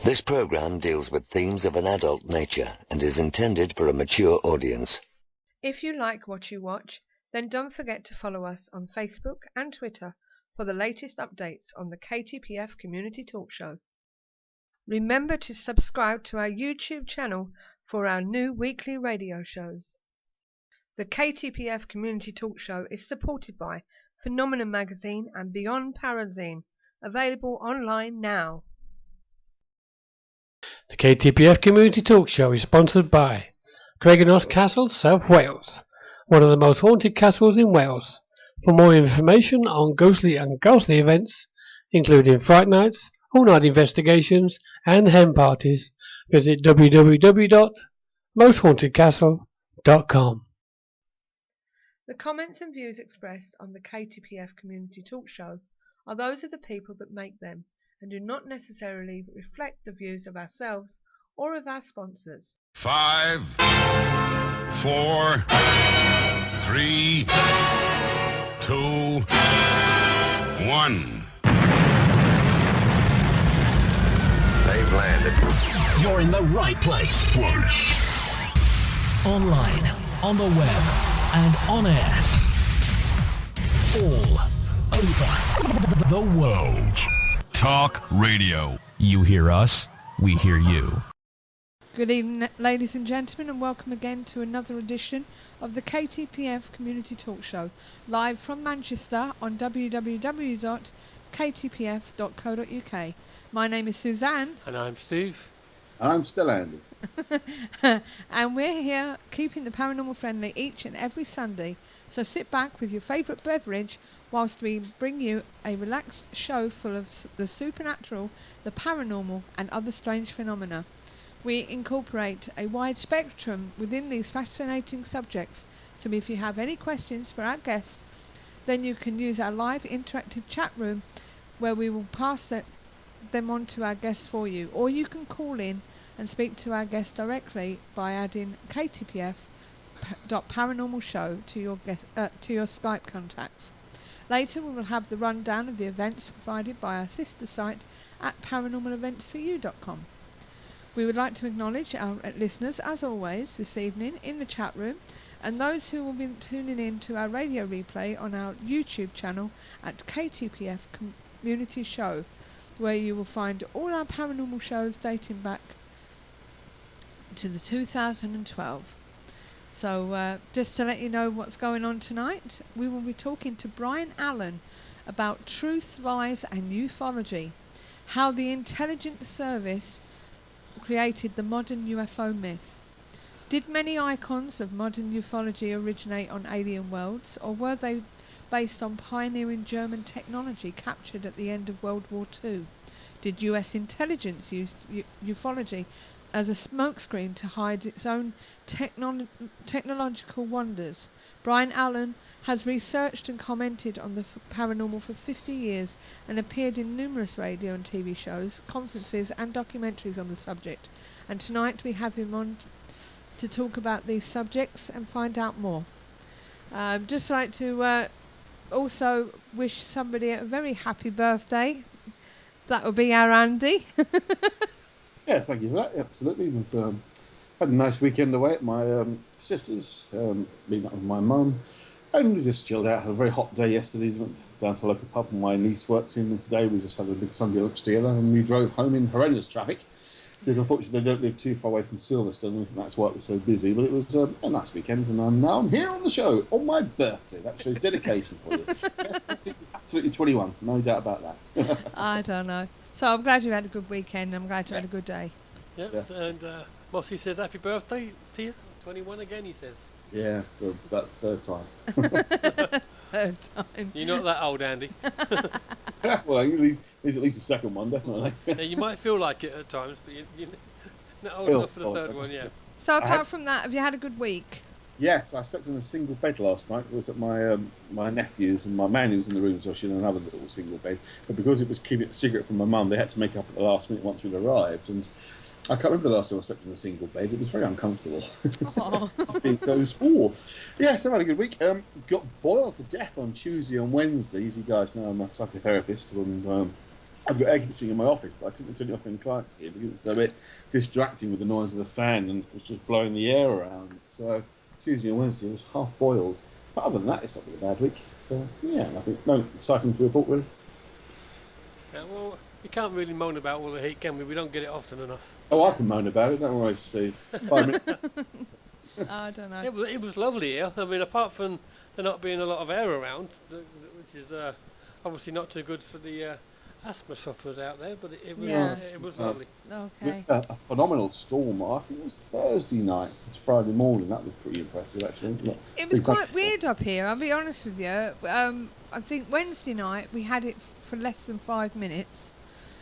This program deals with themes of an adult nature and is intended for a mature audience. If you like what you watch, then don't forget to follow us on Facebook and Twitter for the latest updates on the KTPF Community Talk Show. Remember to subscribe to our YouTube channel for our new weekly radio shows. The KTPF Community Talk Show is supported by Phenomenon Magazine and Beyond Parazine, available online now. The KTPF Community Talk Show is sponsored by Dragonos Castle, South Wales, one of the most haunted castles in Wales. For more information on ghostly and ghastly events, including Fright Nights, all-night investigations and hen parties, visit www.mosthauntedcastle.com. The comments and views expressed on the KTPF Community Talk Show are those of the people that make them and do not necessarily reflect the views of ourselves or of our sponsors. 5, 4, 3, 2, 1. They've landed. You're in the right place. Online, on the web, and on air. All over the world. Talk Radio. You hear us, we hear you. Good evening, ladies and gentlemen, and welcome again to another edition of the KTPF Community Talk Show, live from Manchester on www.ktpf.co.uk. My name is Suzanne. And I'm Steve. And I'm still Andy. And we're here keeping the paranormal friendly each and every Sunday. So sit back with your favourite beverage whilst we bring you a relaxed show full of the supernatural, the paranormal and other strange phenomena. We incorporate a wide spectrum within these fascinating subjects, so if you have any questions for our guest, then you can use our live interactive chat room where we will pass them on to our guests for you, or you can call in and speak to our guest directly by adding ktpf.paranormalshow to your Skype contacts. Later we will have the rundown of the events provided by our sister site at paranormaleventsforyou.com. We would like to acknowledge our listeners, as always, this evening in the chat room, and those who will be tuning in to our radio replay on our YouTube channel at KTPF Community Show, where you will find all our paranormal shows dating back to the 2012. So just to let you know what's going on tonight, we will be talking to Brian Allan about truth, lies and ufology, how the intelligence service created the modern UFO myth. Did many icons of modern ufology originate on alien worlds, or were they based on pioneering German technology captured at the end of World War II? Did US intelligence use ufology as a smokescreen to hide its own technological wonders? Brian Allan has researched and commented on the paranormal for 50 years and appeared in numerous radio and TV shows, conferences and documentaries on the subject. And tonight we have him on to talk about these subjects and find out more. Just like to also wish somebody a very happy birthday. That would be our Andy. Yeah, thank you for that. Absolutely. We've had a nice weekend away at my sister's, being up with my mum, and we just chilled out. Had a very hot day yesterday. Went down to a local pub my niece works in, and today we just had a big Sunday lunch together, and we drove home in horrendous traffic. Because unfortunately they don't live too far away from Silverstone, and that's why it was so busy. But it was a nice weekend, and I'm here on the show on my birthday. That shows dedication for you. Yes, absolutely 21, no doubt about that. I don't know. So I'm glad you had a good weekend. I'm glad you had a good day. Yep. Yeah. And Mossy said happy birthday to you. 21 again, he says. Yeah, for about the third time. Third time. You're not that old, Andy. Well, he's at least the second one, definitely. Yeah, you might feel like it at times, but you're not old enough for the third one yet. So apart from that, have you had a good week? Yes, I slept in a single bed last night. It was at my my nephew's, and my man who was in the room was actually in another little single bed. But because it was keeping it a secret from my mum, they had to make up at the last minute once we'd arrived. And I can't remember the last time I slept in a single bed. It was very uncomfortable. Just being so small. Yes, I've had a good week. Got boiled to death on Tuesday and Wednesday. As you guys know, I'm a psychotherapist, and I've got air conditioning in my office, but I didn't turn it off in clients here because it's a bit distracting with the noise of the fan and it was just blowing the air around. So Tuesday and Wednesday was half boiled. But other than that, it's not been a bad week. So yeah, I think no cycling to report really. Yeah, well, we can't really moan about all the heat, can we? We don't get it often enough. Oh, I can moan about it. Don't worry, Steve. 5 minutes. I don't know. It was lovely here. I mean, apart from there not being a lot of air around, which is obviously not too good for the asthma sufferers out there, but it was lovely. Okay. A phenomenal storm. I think it was Thursday night. It's Friday morning. That was pretty impressive, actually. It was quite weird up here, I'll be honest with you. I think Wednesday night we had it for less than 5 minutes.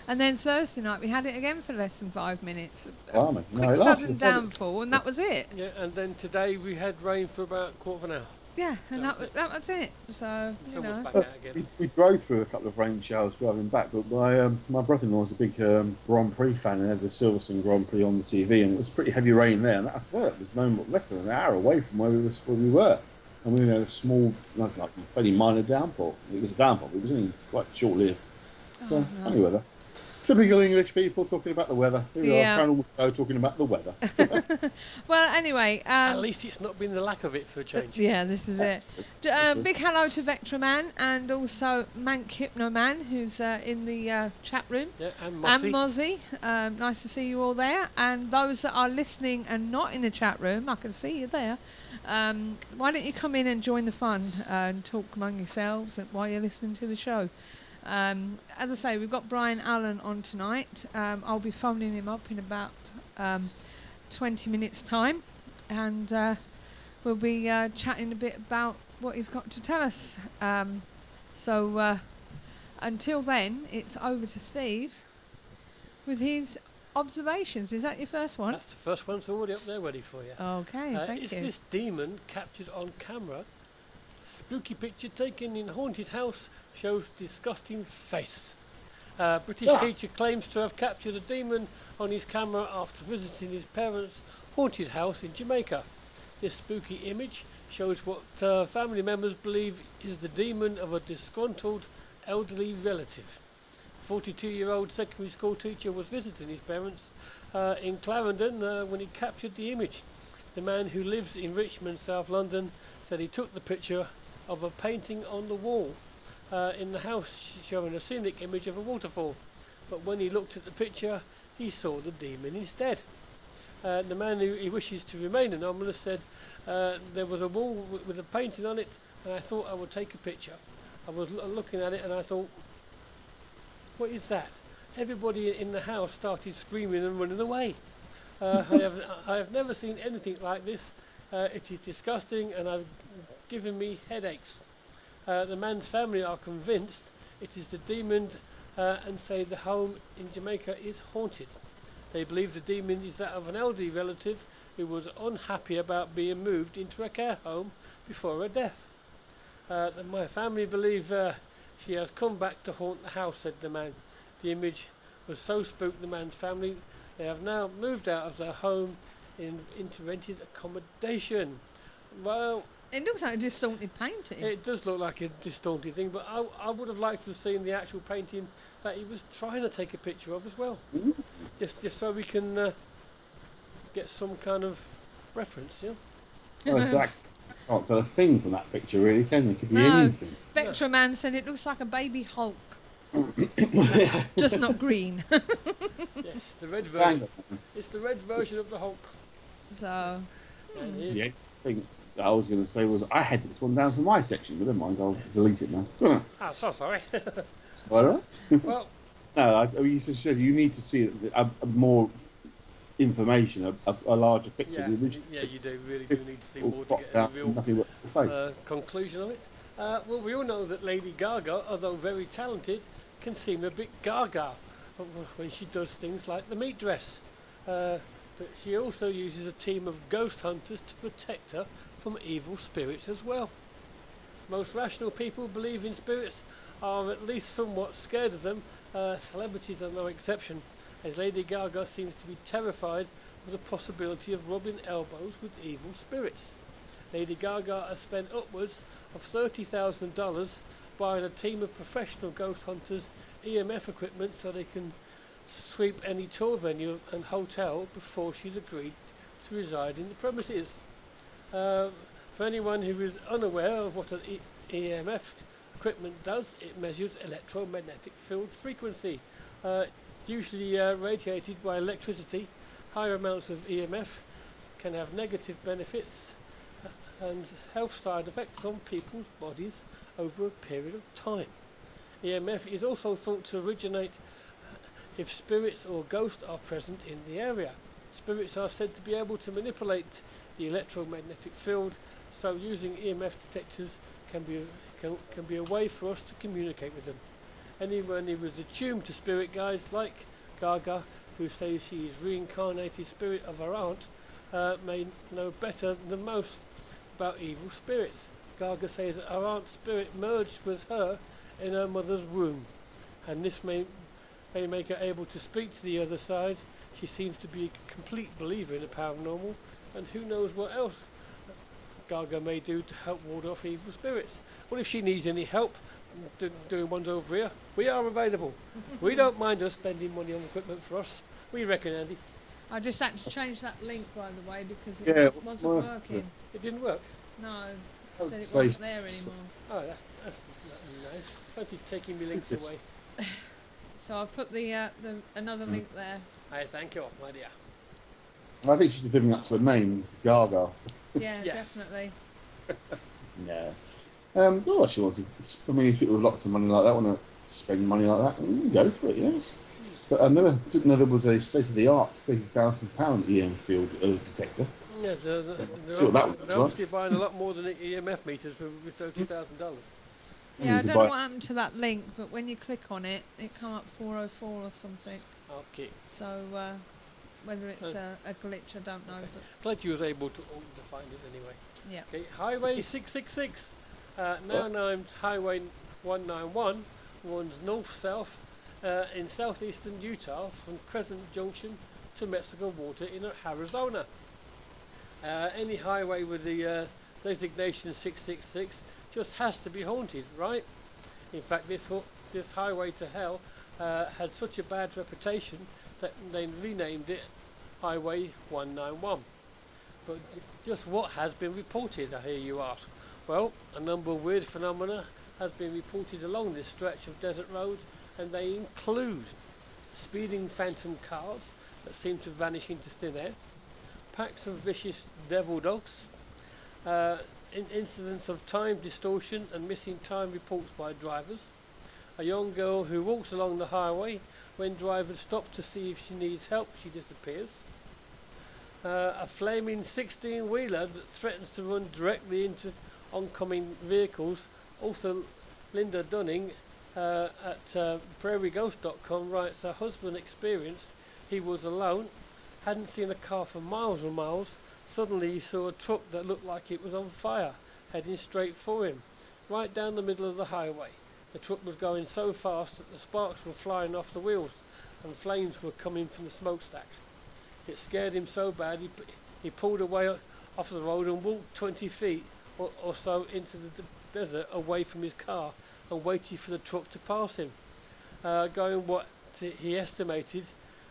And then Thursday night we had it again for less than 5 minutes. Quick sudden downfall, and that was it. Yeah, and then today we had rain for about a quarter of an hour. Yeah, and that was it. So, you know. Back out again. We drove through a couple of rain showers driving back, but my brother-in-law was a big Grand Prix fan and had the Silverstone Grand Prix on the TV, and it was pretty heavy rain there. And I said it was less than an hour away from where we were. And we had a small, like fairly minor downpour. It was a downpour, but it was only quite short-lived. So, funny weather. Typical English people talking about the weather. Here we are, Paranormal Show talking about the weather. Well, anyway. At least it's not been the lack of it for a change. Yeah, this is it. Big hello to Vectraman and also Mank Hypnoman, who's in the chat room. Yeah, and Mozzie. Nice to see you all there. And those that are listening and not in the chat room, I can see you there. Why don't you come in and join the fun and talk among yourselves while you're listening to the show? As I say, we've got Brian Allan on tonight. I'll be phoning him up in about 20 minutes time, and we'll be chatting a bit about what he's got to tell us. So until then, it's over to Steve with his observations. Is that your first one? That's the first one. It's already up there ready for you. Okay, thank you. It's this demon captured on camera. Spooky picture taken in haunted house shows disgusting face. British teacher claims to have captured a demon on his camera after visiting his parents' haunted house in Jamaica. This spooky image shows what family members believe is the demon of a disgruntled elderly relative. A 42-year-old secondary school teacher was visiting his parents in Clarendon when he captured the image. The man who lives in Richmond, South London, said he took the picture of a painting on the wall in the house showing a scenic image of a waterfall, but when he looked at the picture he saw the demon instead. The man who he wishes to remain anonymous said there was a wall with a painting on it and I thought I would take a picture. I was looking at it and I thought, what is that? Everybody in the house started screaming and running away. I have never seen anything like this. It is disgusting and I've given me headaches. The man's family are convinced it is the demon and say the home in Jamaica is haunted. They believe the demon is that of an elderly relative who was unhappy about being moved into a care home before her death. My family believe she has come back to haunt the house, said the man. The image was so spooked the man's family, they have now moved out of their home into rented accommodation. Well, it looks like a distorted painting. It does look like a distorted thing, but I would have liked to have seen the actual painting that he was trying to take a picture of as well. Mm-hmm. Just so we can get some kind of reference, yeah? Well, exactly. Can't tell a thing from that picture, really, can you? It could be anything. Vectraman said it looks like a baby Hulk. Just not green. Yes, the red version. It's the red version of the Hulk. So. Yeah, thing I was going to say was I had this one down for my section, but never mind, I'll delete it now. Oh, so sorry. It's all right. Well, no, you just said you need to see a more information, a larger picture. Yeah, you do really do need to see more to get a real conclusion of it. Well, we all know that Lady Gaga, although very talented, can seem a bit gaga when she does things like the meat dress. But she also uses a team of ghost hunters to protect her from evil spirits as well. Most rational people believe in spirits, are at least somewhat scared of them. Celebrities are no exception, as Lady Gaga seems to be terrified of the possibility of rubbing elbows with evil spirits. Lady Gaga has spent upwards of $30,000 buying a team of professional ghost hunters EMF equipment so they can sweep any tour venue and hotel before she's agreed to reside in the premises. For anyone who is unaware of what an EMF equipment does, it measures electromagnetic field frequency. Usually radiated by electricity, higher amounts of EMF can have negative benefits and health side effects on people's bodies over a period of time. EMF is also thought to originate if spirits or ghosts are present in the area. Spirits are said to be able to manipulate the electromagnetic field, so using EMF detectors can be a way for us to communicate with them. Anyone who is attuned to spirit guides like Gaga, who says she is reincarnated spirit of her aunt, may know better than most about evil spirits. Gaga says that her aunt's spirit merged with her in her mother's womb, and this may make her able to speak to the other side. She seems to be a complete believer in the paranormal, and who knows what else Gaga may do to help ward off evil spirits. Well, if she needs any help doing ones over here, we are available. We don't mind us spending money on equipment for us. We reckon, Andy. I just had to change that link, by the way, because Yeah, it wasn't working. It didn't work. No, Oh, it said it so- wasn't there anymore. Oh, that's nice. Thank you for taking me links Yes. away. So I put the another link there. I thank you, my dear. I think she's living up to her name, Gaga. Yeah, Yes. definitely. Yeah. Oh, she wants to. I mean, if people with lots of money like that want to spend money like that, go for it, yeah. But I didn't know there was a state-of-the-art £30,000 EM field detector. Yeah, See what that was they're like. obviously buying a lot more than EMF meters with $30,000. Yeah, I could don't know buy- what happened to that link, but when you click on it, it come up 404 or something. Okay. So whether it's a glitch, I don't know. Glad you was able to find it anyway. But yeah. Okay, Highway 666, now named Highway 191, runs north-south in southeastern Utah from Crescent Junction to Mexico Water in Arizona. Any highway with the designation 666 just has to be haunted, right? In fact, this highway to hell had such a bad reputation that they renamed it Highway 191. But just what has been reported, I hear you ask? Well, a number of weird phenomena has been reported along this stretch of desert road, and they include speeding phantom cars that seem to vanish into thin air, packs of vicious devil dogs, incidents of time distortion and missing time reports by drivers, a young girl who walks along the highway. When drivers stop to see if she needs help, she disappears. A flaming 16-wheeler that threatens to run directly into oncoming vehicles. Also, Linda Dunning at prairieghost.com writes her husband experienced he was alone, hadn't seen a car for miles and miles. Suddenly he saw a truck that looked like it was on fire, heading straight for him, right down the middle of the highway. The truck was going so fast that the sparks were flying off the wheels and flames were coming from the smokestack. It scared him so bad he pulled away off the road and walked 20 feet or so into the desert away from his car and waited for the truck to pass him, going what he estimated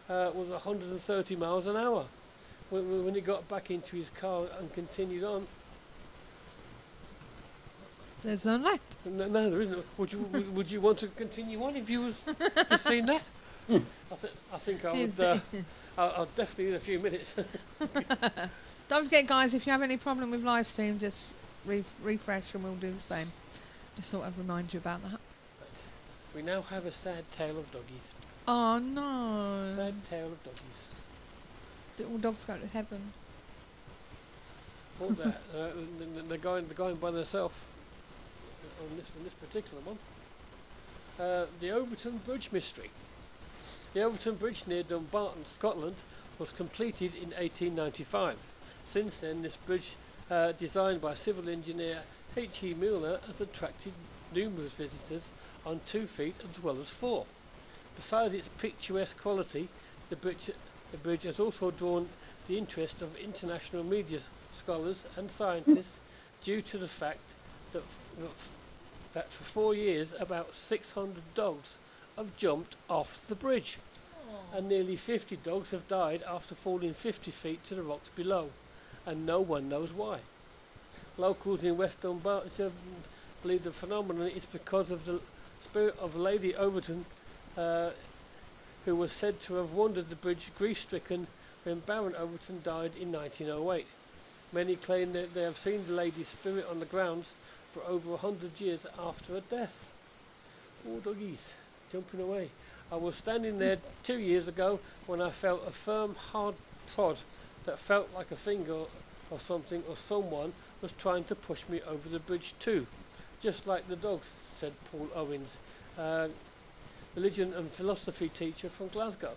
was 130 miles an hour. When he got back into his car and continued on, There's none left. no, there isn't. Would you want to continue on if you was to seen that? I think I would. I'll definitely in a few minutes. Don't forget, guys, if you have any problem with live stream, just refresh and we'll do the same. Just thought I'd remind you about that. We now have a sad tale of doggies. Oh no! Sad tale of doggies. Do all dogs go to heaven? All that they're going by themselves on this particular one. The Overton Bridge mystery. The Overton Bridge near Dumbarton, Scotland, was completed in 1895. Since then, this bridge, designed by civil engineer H.E. Milner, has attracted numerous visitors on 2 feet as well as 4. Besides its picturesque quality, the bridge has also drawn the interest of international media scholars and scientists due to the fact that that for 4 years about 600 dogs have jumped off the bridge, and nearly 50 dogs have died after falling 50 feet to the rocks below, and no one knows why. Locals in West Dunbartonshire believe the phenomenon is because of the spirit of Lady Overton, who was said to have wandered the bridge grief-stricken when Baron Overton died in 1908. Many claim that they have seen the lady's spirit on the grounds for over 100 years after her death. Poor doggies, jumping away. I was standing there 2 years ago when I felt a firm, hard prod that felt like a finger or something or someone was trying to push me over the bridge too, just like the dogs, said Paul Owens, religion and philosophy teacher from Glasgow.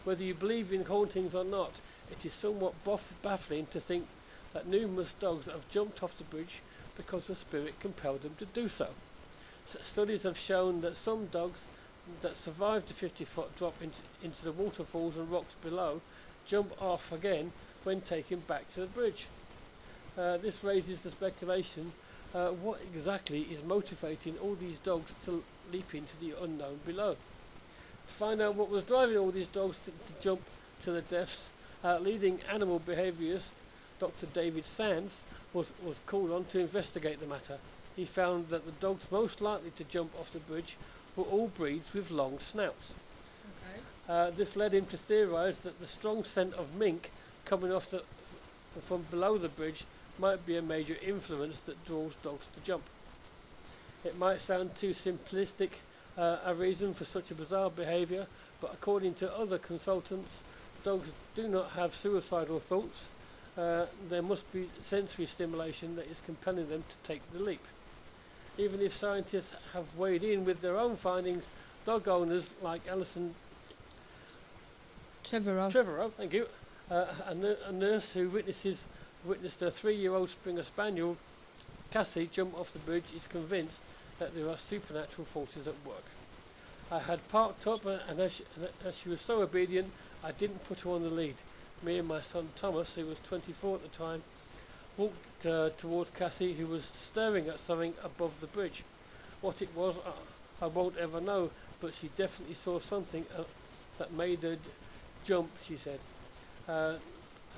Whether you believe in hauntings or not, it is somewhat baffling to think that numerous dogs have jumped off the bridge because the spirit compelled them to do so. Studies have shown that some dogs that survived the 50-foot drop into the waterfalls and rocks below jump off again when taken back to the bridge. This raises the speculation, what exactly is motivating all these dogs to leap into the unknown below? To find out what was driving all these dogs to jump to their deaths, leading animal behaviourist Dr. David Sands was called on to investigate the matter. He found that the dogs most likely to jump off the bridge were all breeds with long snouts. Okay. This led him to theorise that the strong scent of mink coming off from below the bridge might be a major influence that draws dogs to jump. It might sound too simplistic a reason for such a bizarre behaviour, but according to other consultants, dogs do not have suicidal thoughts. There must be sensory stimulation that is compelling them to take the leap. Even if scientists have weighed in with their own findings, dog owners like Alison Trevorrow, thank you, a nurse who witnessed a 3-year-old Springer Spaniel, Cassie, jump off the bridge, is convinced that there are supernatural forces at work. I had parked up, and as she was so obedient, I didn't put her on the lead. Me and my son Thomas, who was 24 at the time, walked towards Cassie, who was staring at something above the bridge. What it was, I won't ever know, but she definitely saw something that made her jump, she said. A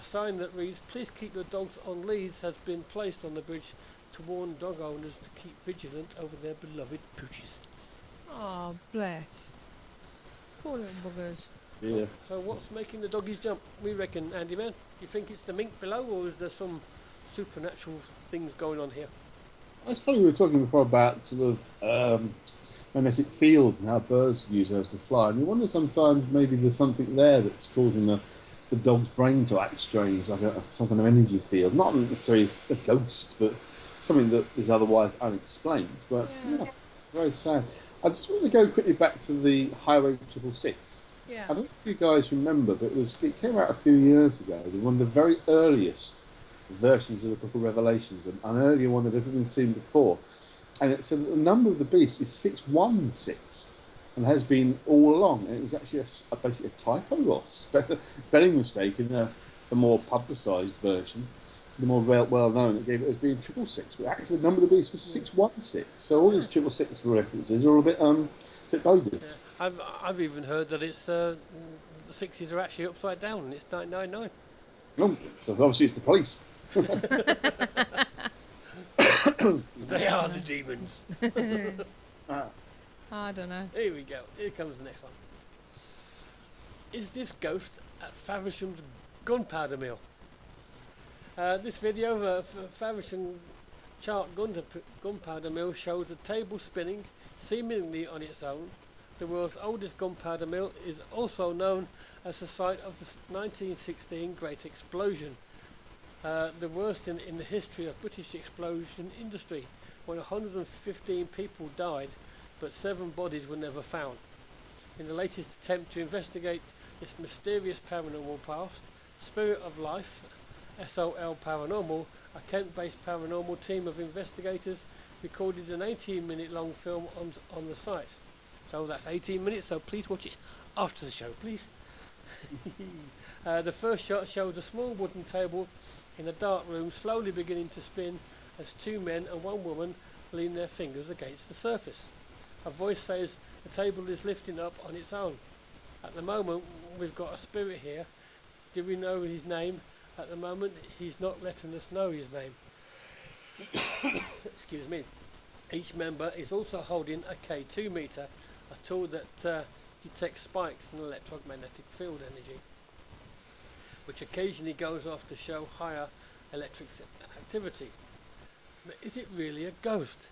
sign that reads, "Please keep your dogs on leads," has been placed on the bridge to warn dog owners to keep vigilant over their beloved pooches. Oh, bless. Poor little buggers. Yeah. So what's making the doggies jump, we reckon, Andy Man? You think it's the mink below, or is there some supernatural things going on here? I suppose we were talking before about sort of magnetic fields and how birds use those to fly, and you wonder sometimes maybe there's something there that's causing the dog's brain to act strange, like some kind of energy field. Not necessarily a ghost, but something that is otherwise unexplained. But yeah, very sad. I just want to go quickly back to the Highway 666. Yeah. I don't know if you guys remember, but it came out a few years ago. It was one of the very earliest versions of the Book of Revelations, an earlier one that had ever been seen before. And it said that the number of the beast is 616, and has been all along. And it was actually basically a typo or spelling mistake in the more publicised version, the more well-known, that gave it as being 666. But actually the number of the beast was 616. So all these 666 references are all a bit bogus. Yeah. I've even heard that it's the sixes are actually upside down and it's 999. Oh, so obviously it's the police. They are the demons. I don't know. Here we go. Here comes the next one. Is this ghost at Faversham's gunpowder mill? This video of Faversham Chart gunpowder mill shows a table spinning seemingly on its own. The world's oldest gunpowder mill is also known as the site of the 1916 Great Explosion, the worst in the history of British explosion industry, when 115 people died, but 7 bodies were never found. In the latest attempt to investigate this mysterious paranormal past, Spirit of Life, SOL Paranormal, a Kent-based paranormal team of investigators, recorded an 18-minute long film on the site. So that's 18 minutes, so please watch it after the show, please. The first shot shows a small wooden table in a dark room slowly beginning to spin as 2 men and 1 woman lean their fingers against the surface. A voice says the table is lifting up on its own. At the moment, we've got a spirit here. Do we know his name? At the moment, he's not letting us know his name. Excuse me. Each member is also holding a K2 meter, a tool that detects spikes in electromagnetic field energy, which occasionally goes off to show higher electric activity. But is it really a ghost?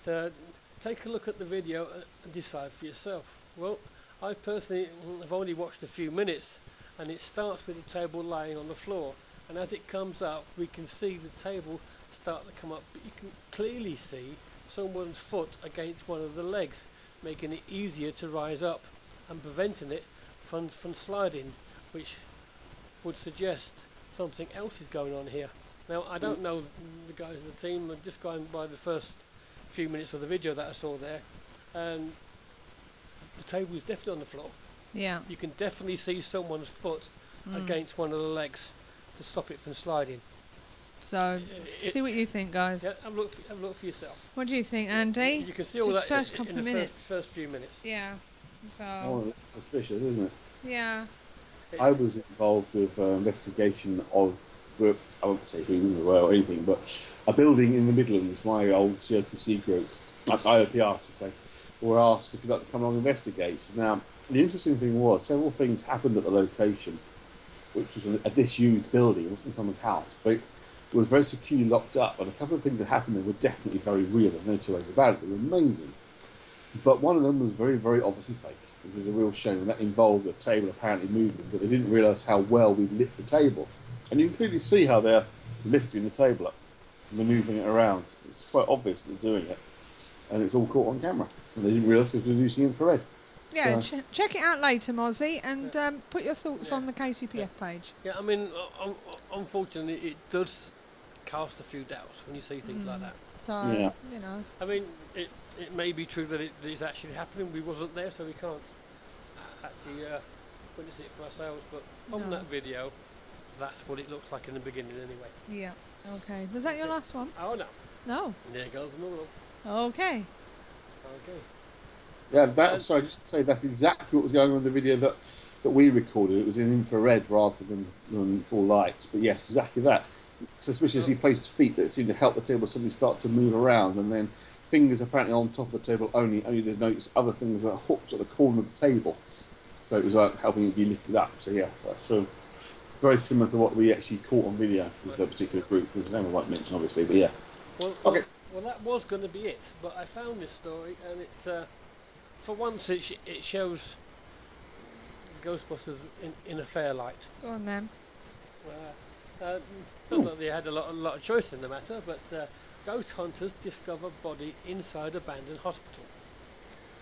Take a look at the video and decide for yourself. Well, I personally have only watched a few minutes, and it starts with the table lying on the floor, and as it comes up we can see the table start to come up, but you can clearly see someone's foot against one of the legs, making it easier to rise up and preventing it from sliding, which would suggest something else is going on here. Now, I don't know the guys of the team. I'm just going by the first few minutes of the video that I saw there, and the table is definitely on the floor. Yeah. You can definitely see someone's foot against one of the legs to stop it from sliding. So, see what you think, guys. Yeah, have a look for yourself. What do you think, Andy? You can see all Just that first couple in of the minutes. first few minutes. Yeah. So. Oh, that's suspicious, isn't it? Yeah. I was involved with investigation of, I won't say who or anything, but a building in the Midlands, my old COTC group, IOPR, I should say, were asked if you'd like to come along and investigate. Now, the interesting thing was, several things happened at the location, which was a disused building. It wasn't someone's house, but it was very securely locked up, and a couple of things that happened there were definitely very real. There's no two ways about it. They were amazing. But one of them was very, very obviously faked. It was a real shame, and that involved a table apparently moving, but they didn't realise how well we'd lit the table. And you can clearly see how they're lifting the table up and they're moving it around. It's quite obvious that they're doing it, and it's all caught on camera. And they didn't realise it was using infrared. Yeah, So, check it out later, Mozzie, and put your thoughts on the KCPF page. Yeah, I mean, unfortunately, it does cast a few doubts when you see things like that. So, Yeah. you know. I mean, it may be true that it is actually happening. We wasn't there, so we can't actually witness it for ourselves. But from that video, that's what it looks like in the beginning, anyway. Yeah. Okay. Was that your last one? Oh no. No. There goes another one. Okay. Okay. yeah, sorry, just to say that's exactly what was going on in the video that we recorded. It was in infrared rather than full lights. But yes, exactly that. Suspiciously placed feet that seemed to help the table suddenly start to move around, and then fingers apparently on top of the table only to notice other things that hooked at the corner of the table. So it was like helping it be lifted up. So yeah, so very similar to what we actually caught on video with that particular group. There's no one I won't mention, obviously, but yeah. Well, that was going to be it, but I found this story, and it, for once, it shows Ghostbusters in a fair light. Go on then. Not that they had a lot of choice in the matter, but ghost hunters discover body inside abandoned hospital.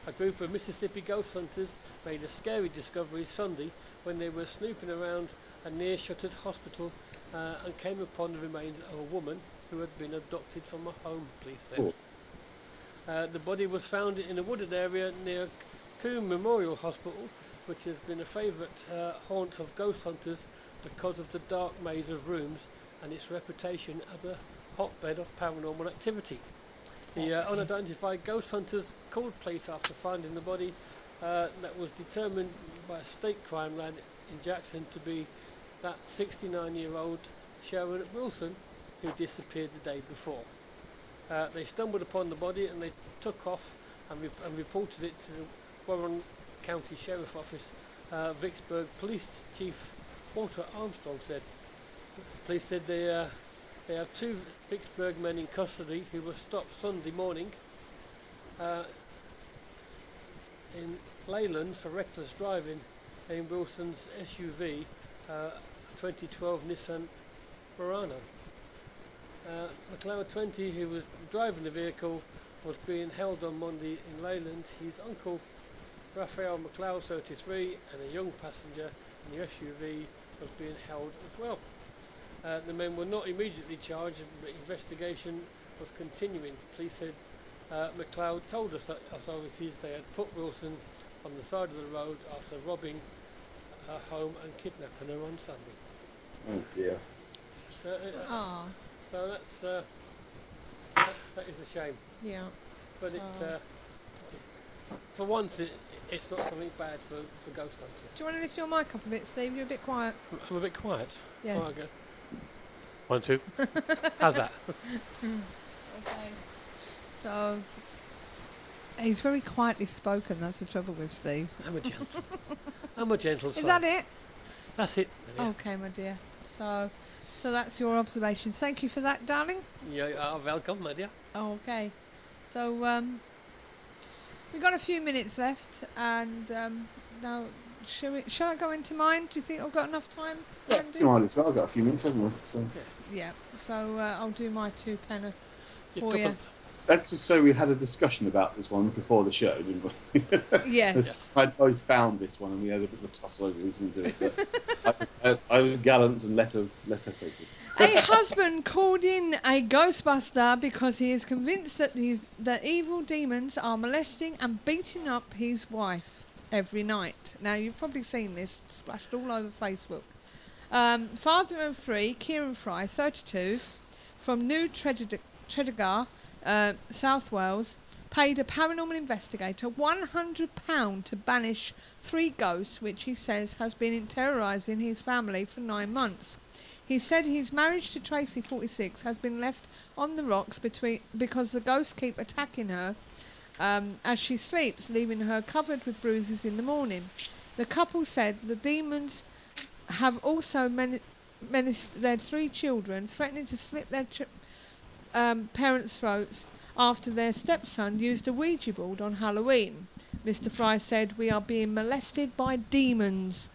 A group of Mississippi ghost hunters made a scary discovery Sunday when they were snooping around a near-shuttered hospital and came upon the remains of a woman who had been abducted from a home, police said. The body was found in a wooded area near Coombe Memorial Hospital, which has been a favourite haunt of ghost hunters because of the dark maze of rooms and its reputation as a hotbed of paranormal activity. The unidentified ghost hunters called police after finding the body that was determined by a state crime lab in Jackson to be that 69-year-old Sharon Wilson who disappeared the day before. They stumbled upon the body and they took off and reported it to the Warren County Sheriff Office. Vicksburg Police Chief Walter Armstrong said. Police said they have two Vicksburg men in custody who were stopped Sunday morning in Leyland for reckless driving in Wilson's SUV, 2012 Nissan Murano. McLeod 20, who was driving the vehicle, was being held on Monday in Leyland. His uncle Raphael McLeod 33 and a young passenger in the SUV was being held as well. The men were not immediately charged, but investigation was continuing. Police said McLeod told us that authorities they had put Wilson on the side of the road after robbing her home and kidnapping her on Sunday. Oh dear. So that's That is a shame. Yeah. But for once, it's not something bad for ghost hunters. Do you want to lift your mic up a bit, Steve? You're a bit quiet. I'm a bit quiet. Yes. Oh, okay. 1, 2. How's that? Okay. So, he's very quietly spoken. That's the trouble with Steve. I'm a gentle. I'm a gentle soul. Is that it? That's it. Yeah. Okay, my dear. So that's your observation. Thank you for that, darling. You are welcome, my dear. Okay. So, we've got a few minutes left, and now, shall I go into mine? Do you think I've got enough time? Yeah, Andy? it's mine as well. I've got a few minutes, haven't we? So. Yeah. So I'll do my Tupenneth Your for you. tuppence. Let's just say we had a discussion about this one before the show, didn't we? Yes. I both found this one and we had a bit of a tussle over who was going to do it. But I was gallant and let her take it. A husband called in a Ghostbuster because he is convinced that the evil demons are molesting and beating up his wife every night. Now, you've probably seen this splashed all over Facebook. Father of 3, Kieran Fry, 32, from New Tredegar, South Wales, paid a paranormal investigator £100 to banish 3 ghosts which he says has been terrorising his family for 9 months. He said his marriage to Tracy, 46, has been left on the rocks because the ghosts keep attacking her as she sleeps, leaving her covered with bruises in the morning. The couple said the demons have also menaced their 3 children, threatening to slit their parents' throats after their stepson used a Ouija board on Halloween. Mr. Fry said, "We are being molested by demons.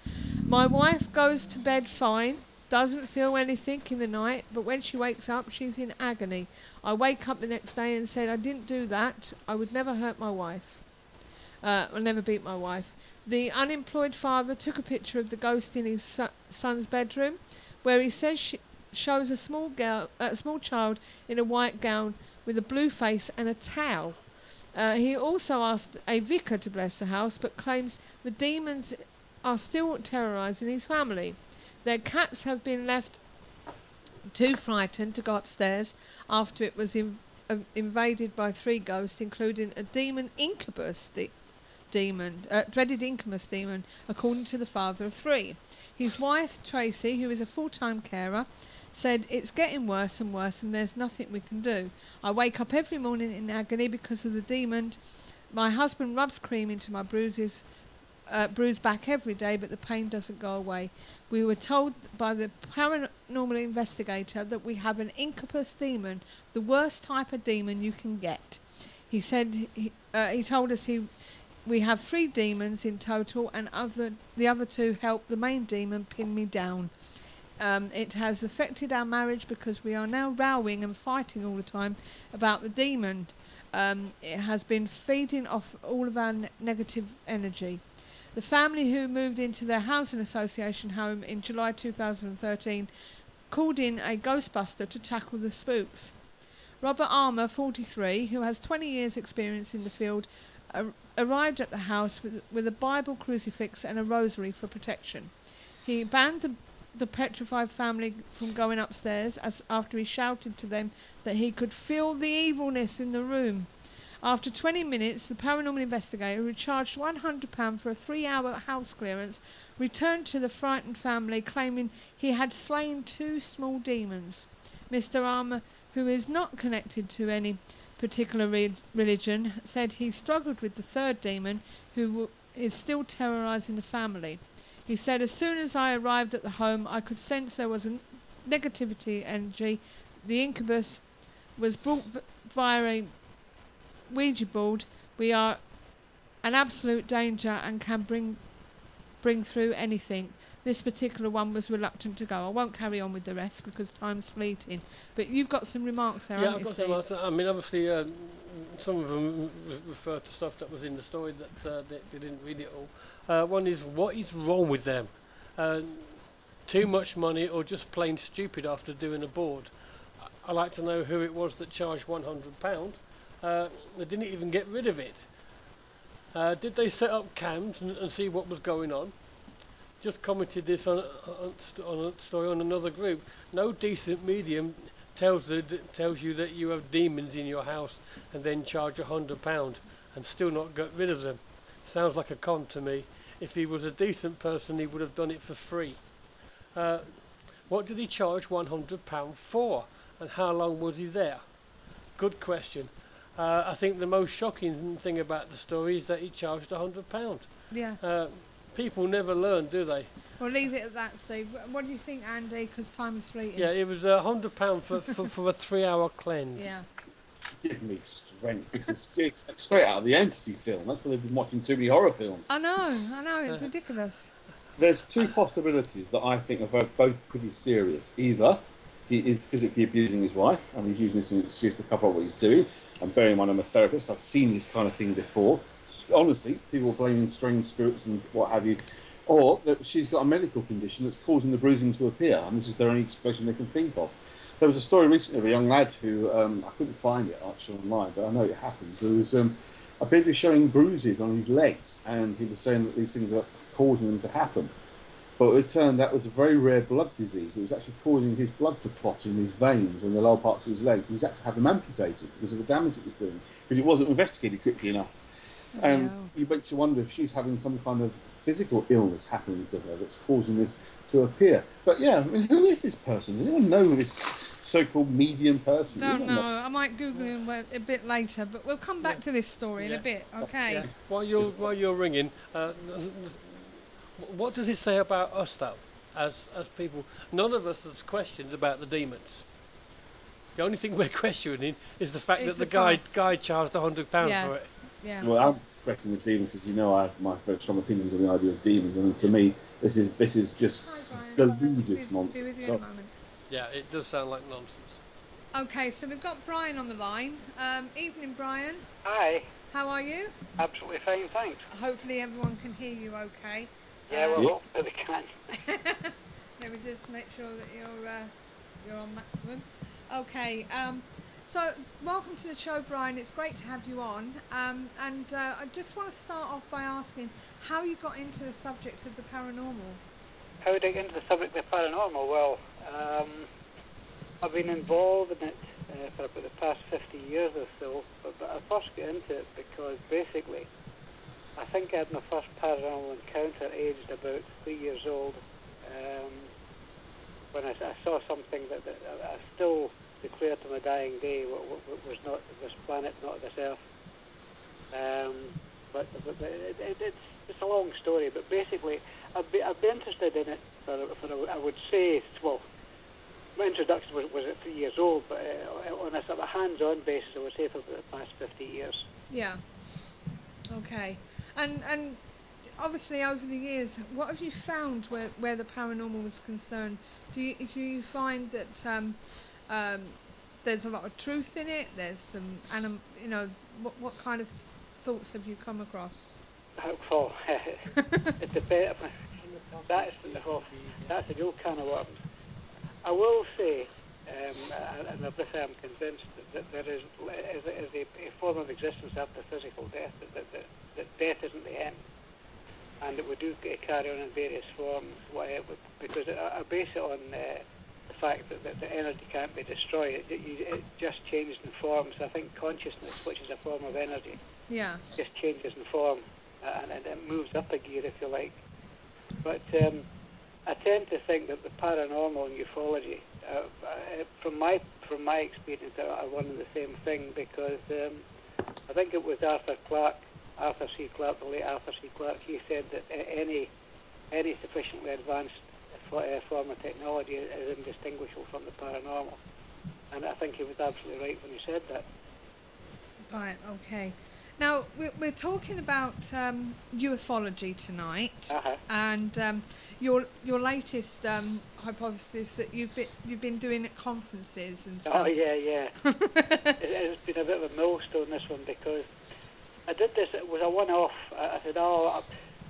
My wife goes to bed fine, doesn't feel anything in the night, but when she wakes up, she's in agony. I wake up the next day and said I didn't do that. I would never hurt my wife. I'll never beat my wife." The unemployed father took a picture of the ghost in his son's bedroom, where he says shows a small child in a white gown with a blue face and a towel. He also asked a vicar to bless the house, but claims the demons are still terrorising his family. Their cats have been left too frightened to go upstairs after it was invaded by 3 ghosts, including a demon incubus dreaded incubus demon, according to the father of 3. His wife, Tracy, who is a full-time carer, said, "It's getting worse and worse and there's nothing we can do. I wake up every morning in agony because of the demon. My husband rubs cream into my bruised back every day, but the pain doesn't go away. We were told by the paranormal investigator that we have an incubus demon, the worst type of demon you can get." He said he told us we have 3 demons in total, and the other 2 help the main demon pin me down. It has affected our marriage because we are now rowing and fighting all the time about the demon. It has been feeding off all of our negative energy. The family, who moved into their housing association home in July 2013, called in a Ghostbuster to tackle the spooks. Robert Armour, 43, who has 20 years' experience in the field, arrived at the house with a Bible, crucifix and a rosary for protection. He banned the petrified family from going upstairs after he shouted to them that he could feel the evilness in the room. After 20 minutes, the paranormal investigator, who charged £100 for a 3-hour house clearance, returned to the frightened family, claiming he had slain 2 small demons. Mr. Armour, who is not connected to any particular religion, said he struggled with the 3rd demon, who is still terrorising the family. He said, "As soon as I arrived at the home, I could sense there was a negativity energy. The incubus was brought via a Ouija board. We are an absolute danger and can bring through anything. This particular one was reluctant to go." I won't carry on with the rest because time's fleeting. But you've got some remarks there, haven't you, Steve? I've got some. I mean, obviously, some of them refer to stuff that was in the story that they didn't read it all. One is, what is wrong with them? Too much money or just plain stupid after doing a board? I'd like to know who it was that charged £100. They didn't even get rid of it. Did they set up cams and see what was going on? Just commented this on a story on another group. No decent medium tells you that you have demons in your house and then charge £100 and still not get rid of them. Sounds like a con to me. If he was a decent person, he would have done it for free. What did he charge £100 for, and how long was he there? Good question. I think the most shocking thing about the story is that he charged £100. Yes. People never learn, do they? We'll leave it at that, Steve. What do you think, Andy? Because time is fleeting. Yeah, it was £100 for a 3-hour cleanse. Yeah. Give me strength. This is it's straight out of the Entity film. That's why they've been watching too many horror films. I know, it's ridiculous. There's two possibilities that I think are both pretty serious. Either he is physically abusing his wife and he's using this as an excuse to cover up what he's doing. And bearing in mind I'm a therapist, I've seen this kind of thing before. Honestly, people blaming strange spirits and what have you. Or that she's got a medical condition that's causing the bruising to appear, and this is their only explanation they can think of. There was a story recently of a young lad who, I couldn't find it actually online, but I know it happened. There was apparently showing bruises on his legs, and he was saying that these things are causing them to happen. But it turned out it was a very rare blood disease. It was actually causing his blood to clot in his veins and the lower parts of his legs. He's had to have them amputated because of the damage it was doing, because it wasn't investigated quickly enough. And you makes you wonder if she's having some kind of physical illness happening to her that's causing this to appear. But yeah, I mean, who is this person? Does anyone know who this so-called medium person is? Don't know. I might Google him a bit later, but we'll come back to this story in a bit, okay? Yeah. While you're ringing, what does it say about us, though, as people? None of us has questions about the demons. The only thing we're questioning is the fact that the guy charged £100 for it. Yeah. Well, I'm questioning the demons because I have my very strong opinions on the idea of demons, and to me, this is just deluded nonsense. Be with you in a moment. Yeah, it does sound like nonsense. Okay, so we've got Brian on the line. Evening, Brian. Hi. How are you? Absolutely fine, thanks. Hopefully everyone can hear you okay. Yeah, well, hopefully they can. Let me just make sure that you're on maximum. Okay, so welcome to the show, Brian. It's great to have you on. And I just want to start off by asking how you got into the subject of the paranormal. How did I get into the subject of the paranormal? Well, I've been involved in it for about the past 50 years or so, but I first got into it because basically I think I had my first paranormal encounter aged about 3 years old, when I saw something that I still declare to my dying day was not this planet, not this Earth. But it's a long story. But basically, I'd be interested in it for I would say, well, my introduction was at 3 years old, but on a sort of hands-on basis, I would say for the past 50 years. Yeah. Okay. And obviously over the years, what have you found where the paranormal was concerned? Do you find that there's a lot of truth in it? There's some, what kind of thoughts have you come across? Well, it depends. That's a real can of worms. I will say, and of this I am convinced, that there is a form of existence after physical death, that death isn't the end, and that we do carry on in various forms, because I base it on the fact that the energy can't be destroyed. It just changes in form. So I think consciousness, which is a form of energy, just changes in form, and it moves up a gear, if you like. But I tend to think that the paranormal and ufology, from my experience, are one and the same thing, because I think it was Arthur C. Clarke, the late Arthur C. Clarke, he said that any sufficiently advanced form of technology is indistinguishable from the paranormal. And I think he was absolutely right when he said that. Right, okay. Now, we're talking about ufology tonight, and your latest hypothesis that you've been doing at conferences and stuff. Oh, yeah. It's been a bit of a millstone, this one, because I did this, it was a one-off. I said,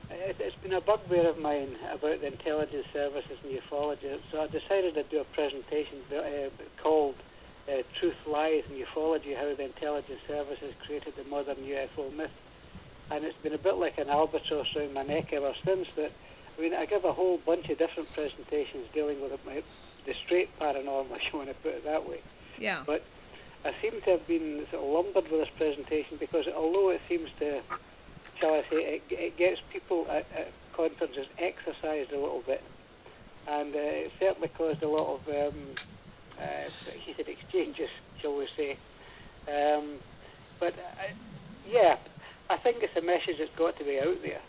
it's been a bugbear of mine about the intelligence services and ufology, so I decided to do a presentation called Truth, Lies and Ufology, How the Intelligence Services Created the Modern UFO Myth. And it's been a bit like an albatross around my neck ever since, that I mean, I give a whole bunch of different presentations dealing with the straight paranormal, if you want to put it that way. Yeah. But I seem to have been sort of lumbered with this presentation because although it seems to, shall I say, it gets people at conferences exercised a little bit, and it certainly caused a lot of heated exchanges, shall we say. But yeah, I think it's a message that's got to be out there.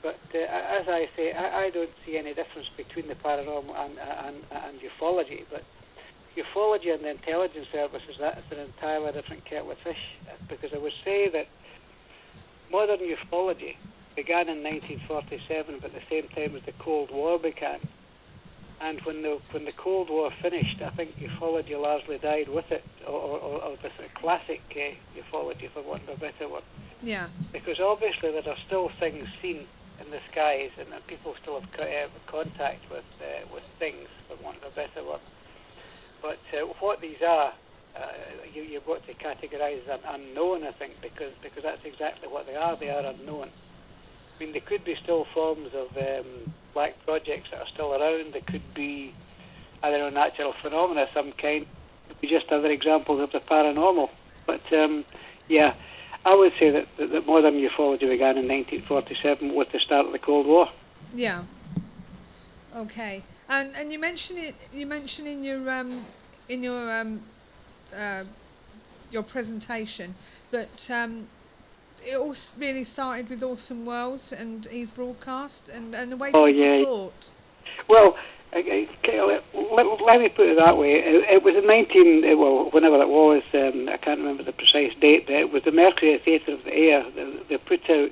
But as I say, I don't see any difference between the paranormal and ufology. But ufology and the intelligence services, that's an entirely different kettle of fish. Because I would say that modern ufology began in 1947, but at the same time as the Cold War began. And when the Cold War finished, I think ufology largely died with it, or the sort of classic ufology, for want of a better word. Yeah. Because obviously there are still things seen in the skies, and people still have contact with things, for want of a better word. But what these are, you've got to categorise as unknown, I think, because that's exactly what they are. They are unknown. I mean, there could be still forms of black projects that are still around. There could be, I don't know, natural phenomena of some kind. Could be just other examples of the paranormal. But yeah, I would say that modern ufology began in 1947 with the start of the Cold War. Yeah. Okay. And you mention it. You mention in your presentation that it all really started with Orson Welles and his broadcast and the way people thought. Well, let me put it that way. It was in whenever it was, I can't remember the precise date, but it was the Mercury Theatre of the Air. They put out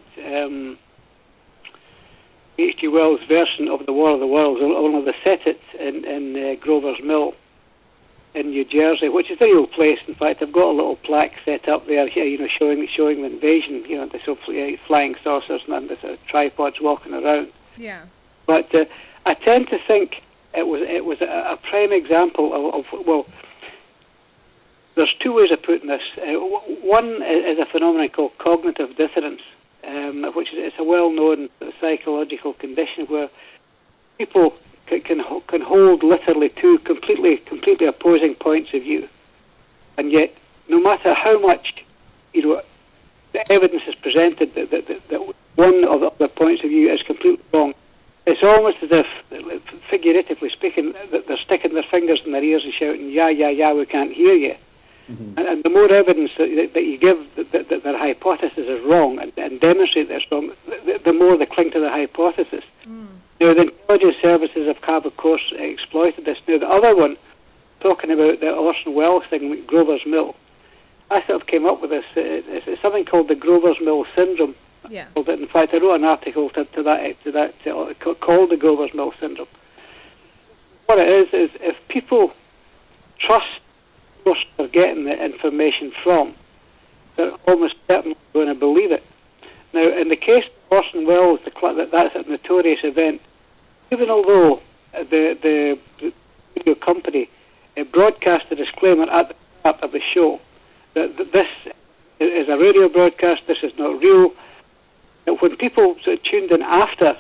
H.G. Wells' version of The War of the Worlds, only they set it in Grover's Mill in New Jersey, which is a real place. In fact, I've got a little plaque set up there, showing the invasion, the sort of flying saucers and the sort of tripods walking around. Yeah. But I tend to think it was a prime example of there's two ways of putting this. One is a phenomenon called cognitive dissonance, which is a well-known psychological condition where people can hold literally two completely opposing points of view, and yet no matter how much the evidence is presented that one of the points of view is completely wrong, it's almost as if, figuratively speaking, that they're sticking their fingers in their ears and shouting, yeah, we can't hear you. Mm-hmm. And the more evidence that you give that their hypothesis is wrong and demonstrate that it's wrong, the more they cling to the hypothesis. Mm. Now, the intelligence services have, of course, exploited this. Now, the other one, talking about the Orson Welles thing with Grover's Mill, I sort of came up with this. It's something called the Grover's Mill syndrome. Yeah. In fact, I wrote an article to that called the Grover's Mill syndrome. What it is if people trust source they're getting the information from, they're almost certainly going to believe it. Now, in the case of Orson Welles, that's a notorious event. Even although the radio company broadcast a disclaimer at the start of the show that this is a radio broadcast, this is not real. When people sort of tuned in after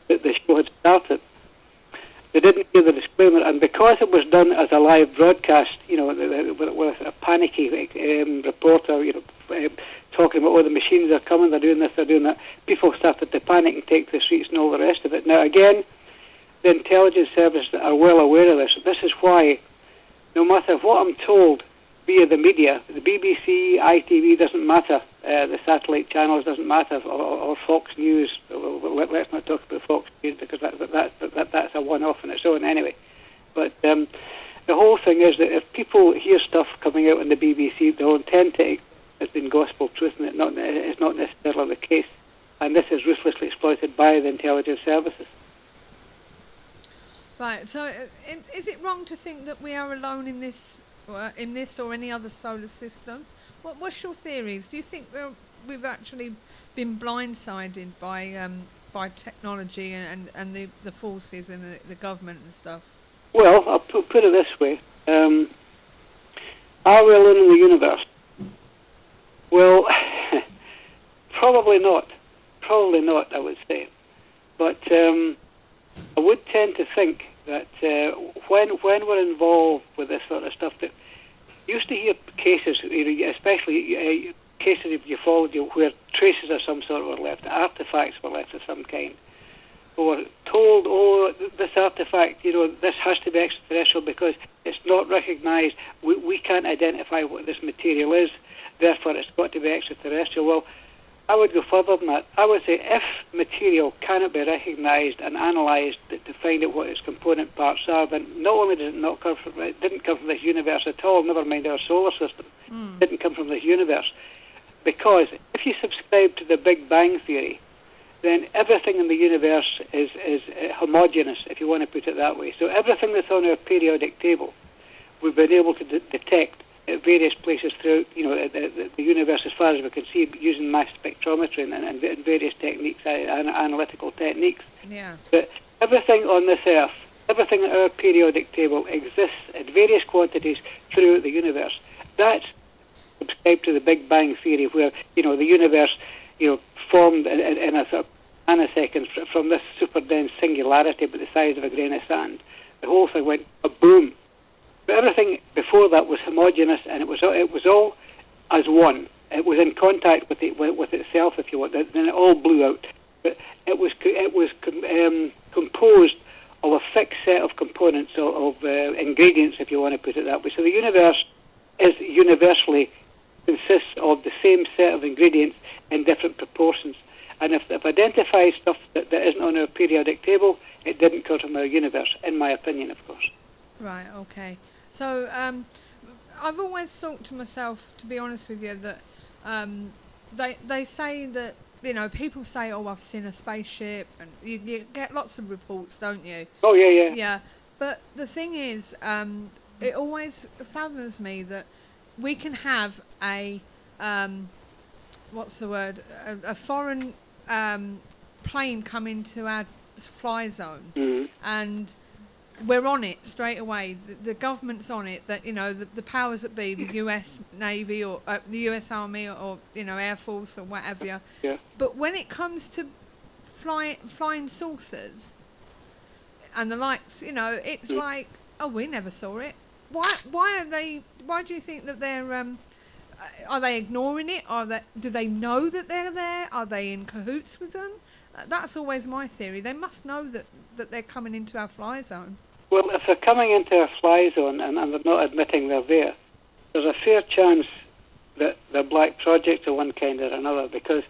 the show had started, they didn't hear the disclaimer, and because it was done as a live broadcast, with a panicky reporter, talking about, the machines are coming, they're doing this, they're doing that, people started to panic and take to the streets and all the rest of it. Now, again, the intelligence services are well aware of this. This is why, no matter what I'm told via the media, the BBC, ITV doesn't matter, the satellite channels doesn't matter, or Fox News. Let's not talk about Fox News because that's a one-off in its own anyway. But the whole thing is that if people hear stuff coming out on the BBC, they'll intend to take it as being gospel truth, and it's not necessarily the case. And this is ruthlessly exploited by the intelligence services. Right. So, is it wrong to think that we are alone in this or any other solar system? What's your theories? Do you think we've actually been blindsided by technology and the forces and the government and stuff? Well, I'll put it this way. Are we alone in the universe? Well, probably not. Probably not, I would say. But I would tend to think that when we're involved with this sort of stuff, that used to hear cases, especially cases of ufology, where traces of some sort were left, artifacts were left of some kind, or told, oh, this artifact, this has to be extraterrestrial because it's not recognised. We can't identify what this material is, therefore it's got to be extraterrestrial. Well, I would go further than that. I would say if material cannot be recognised and analysed to find out what its component parts are, then not only did it didn't come from this universe at all, never mind our solar system, didn't come from this universe. Because if you subscribe to the Big Bang Theory, then everything in the universe is homogeneous, if you want to put it that way. So everything that's on our periodic table, we've been able to detect at various places throughout, the universe as far as we can see, using mass spectrometry and various techniques, analytical techniques. Yeah. But everything on this Earth, everything in our periodic table exists at various quantities throughout the universe. That's subscribed to the Big Bang Theory, where, the universe, formed in a sort of nanoseconds from this super dense singularity about the size of a grain of sand. The whole thing went boom. But everything before that was homogeneous, and it was all as one. It was in contact with itself, if you want. Then it all blew out. But it was composed of a fixed set of components, of ingredients, if you want to put it that way. So the universe is universally consists of the same set of ingredients in different proportions. And if identifies stuff that isn't on our periodic table, it didn't come from our universe, in my opinion, of course. Right, okay. So, I've always thought to myself, to be honest with you, that they say that, people say, oh, I've seen a spaceship, and you get lots of reports, don't you? Oh, yeah. Yeah, but the thing is, it always fathoms me that we can have a, a foreign plane come into our fly zone, and we're on it straight away. The government's on it. That the powers that be, the U.S. Navy or the U.S. Army or Air Force or whatever. Yeah. But when it comes to flying saucers and the likes, it's like, oh, we never saw it. Why are they? Why do you think that they're? Are they ignoring it? Do they know that they're there? Are they in cahoots with them? That's always my theory. They must know that they're coming into our fly zone. Well, if they're coming into a fly zone and they're not admitting they're there, there's a fair chance that they're black projects of one kind or another, because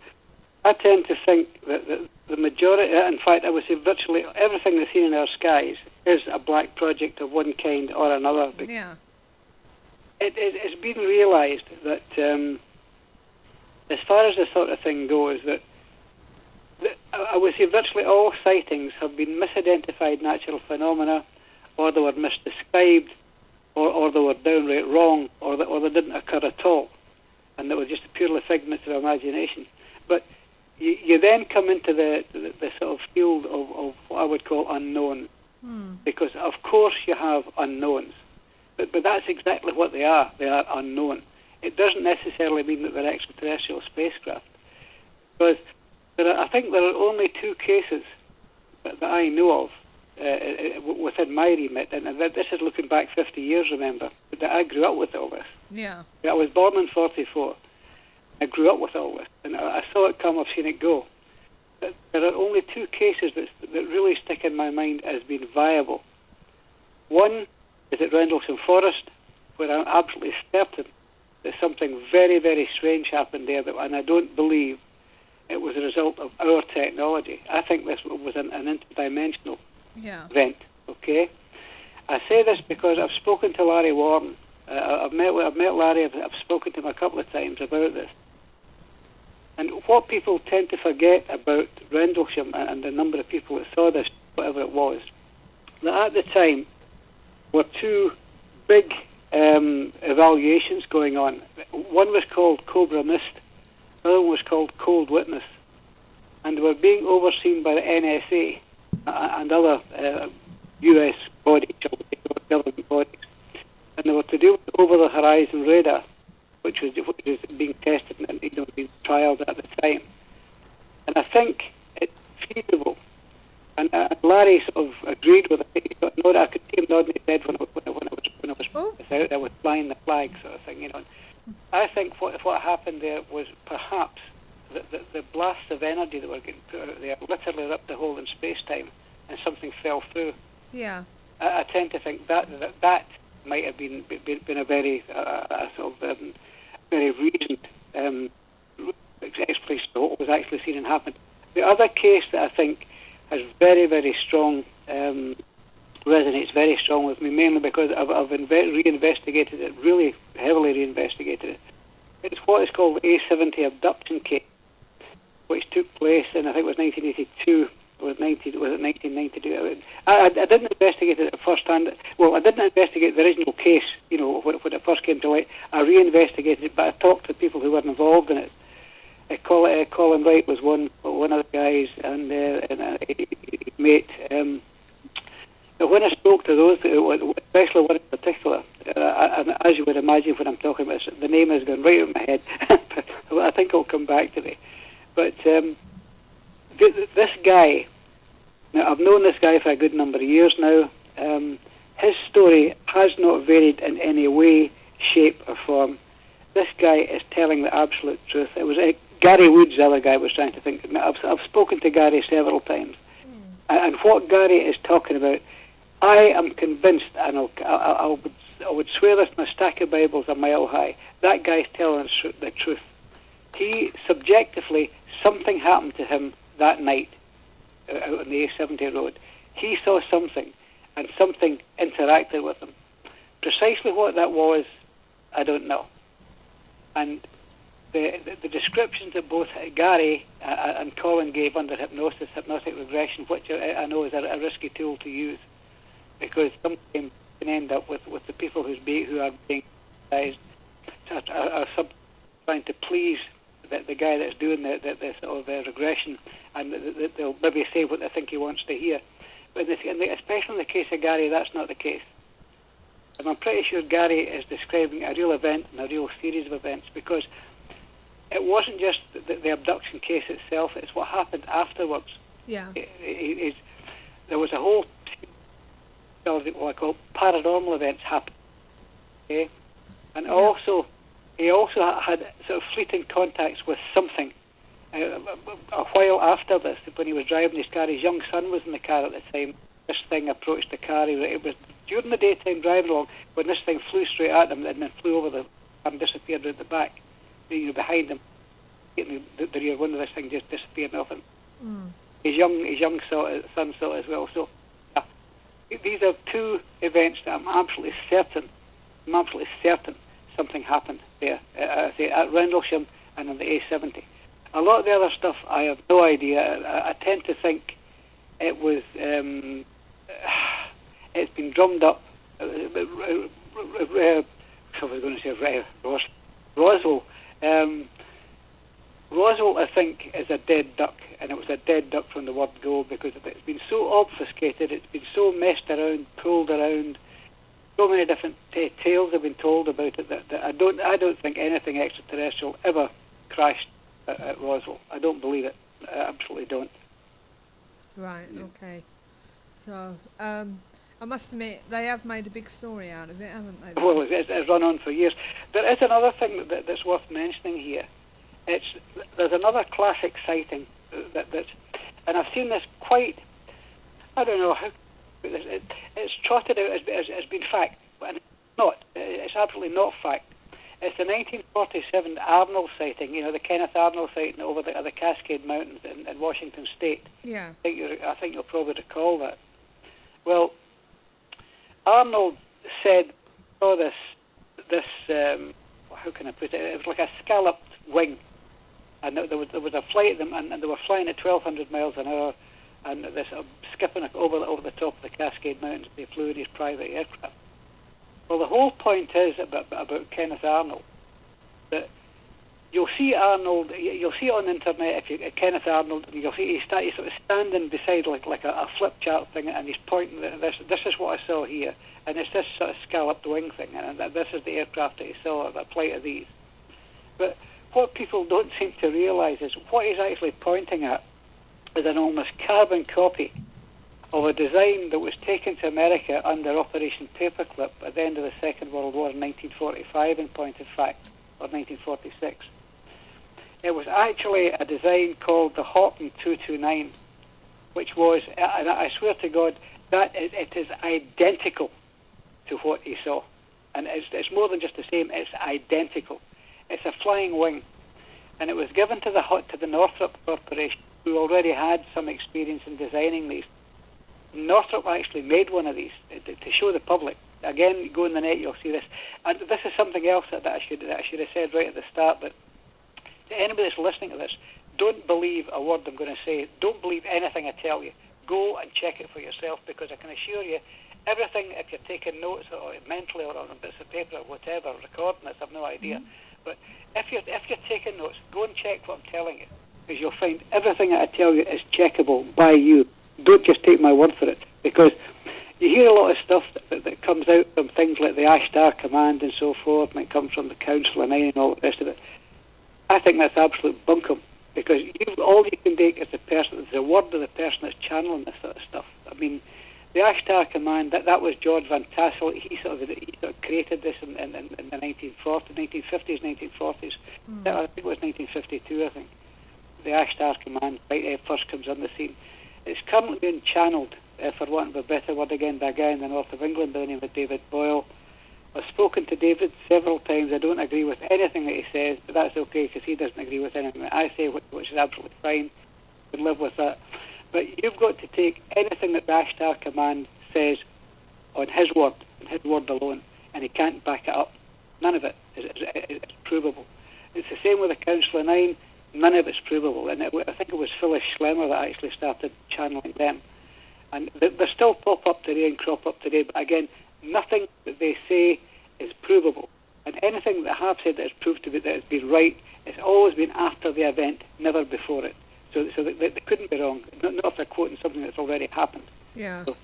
I tend to think that the majority, in fact, I would say virtually everything that's seen in our skies is a black project of one kind or another. Yeah. It's been realised that as far as this sort of thing goes, that I would say virtually all sightings have been misidentified natural phenomena, or they were misdescribed, or they were downright wrong, or they didn't occur at all, and they were just purely figments of imagination. But you then come into the sort of field of what I would call unknown, because of course you have unknowns, but that's exactly what they are. They are unknown. It doesn't necessarily mean that they're extraterrestrial spacecraft, because I think there are only two cases that I know of within my remit, and this is looking back 50 years, remember, that I grew up with all this. Yeah. I was born in 44. I grew up with all this, and I saw it come, I've seen it go. But there are only two cases that really stick in my mind as being viable. One is at Rendlesham Forest, where I'm absolutely certain that something very, very strange happened there, and I don't believe it was a result of our technology. I think this was an interdimensional event, okay? I say this because I've spoken to Larry Warren. I've met Larry, I've spoken to him a couple of times about this. And what people tend to forget about Rendlesham and the number of people that saw this, whatever it was, that at the time were two big evaluations going on. One was called Cobra Mist, the other one was called Cold Witness, and they were being overseen by the NSA and other US bodies, government bodies, and they were to do with over-the-horizon radar, which was being tested and being trialled at the time. And I think it's feasible And Larry sort of agreed with it. I could see him nodding his head when I was flying the flag, sort of thing, you know. I think what happened there was perhaps the blasts of energy that were getting put out there literally ripped a hole in space-time, and something fell through. Yeah. I tend to think that might have been a very sort of very reasoned explanation of what was actually seen and happened. The other case that I think has very, very strong, resonates very strong with me, mainly because I've reinvestigated it, really heavily reinvestigated it. It's what is called the A70 abduction case, which took place in, I think it was 1982, was it 1992? I didn't investigate it at first hand. Well, I didn't investigate the original case, you know, when it first came to light. I reinvestigated it, but I talked to people who were involved in it. Colin Wright was one of the guys, and a mate. When I spoke to those, especially one in particular, and as you would imagine when I'm talking about it, the name has gone right in my head. I think it'll come back to me. But this guy, now I've known this guy for a good number of years now. His story has not varied in any way, shape or form. This guy is telling the absolute truth. It was Gary Woods, the other guy, was trying to think. I've spoken to Gary several times, and what Gary is talking about, I am convinced, and I would swear this on a stack of Bibles a mile high, that guy's telling the truth. He, subjectively, something happened to him that night out on the A70 road. He saw something, and something interacted with him. Precisely what that was, I don't know. And the descriptions that both Gary and Colin gave under hypnosis, hypnotic regression, which I know is a risky tool to use, because sometimes you can end up with the people who are being hypnotized are trying to please the guy that's doing the sort of regression, and they'll maybe say what they think he wants to hear. But especially in the case of Gary, that's not the case. And I'm pretty sure Gary is describing a real event and a real series of events, because it wasn't just the abduction case itself, it's what happened afterwards. Yeah. There was a whole series of what I call paranormal events happening. Okay? And he also had sort of fleeting contacts with something. A while after this, when he was driving his car, his young son was in the car at the time. This thing approached the car. It was during the daytime driving along when this thing flew straight at him and then flew over the car and disappeared at the back. You know, behind him, the rear window of this thing just disappeared off him. His young son saw it as well. So these are two events that I'm absolutely certain something happened there. At Rendlesham and on the A70. A lot of the other stuff I have no idea. I tend to think it was it's been drummed up. I was going to say Roswell. Roswell, I think, is a dead duck, and it was a dead duck from the word go, because it's been so obfuscated, it's been so messed around, pulled around. So many different tales have been told about it that I don't think anything extraterrestrial ever crashed at Roswell. I don't believe it. I absolutely don't. Right. Okay. So I must admit they have made a big story out of it, haven't they? Well, it's run on for years. There is another thing that's worth mentioning here. There's another classic sighting that's, and I've seen this quite. I don't know how. It's trotted out as being fact, and it's not. It's absolutely not fact. It's the 1947 Arnold sighting. You know, the Kenneth Arnold sighting over the Cascade Mountains in Washington State. Yeah. I think you'll probably recall that. Well, Arnold said, "Oh, this how can I put it? It was like a scalloped wing, and there was a flight of them, and they were flying at 1,200 miles an hour." And this skipping over the top of the Cascade Mountains, they flew in his private aircraft. Well, the whole point is about Kenneth Arnold that you'll see Arnold, you'll see it on the internet if you Kenneth Arnold, and you'll see he's sort of standing beside like a flip chart thing, and he's pointing. This is what I saw here, and it's this sort of scalloped wing thing, and this is the aircraft that he saw, a flight of these. But what people don't seem to realise is what he's actually pointing at is an almost carbon copy of a design that was taken to America under Operation Paperclip at the end of the Second World War in 1945, in point of fact, or 1946. It was actually a design called the Horton 229, which was, and I swear to God, it is identical to what he saw. And it's more than just the same, it's identical. It's a flying wing. And it was given to the Northrop Corporation, who already had some experience in designing these. Northrop actually made one of these to show the public. Again, go on the net, you'll see this. And this is something else that I should have said right at the start, but to anybody that's listening to this, don't believe a word I'm going to say. Don't believe anything I tell you. Go and check it for yourself, because I can assure you, everything, if you're taking notes or mentally or on bits of paper or whatever, recording this, I've no idea. But if you're taking notes, go and check what I'm telling you, because you'll find everything that I tell you is checkable by you. Don't just take my word for it, because you hear a lot of stuff that comes out from things like the Ashtar Command and so forth, and it comes from the Council of Nine and all the rest of it. I think that's absolute bunkum, because all you can take is the word of the person that's channeling this sort of stuff. I mean, the Ashtar Command, that was George Van Tassel. He sort of created this in the 1950s, 1940s. I think it was 1952, I think. The Ashtar Command first comes on the scene. It's currently being channeled, for want of a better word again, by a guy in the north of England by the name of David Boyle. I've spoken to David several times. I don't agree with anything that he says, but that's okay, because he doesn't agree with anything that I say, which is absolutely fine. We can live with that. But you've got to take anything that the Ashtar Command says on his word alone, and he can't back it up. None of it is provable. It's the same with the Council of Nine. None of it's provable. And I think it was Phyllis Schlemmer that actually started channeling them. And they still pop up today and crop up today, but again, nothing that they say is provable. And anything that I have said that is proved to be that has been right, it's always been after the event, never before it. So they couldn't be wrong. Not if they're quoting something that's already happened. Yeah. So,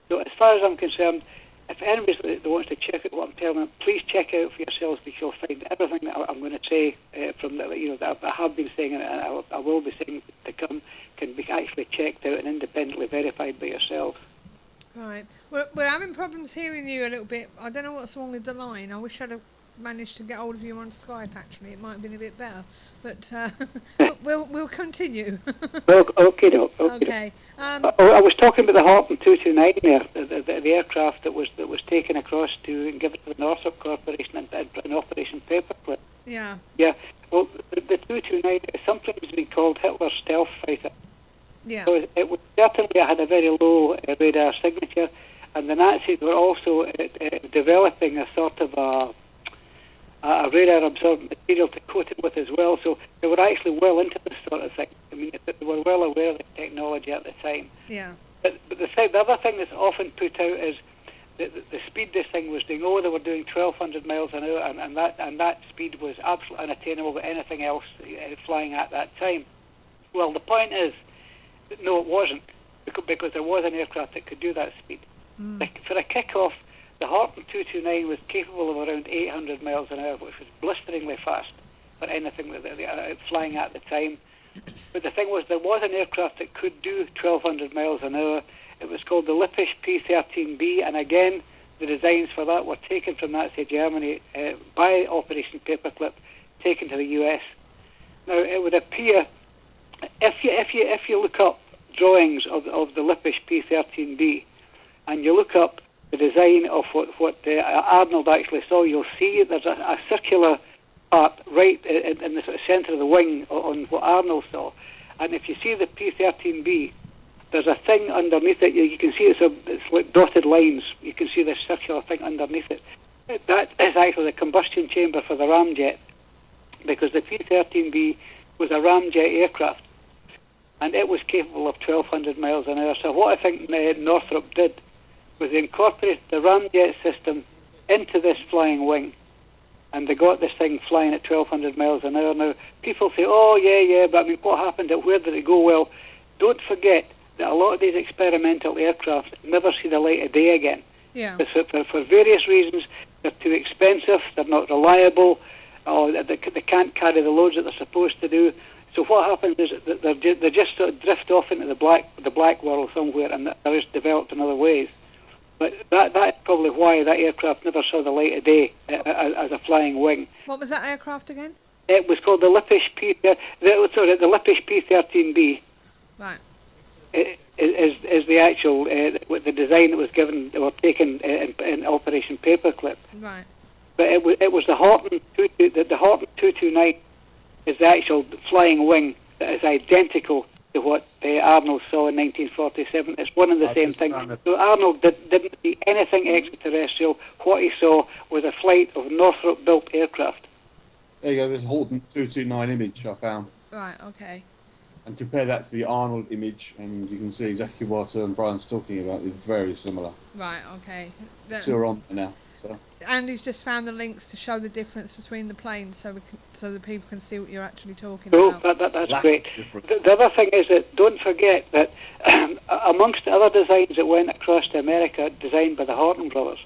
so as far as I'm concerned, if anybody that wants to check out what I'm telling them, please check out for yourselves, because you'll find everything that I'm going to say from that I have been saying and I will be saying to come can be actually checked out and independently verified by yourselves. Right. We're having problems hearing you a little bit. I don't know what's wrong with the line. I wish I'd have managed to get hold of you on Skype, actually. It might have been a bit better. But we'll continue. Okay. I was talking about the Horton 229 there, the aircraft that was taken across to and given to the Northrop Corporation in Operation Paperclip. Yeah. Yeah. Well, the 229 is sometimes been called Hitler's stealth fighter. Yeah. So it was certainly had a very low radar signature, and the Nazis were also developing a sort of a radar-absorbent material to coat it with as well. So they were actually well into this sort of thing. I mean, they were well aware of the technology at the time. Yeah. But the other thing that's often put out is the speed this thing was doing. They were doing 1,200 miles an hour, and that speed was absolutely unattainable with anything else flying at that time. Well, the point is, no, it wasn't, because there was an aircraft that could do that speed. For a kick-off, the Horton 229 was capable of around 800 miles an hour, which was blisteringly fast for anything that flying at the time. But the thing was, there was an aircraft that could do 1,200 miles an hour. It was called the Lippisch P-13B, and again, the designs for that were taken from Nazi Germany by Operation Paperclip, taken to the US. Now, it would appear, if you look up drawings of the Lippisch P-13B, and you look up the design of what Arnold actually saw, you'll see there's a circular part right in the sort of centre of the wing on what Arnold saw. And if you see the P-13B, there's a thing underneath it. You can see it's like dotted lines. You can see this circular thing underneath it. That is actually the combustion chamber for the ramjet, because the P-13B was a ramjet aircraft, and it was capable of 1,200 miles an hour. So what I think Northrop did was they incorporated the ramjet system into this flying wing, and they got this thing flying at 1,200 miles an hour. Now, people say, oh, yeah, but I mean, what happened? Where did it go? Well, don't forget that a lot of these experimental aircraft never see the light of day again. Yeah. For various reasons, they're too expensive, they're not reliable, or they can't carry the loads that they're supposed to do. So what happens is that they just sort of drift off into the black world somewhere, and they're just developed in other ways. But that's probably why that aircraft never saw the light of day as a flying wing. What was that aircraft again? It was called the Lippisch the Lippisch P-13B. Right. Is the actual the design that was given or taken in Operation Paperclip. Right. But it was the Horton 229 is the actual flying wing that is identical to what Arnold saw in 1947. It's one and the same thing. So Arnold didn't see anything extraterrestrial. What he saw was a flight of Northrop-built aircraft. There you go, there's a Horton 229 image I found. Right, okay. And compare that to the Arnold image, and you can see exactly what Brian's talking about. It's very similar. Right, okay. Two are on there now. So. Andy's just found the links to show the difference between the planes, so the people can see what you're actually talking about. That's great. The other thing is that don't forget that amongst the other designs that went across to America, designed by the Horton brothers,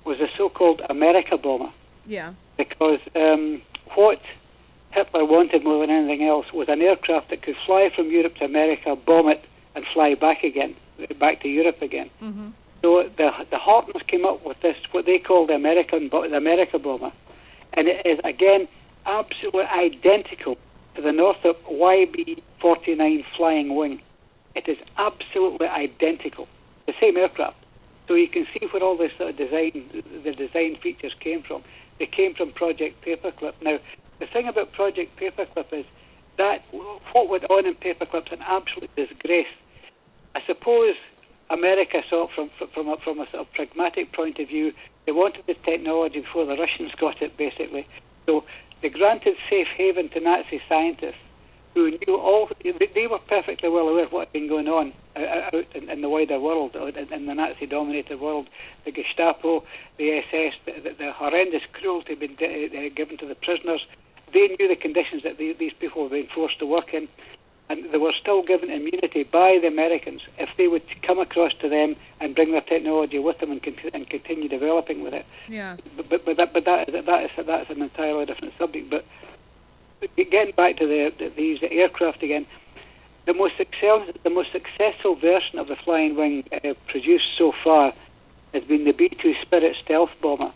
was the so-called America bomber. Yeah. Because what Hitler wanted more than anything else was an aircraft that could fly from Europe to America, bomb it, and fly back to Europe again. Mm-hmm. So the Hortons came up with this, what they call the America bomber, and it is again absolutely identical to the Northrop YB-49 flying wing. It is absolutely identical, the same aircraft. So you can see where all this sort of the design features came from. They came from Project Paperclip. Now, the thing about Project Paperclip is that what went on in Paperclip's an absolute disgrace. I suppose America saw it from a sort of pragmatic point of view. They wanted this technology before the Russians got it, basically. So they granted safe haven to Nazi scientists who knew they were perfectly well aware of what had been going on out in the wider world, in the Nazi-dominated world. The Gestapo, the SS, the horrendous cruelty been given to the prisoners. They knew the conditions that these people were being forced to work in, and they were still given immunity by the Americans if they would come across to them and bring their technology with them and continue developing with it. Yeah. But that's an entirely different subject. But getting back to these aircraft again, the most successful version of the flying wing produced so far has been the B-2 Spirit stealth bomber,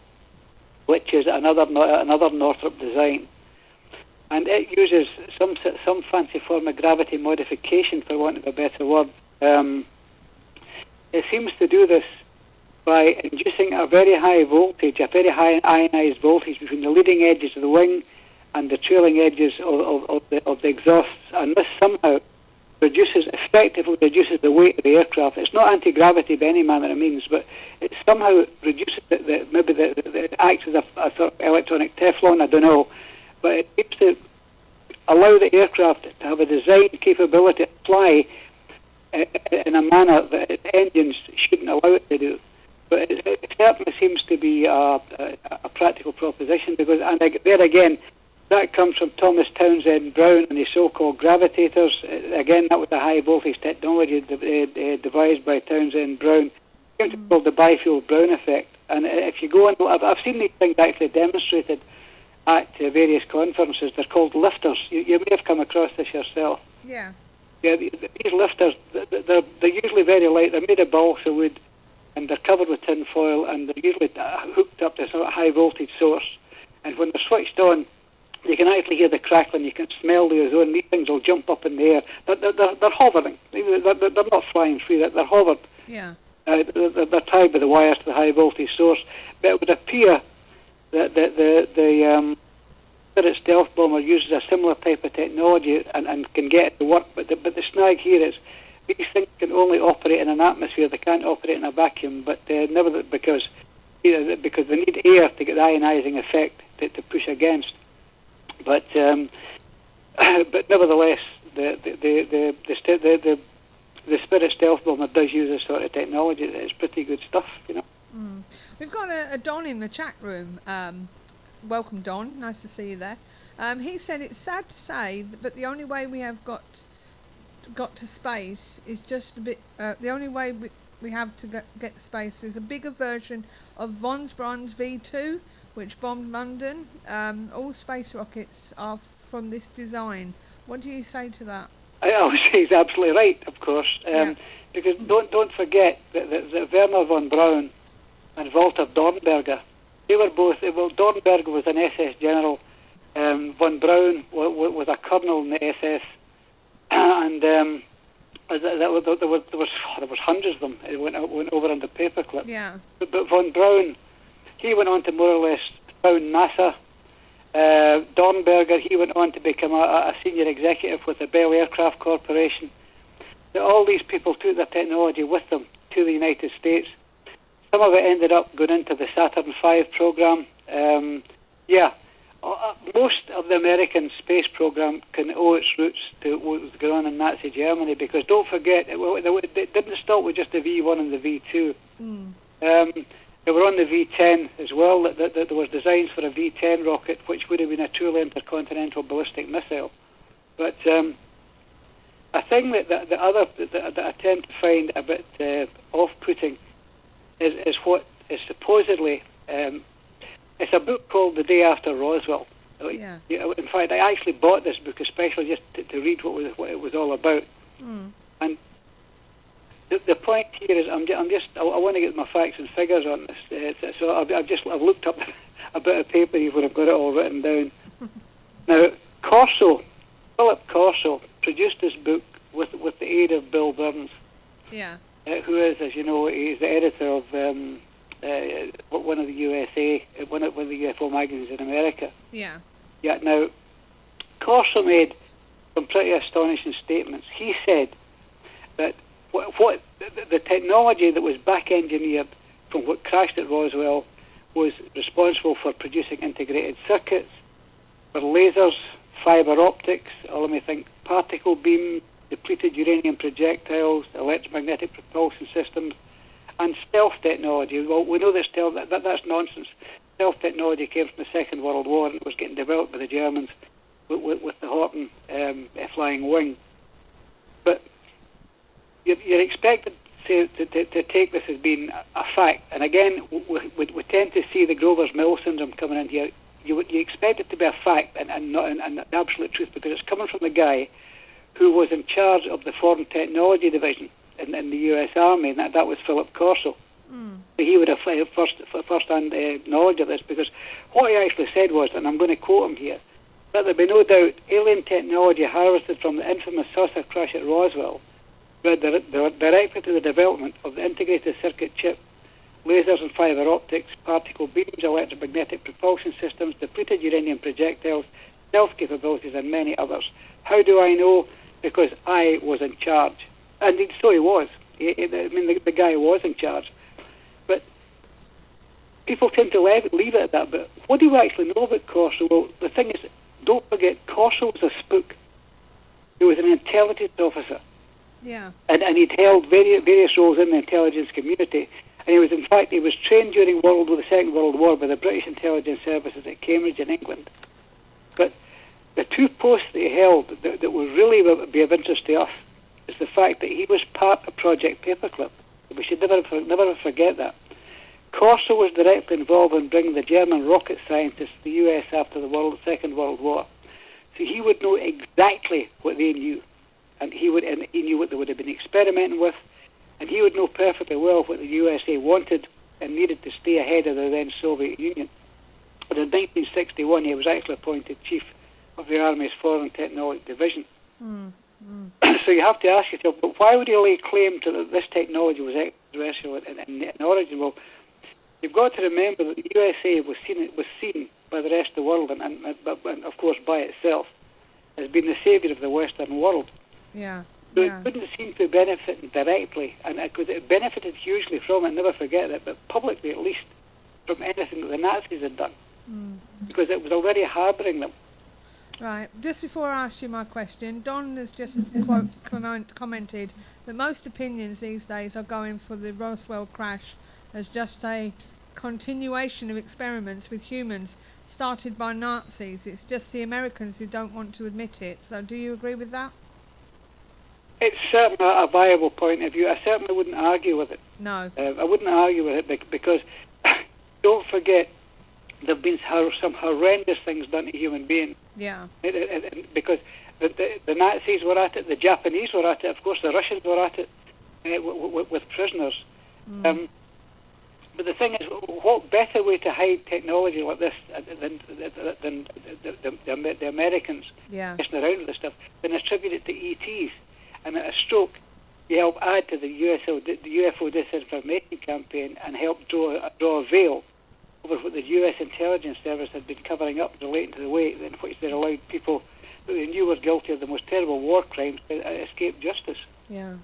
which is another Northrop design. And it uses some fancy form of gravity modification, for want of a better word. It seems to do this by inducing a very high voltage, a very high ionized voltage between the leading edges of the wing and the trailing edges of the exhausts, and this somehow effectively reduces the weight of the aircraft. It's not anti-gravity by any manner of means, but it somehow reduces it acts as a sort of electronic Teflon, I don't know. But it seems to allow the aircraft to have a design capability to fly in a manner that its engines shouldn't allow it to do. But it certainly seems to be a practical proposition, because, and there again, that comes from Thomas Townsend Brown and his so-called gravitators. Again, that was a high-voltage technology devised by Townsend Brown. It's called the Byfield-Brown effect. And if you go on, I've seen these things actually demonstrated at various conferences. They're called lifters. You may have come across this yourself. Yeah. Yeah, these lifters, they're usually very light. They're made of balsa wood, and they're covered with tin foil, and they're usually hooked up to a sort of high-voltage source. And when they're switched on, you can actually hear the crackling. You can smell the ozone. These things will jump up in the air. They're hovering. They're not flying free. They're hovered. Yeah. They're tied by the wires to the high-voltage source. But it would appear that the Spirit stealth bomber uses a similar type of technology and can get it to work. But the snag here is these things can only operate in an atmosphere. They can't operate in a vacuum. But never because they need air to get the ionizing effect to push against. But nevertheless, the Spirit stealth bomber does use this sort of technology. It's pretty good stuff, you know. Mm. We've got a Don in the chat room. Welcome, Don. Nice to see you there. He said it's sad to say, but the only way we have got to space is just a bit. The only way we have to get to space is a bigger version of von Braun's V2, which bombed London. All space rockets are from this design. What do you say to that? I would say he's absolutely right, of course, because don't forget that Werner von Braun and Walter Dornberger, they were both. Well, Dornberger was an SS general, von Braun was a colonel in the SS, and there was hundreds of them. It went over on the paperclip. Yeah. But von Braun, he went on to more or less found NASA. Dornberger, he went on to become a senior executive with the Bell Aircraft Corporation. All these people took their technology with them to the United States. Some of it ended up going into the Saturn V program. Most of the American space program can owe its roots to what was going on in Nazi Germany, because don't forget, it didn't stop with just the V1 and the V2. They were on the V10 as well. That there was designs for a V10 rocket, which would have been a truly intercontinental ballistic missile. But a thing that I tend to find a bit off-putting is what is supposedly it's a book called The Day After Roswell. Yeah. In fact, I actually bought this book especially just to read what it was all about. And the point here is, I want to get my facts and figures on this. So I've looked up a bit of paper here where I've got it all written down. Now, Philip Corso produced this book with the aid of Bill Burns. Yeah. Who is, as you know, he's the editor of one of the one of the UFO magazines in America. Yeah. Yeah. Now, Corso made some pretty astonishing statements. He said that what the technology that was back engineered from what crashed at Roswell was responsible for producing integrated circuits, for lasers, fiber optics, let me think, particle beam, depleted uranium projectiles, electromagnetic propulsion systems, and stealth technology. Well, we know that's nonsense. Stealth technology came from the Second World War, and it was getting developed by the Germans with the Horten flying wing. But you're expected to take this as being a fact. And again, we tend to see the Grover's Mill syndrome coming in here. You expect it to be a fact and not an absolute truth, because it's coming from the guy who was in charge of the Foreign Technology Division in the U.S. Army, and that was Philip Corso. So he would have first-hand knowledge of this, because what he actually said was, and I'm going to quote him here, that there be no doubt alien technology harvested from the infamous saucer crash at Roswell led directly to the development of the integrated circuit chip, lasers and fiber optics, particle beams, electromagnetic propulsion systems, depleted uranium projectiles, stealth capabilities, and many others. How do I know? Because I was in charge. And so he was. The guy was in charge. But people tend to leave it at that. But what do we actually know about Corso? Well, the thing is, don't forget, Corso was a spook. He was an intelligence officer. Yeah. And he'd held various roles in the intelligence community. And he was trained during the Second World War by the British intelligence services at Cambridge in England. But the two posts that he held that would really be of interest to us is the fact that he was part of Project Paperclip. We should never forget that. Corso was directly involved in bringing the German rocket scientists to the US after the Second World War. So he would know exactly what they knew, and he knew what they would have been experimenting with, and he would know perfectly well what the USA wanted and needed to stay ahead of the then Soviet Union. But in 1961, he was actually appointed chief of the Army's Foreign Technology Division. So you have to ask yourself, but why would he lay claim to that this technology was extraterrestrial in origin? Well, you've got to remember that the USA was seen by the rest of the world, and of course by itself, as being the saviour of the Western world. Yeah. So it couldn't seem to benefit directly, and because it benefited hugely from it, never forget that, but publicly at least, from anything that the Nazis had done, because it was already harbouring them. Right. Just before I ask you my question, Don has just commented that most opinions these days are going for the Roswell crash as just a continuation of experiments with humans started by Nazis. It's just the Americans who don't want to admit it. So do you agree with that? It's certainly a viable point of view. I certainly wouldn't argue with it. No. I wouldn't argue with it because don't forget, there have been some horrendous things done to human beings. Yeah. Because the Nazis were at it, the Japanese were at it, of course the Russians were at it with prisoners. But the thing is, what better way to hide technology like this than the Americans messing around with this stuff than attribute it to ETs? And at a stroke, you help add to the UFO disinformation campaign and help draw a veil over what the U.S. intelligence service had been covering up relating to the way in which they allowed people that they knew were guilty of the most terrible war crimes to escape justice. Yeah.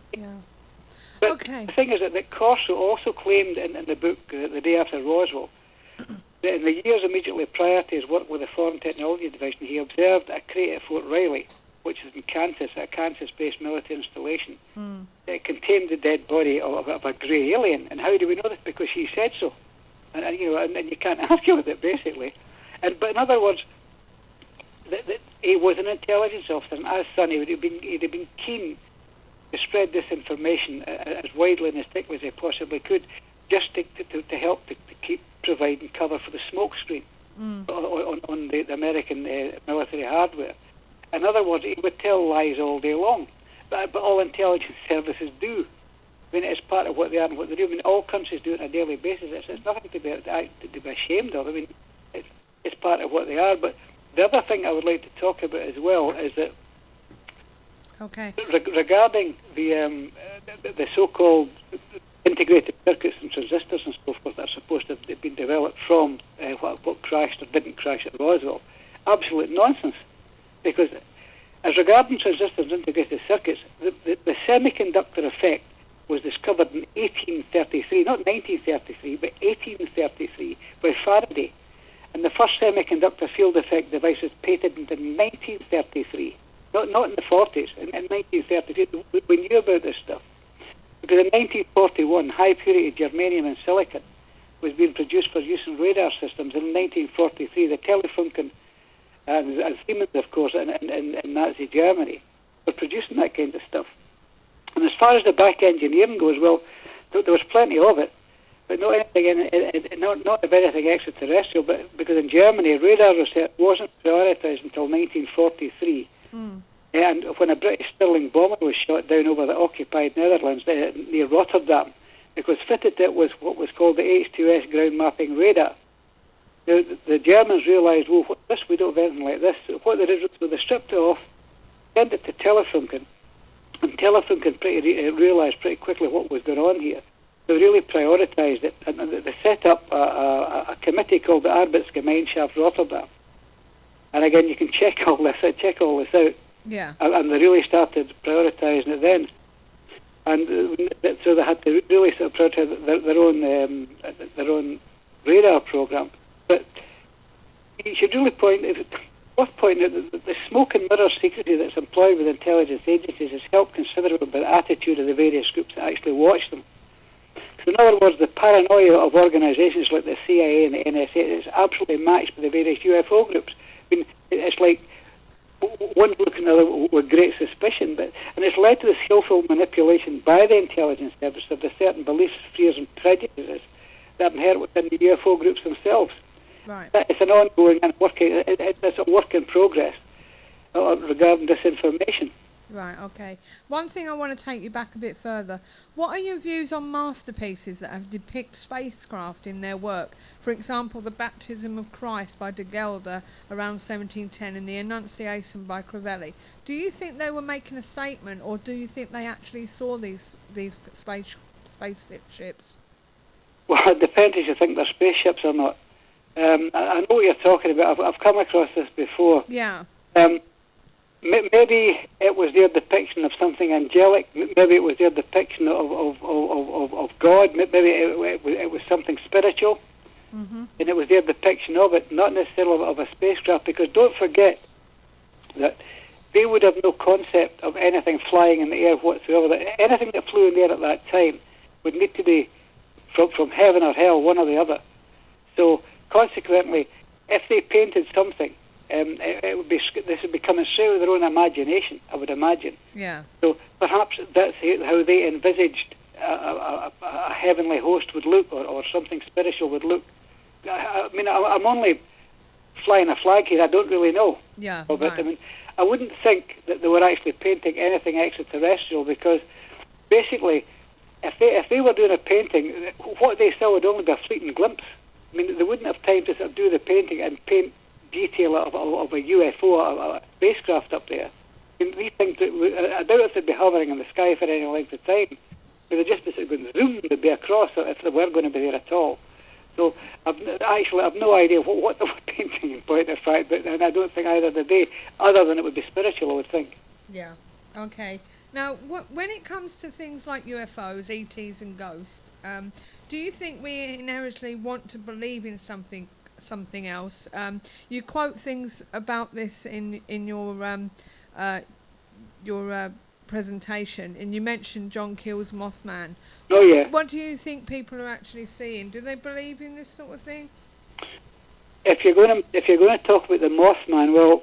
But Okay. the thing is that Corso also claimed in the book, The Day After Roswell, that in the years immediately prior to his work with the Foreign Technology Division, he observed a crate at Fort Riley, which is in Kansas, a Kansas-based military installation. It contained the dead body of a grey alien. And how do we know this? Because she said so. And you can't argue with it, basically. But in other words, he was an intelligence officer, and as son, he'd have been keen to spread this information as widely and as thickly as he possibly could, just to help to keep providing cover for the smoke screen on the American military hardware. In other words, he would tell lies all day long, but all intelligence services do. I mean, it's part of what they are and what they do. I mean, all countries do it on a daily basis. It's nothing to be ashamed of. I mean, it's part of what they are. But the other thing I would like to talk about as well is that regarding the so-called integrated circuits and transistors and so forth that are supposed to have been developed from what crashed or didn't crash at Roswell, absolute nonsense. Because as regarding transistors and integrated circuits, the semiconductor effect was discovered in 1833, not 1933, but 1833 by Faraday. And the first semiconductor field effect device was patented in 1933, not in the 40s, in 1933. We knew about this stuff. Because in 1941, high-purity germanium and silicon was being produced for use in radar systems. In 1943, the Telefunken and Siemens, of course, in Nazi Germany, were producing that kind of stuff. And as far as the back engineering goes, well, there was plenty of it, but not of anything extraterrestrial. But because in Germany, radar research wasn't prioritised until 1943, and when a British Stirling bomber was shot down over the occupied Netherlands near Rotterdam, because fitted it was what was called the H2S ground mapping radar. Now, the Germans realised, well, we don't have anything like this. So what they did was they stripped it off, sent it to Telefunken, and Telefunken realised pretty quickly what was going on here. They really prioritised it, and they set up a committee called the Arbeitsgemeinschaft Rotterdam. And again, you can check all this out. Yeah. And they really started prioritising it then. And so they had to really sort of prioritise their own radar program. But you should really worth pointing out that the smoke and mirror secrecy that's employed with intelligence agencies has helped considerably by the attitude of the various groups that actually watch them. So in other words, the paranoia of organisations like the CIA and the NSA is absolutely matched by the various UFO groups. I mean, it's like one looking at the other with great suspicion, and it's led to the skillful manipulation by the intelligence service of the certain beliefs, fears and prejudices that inherit within the UFO groups themselves. Right. It's an ongoing and it's a work in progress regarding disinformation. Right, okay. One thing I want to take you back a bit further. What are your views on masterpieces that have depicted spacecraft in their work? For example, The Baptism of Christ by de Gelder around 1710 and The Annunciation by Crivelli. Do you think they were making a statement, or do you think they actually saw these spaceships? Well, it depends if you think they're spaceships or not. I know what you're talking about. I've come across this before. Yeah. Maybe it was their depiction of something angelic. Maybe it was their depiction of God. Maybe it was something spiritual. Mm-hmm. And it was their depiction of it, not necessarily of a spacecraft. Because don't forget that they would have no concept of anything flying in the air whatsoever. That anything that flew in the air at that time would need to be from heaven or hell, one or the other. So consequently, if they painted something, this would be coming straight with their own imagination, I would imagine. Yeah. So perhaps that's how they envisaged a heavenly host would look, or something spiritual would look. I mean, I'm only flying a flag here. I don't really know. Yeah, But right. I mean, I wouldn't think that they were actually painting anything extraterrestrial, because basically, if they were doing a painting, what they saw would only be a fleeting glimpse. I mean, they wouldn't have time to sort of do the painting and paint detail of a UFO or a spacecraft up there. I mean, these things, I doubt if they'd be hovering in the sky for any length of time. They'd just be sort of going zoom, they'd be across if they were going to be there at all. So I've no idea what they were painting in point of fact, but and I don't think either did they, other than it would be spiritual, I would think. Yeah. Okay. Now, when it comes to things like UFOs, ETs, and ghosts, do you think we inherently want to believe in something else? You quote things about this in your presentation, and you mentioned John Keel's Mothman. Oh yeah. What do you think people are actually seeing? Do they believe in this sort of thing? If you're going to talk about the Mothman, well,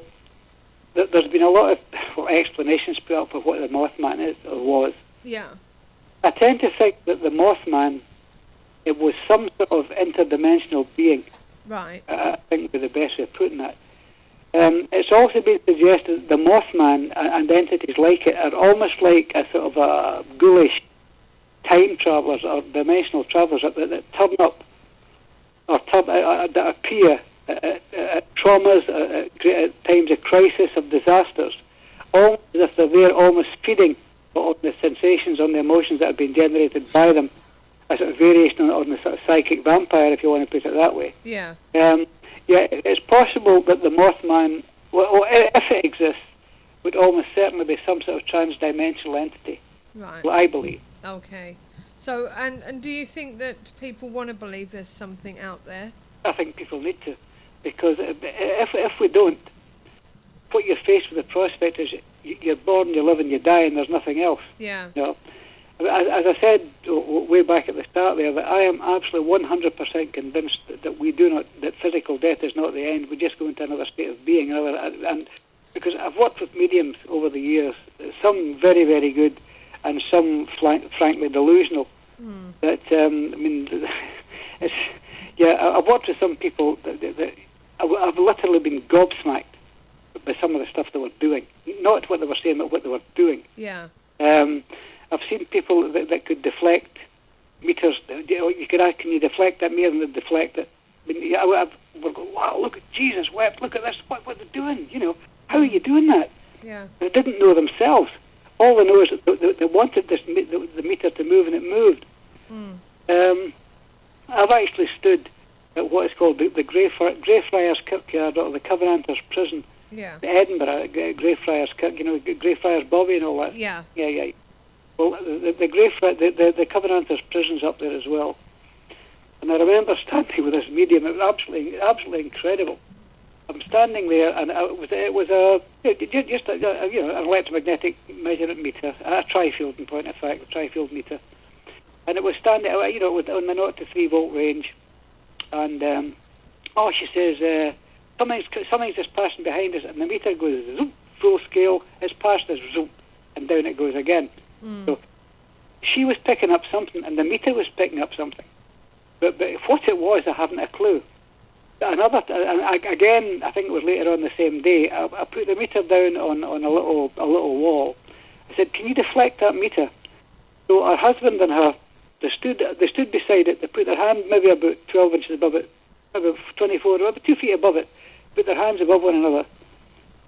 there's been a lot of explanations put up for what the Mothman is or was. Yeah. I tend to think that the Mothman, it was some sort of interdimensional being. Right. I think would be the best way of putting that. It's also been suggested that the Mothman and entities like it are almost like a sort of a ghoulish time travelers or dimensional travelers that turn up or that appear at traumas, at times of crisis, of disasters, almost as if they're there, almost feeding on the sensations, on the emotions that have been generated by them, a sort of variation on the sort of psychic vampire, if you want to put it that way. Yeah. Yeah, it's possible that the Mothman, well, if it exists, would almost certainly be some sort of trans-dimensional entity. Right. Well, I believe. Okay. So, and do you think that people want to believe there's something out there? I think people need to, because if we don't, what you're faced with the prospect is you're born, you live, and you die, and there's nothing else. Yeah. You know? As I said way back at the start there, that I am absolutely 100% convinced that physical death is not the end. We just go into another state of being. And because I've worked with mediums over the years, some very, very good, and some frankly delusional. Mm. That I mean, it's I've worked with some people that I've literally been gobsmacked by some of the stuff they were doing. Not what they were saying, but what they were doing. Yeah. I've seen people that could deflect meters. You could ask, can you deflect that meter, and they'd deflect it. I mean, we're going, wow, look at Jesus wept, look at this, what they're doing, you know. How are you doing that? Yeah. They didn't know themselves. All they know is that they wanted the meter to move, and it moved. Mm. I've actually stood at what is called the Greyfriars Kirkyard, or the Covenanters Prison, Yeah. Edinburgh, Greyfriars Kirk, you know, Greyfriars Bobby and all that. Yeah. Yeah. Well, the Covenanters prison's up there as well. And I remember standing with this medium. It was absolutely incredible. I'm standing there, and it was just an electromagnetic measurement meter, a trifield in point of fact, a trifield meter, and it was standing, it was on the 0 to 3 volt range, and she says something's just passing behind us, and the meter goes zoom, full scale. It's past us, zoom, and down it goes again. Mm. So she was picking up something, and the meter was picking up something, but what it was, I haven't a clue. Again, I think it was later on the same day, I put the meter down on a little wall. I said, can you deflect that meter? So her husband and her, they stood beside it. They put their hand maybe about 12 inches above it, maybe 24, about 2 feet above it, put their hands above one another,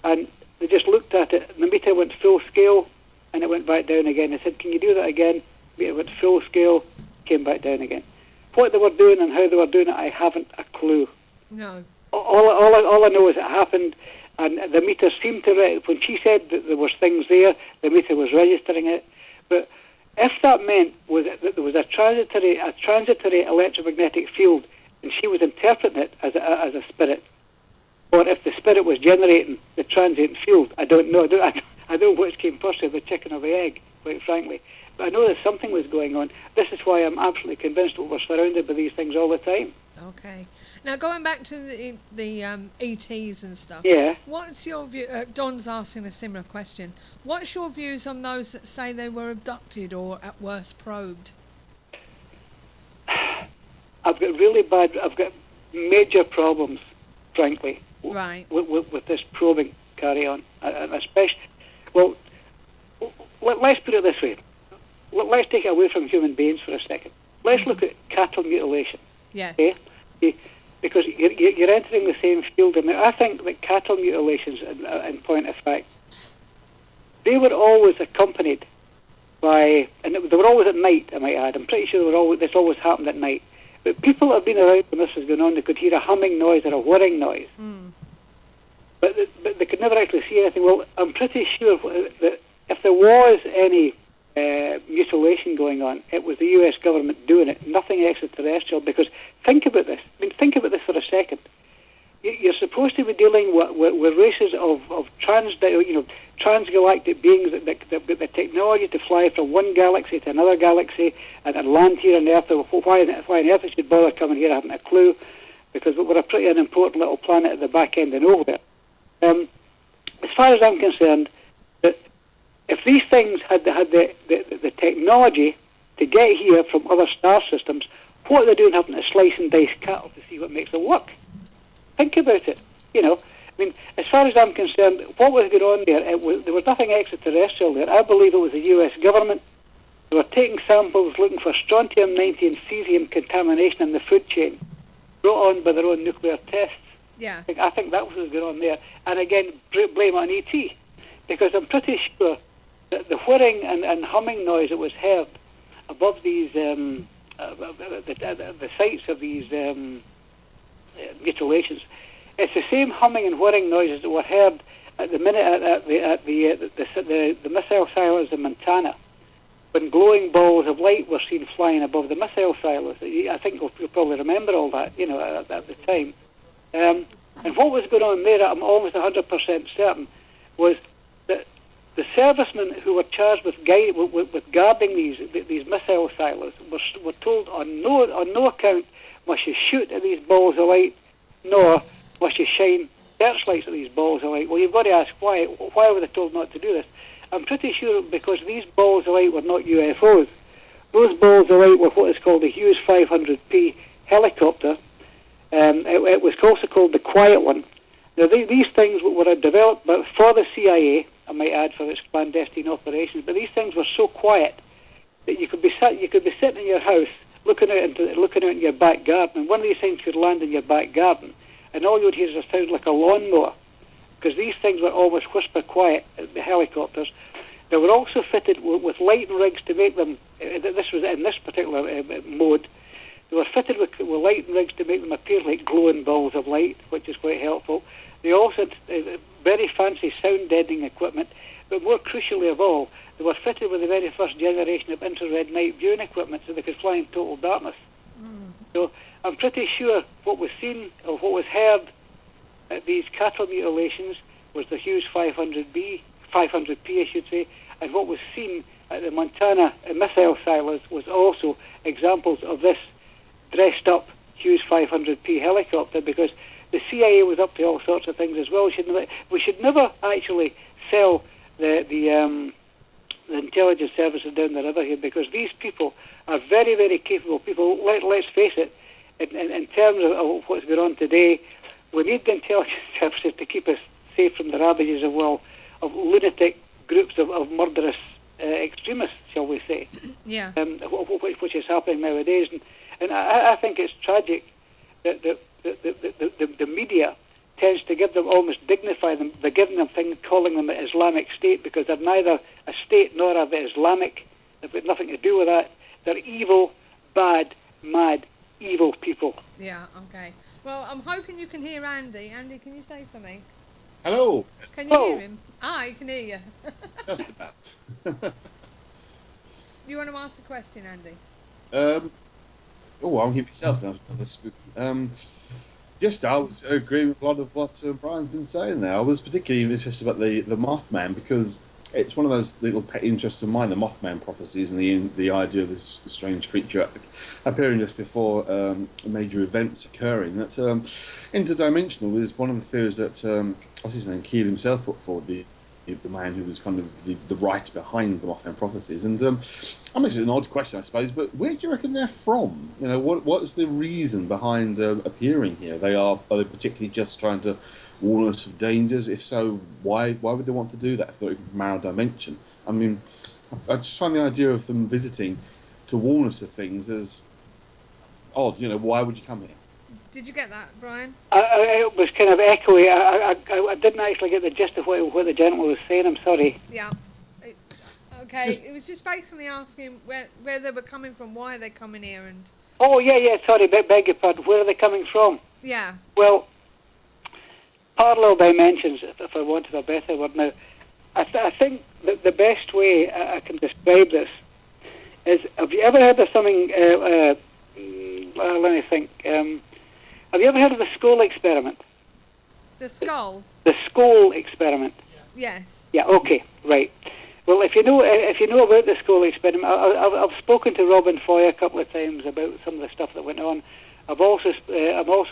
and they just looked at it, and the meter went full scale, and it went back down again. I said, can you do that again? It went full scale, came back down again. What they were doing and how they were doing it, I haven't a clue. No. All I know is it happened, and the meter seemed to, when she said that there was things there, the meter was registering it. But if that meant that there was a transitory electromagnetic field, and she was interpreting it as a spirit, or if the spirit was generating the transient field, I don't know. I don't know which came first, the chicken or the egg, quite frankly. But I know that something was going on. This is why I'm absolutely convinced that we're surrounded by these things all the time. Okay. Now, going back to the ETs and stuff. Yeah. What's your view? Don's asking a similar question. What's your views on those that say they were abducted or, at worst, probed? I've got major problems, frankly, Right. with this probing carry on, and especially, well, let's put it this way. Let's take it away from human beings for a second. Let's look at cattle mutilation. Yes. Okay? Because you're entering the same field. I mean, I think that cattle mutilations, in point of fact, they were always accompanied by, and they were always at night, I might add. I'm pretty sure this always happened at night. But people have been around when this was going on. They could hear a humming noise or a whirring noise. But they could never actually see anything. Well, I'm pretty sure that if there was any mutilation going on, it was the U.S. government doing it, nothing extraterrestrial. Because think about this. I mean, think about this for a second. You're supposed to be dealing with races of transgalactic beings that have got the technology to fly from one galaxy to another galaxy and land here on Earth. Why on Earth it should bother coming here, I haven't a clue, because we're a pretty unimportant little planet at the back end of nowhere. As far as I'm concerned, that if these things had the technology to get here from other star systems, what are they doing having to slice and dice cattle to see what makes them work? Think about it. You know, I mean, as far as I'm concerned, what was going on there? There was nothing extraterrestrial there. I believe it was the U.S. government. They were taking samples looking for strontium-90 and cesium contamination in the food chain, brought on by their own nuclear tests. Yeah. I think that was what was going on there. And again, blame it on ET, because I'm pretty sure that the whirring and humming noise that was heard above these the sites of these mutilations, it's the same humming and whirring noises that were heard at the minute at the missile silos in Montana, when glowing balls of light were seen flying above the missile silos. I think you'll probably remember all that, you know, at the time. And what was going on there, I'm almost 100% certain, was that the servicemen who were charged with guarding these missile silos were told on no account must you shoot at these balls of light, nor must you shine searchlights at these balls of light. Well, you've got to ask why. Why were they told not to do this? I'm pretty sure because these balls of light were not UFOs. Those balls of light were what is called the Hughes 500P helicopter. It was also called the Quiet One. Now, these things were developed for the CIA, I might add, for its clandestine operations. But these things were so quiet that you could be sitting in your house looking out in your back garden, and one of these things could land in your back garden, and all you would hear is a sound like a lawnmower, because these things were almost whisper quiet, the helicopters. They were also fitted with lighting rigs to make them, this was in this particular mode, they were fitted with lighting rigs to make them appear like glowing balls of light, which is quite helpful. They also had very fancy sound deadening equipment, but more crucially of all, they were fitted with the very first generation of infrared night viewing equipment so they could fly in total darkness. So I'm pretty sure what was seen or what was heard at these cattle mutilations was the Hughes 500P, I should say, and what was seen at the Montana missile silos was also examples of this dressed up Hughes 500P helicopter, because the CIA was up to all sorts of things as well. We should never actually sell the intelligence services down the river here, because these people are very, very capable people. Let's face it, in terms of what's going on today, we need the intelligence services to keep us safe from the ravages of lunatic groups of murderous extremists, shall we say? Yeah. Which is happening nowadays, and I think it's tragic that the media tends to give them, almost dignify them. They're giving them things, calling them an Islamic State, because they're neither a state nor are they Islamic. They've got nothing to do with that. They're evil, bad, mad, evil people. Yeah, okay. Well, I'm hoping you can hear Andy. Andy, can you say something? Hello. Can you hear him? He can hear you. Just about. You want to ask a question, Andy? I'll keep myself now. Just, I was agreeing with a lot of what Brian's been saying there. I was particularly interested about the Mothman, because it's one of those little pet interests of mine, the Mothman prophecies and the idea of this strange creature appearing just before major events occurring. That interdimensional is one of the theories that, what's his name, Keel himself put forward, the the man who was kind of the writer behind the Mothman prophecies. And I mean, it's an odd question, I suppose, but where do you reckon they're from? You know, what's the reason behind appearing here? Are they particularly just trying to warn us of dangers? If so, why would they want to do that if they're even from our dimension? I mean, I just find the idea of them visiting to warn us of things as odd. You know, why would you come here? Did you get that, Brian? It was kind of echoey. I didn't actually get the gist of what the gentleman was saying. I'm sorry. Yeah. Okay. It was just basically asking where they were coming from, why they're coming here, and. Oh yeah. Sorry, beg your pardon. Where are they coming from? Yeah. Well, parallel dimensions, if I wanted a better word now. I think that the best way I can describe this is: have you ever heard of something? Let me think. Have you ever heard of the skull experiment? The skull? The skull experiment. Yes. Yeah. Okay. Right. Well, if you know about the skull experiment, I've spoken to Robin Foy a couple of times about some of the stuff that went on. I'm also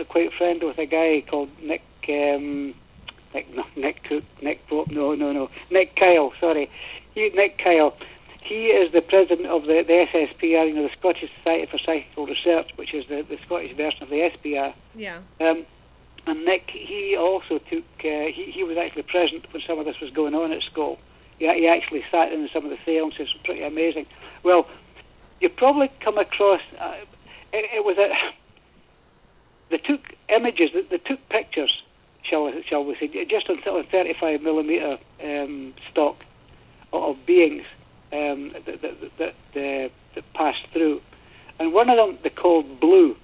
quite friendly with a guy called Nick Kyle. Sorry, Nick Kyle. He is the president of the SSPR, the Scottish Society for Psychical Research, which is the Scottish version of the SPR. Yeah. And Nick, he also took. He was actually present when some of this was going on at school. He actually sat in some of the seances. Pretty amazing. Well, you probably come across. It was they took images. They took pictures. Shall we say, just on 35mm stock of beings that passed through, and one of them they called Blue.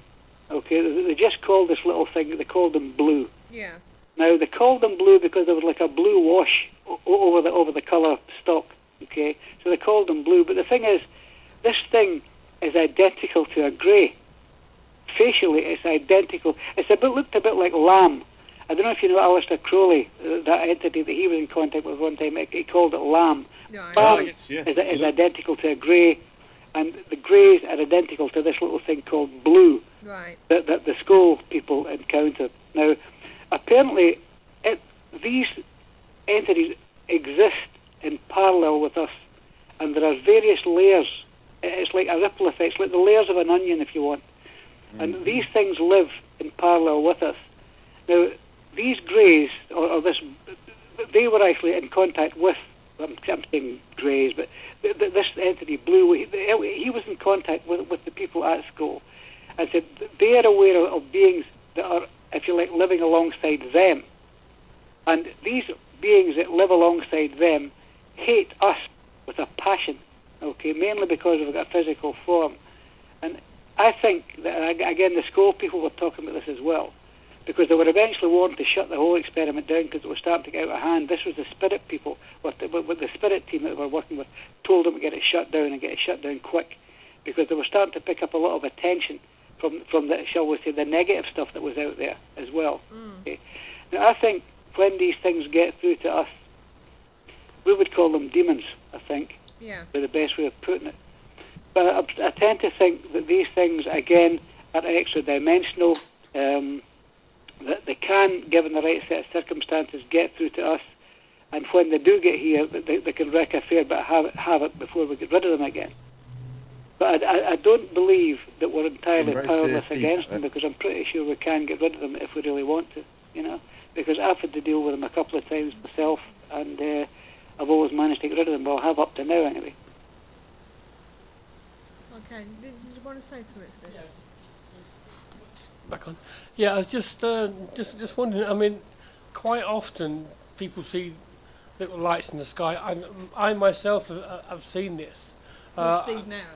Okay, they just called this little thing. They called them Blue. Yeah. Now they called them Blue because there was like a blue wash over the colour stock. Okay, so they called them Blue. But the thing is, this thing is identical to a grey. Facially, it's identical. Looked a bit like lamb. I don't know if you know Aleister Crowley, that entity that he was in contact with one time. He called it lamb. No, Lamb yes, is identical to a grey, and the greys are identical to this little thing called Blue. Right. That the skull people encountered. Now, apparently, these entities exist in parallel with us, and there are various layers. It's like a ripple effect. It's like the layers of an onion, if you want. And these things live in parallel with us. Now, these greys, or this, they were actually in contact with, I'm saying greys, but this entity, Blue, he was in contact with the people at school, and said they are aware of beings that are, if you like, living alongside them. And these beings that live alongside them hate us with a passion, okay, mainly because of a physical form. And I think that, again, the school people were talking about this as well, because they were eventually wanting to shut the whole experiment down because it was starting to get out of hand. This was the spirit people, with the spirit team that they were working with, told them to get it shut down and get it shut down quick, because they were starting to pick up a lot of attention from the, shall we say, the negative stuff that was out there as well. Okay. Now, I think when these things get through to us, we would call them demons, I think. Yeah. Is the best way of putting it. But I tend to think that these things, again, are extra-dimensional, that they can, given the right set of circumstances, get through to us, and when they do get here, they can wreak a fair bit of havoc before we get rid of them again. But I don't believe that we're entirely powerless against them, because I'm pretty sure we can get rid of them if we really want to, because I've had to deal with them a couple of times myself, and I've always managed to get rid of them. Well, I have up to now, anyway. Okay, did you want to say something, Steve? Yeah. Back on. Yeah, I was just wondering. I mean, quite often people see little lights in the sky. I myself have seen this. With Steve now?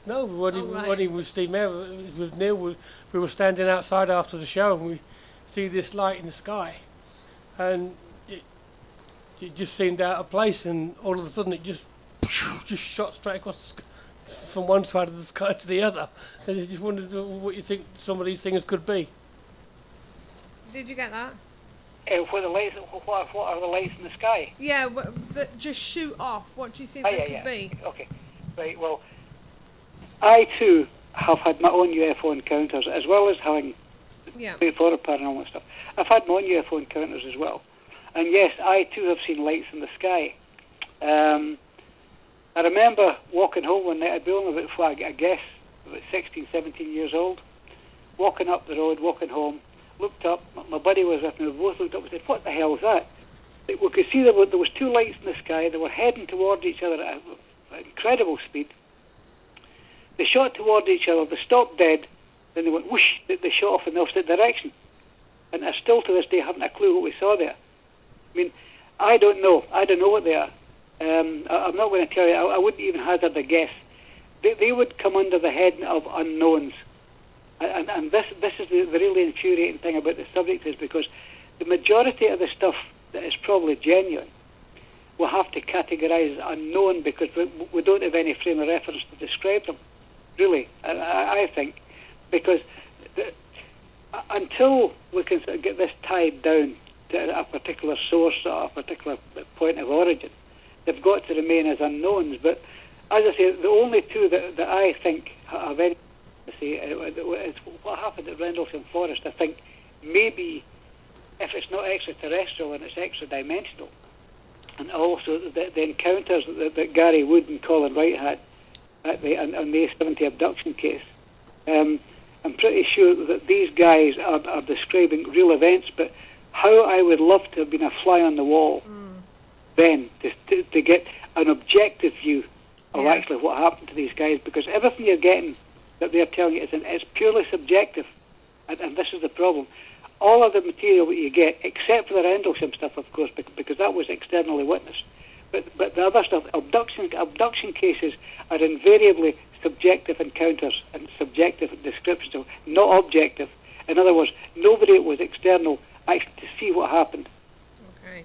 No, when he was Steve Mayer, with Neil, we were standing outside after the show, and we see this light in the sky, and it just seemed out of place, and all of a sudden it just shot straight across the sky, from one side of the sky to the other. And I just wondered what you think some of these things could be. Did you get that? What are the lights in the sky? Yeah, that just shoot off. What do you think they could be? Okay, right. Well, I too have had my own UFO encounters, as well as having for paranormal stuff. I've had my own UFO encounters as well, And yes, I too have seen lights in the sky. I remember walking home one night. I'd been only about, I guess, about 16, 17 years old. Walking up the road, walking home, looked up. My buddy was with me. We both looked up and said, "What the hell is that?" We could see there was two lights in the sky. They were heading towards each other at incredible speed. They shot towards each other. They stopped dead. Then they went whoosh. They shot off in the opposite direction. And I still to this day haven't a clue what we saw there. I mean, I don't know. I don't know what they are. I'm not going to tell you. I wouldn't even hazard a guess. They would come under the head of unknowns. And this is the really infuriating thing about the subject, is because the majority of the stuff that is probably genuine we'll have to categorise as unknown, because we don't have any frame of reference to describe them, really, I think. Because until we can sort of get this tied down to a particular source or a particular point of origin, they've got to remain as unknowns. But as I say, the only two that I think have any to say is what happened at Rendlesham Forest. I think maybe if it's not extraterrestrial and it's extra-dimensional, and also the encounters that Gary Wood and Colin Wright had on the A70 abduction case. I'm pretty sure that these guys are describing real events, but how I would love to have been a fly on the wall then to get an objective view of actually what happened to these guys, because everything you're getting that they're telling you is purely subjective, and this is the problem. All of the material that you get, except for the Rendlesham stuff, of course, because that was externally witnessed, but the other stuff, abduction cases are invariably subjective encounters and subjective descriptions, so not objective. In other words, nobody was external actually to see what happened. Okay.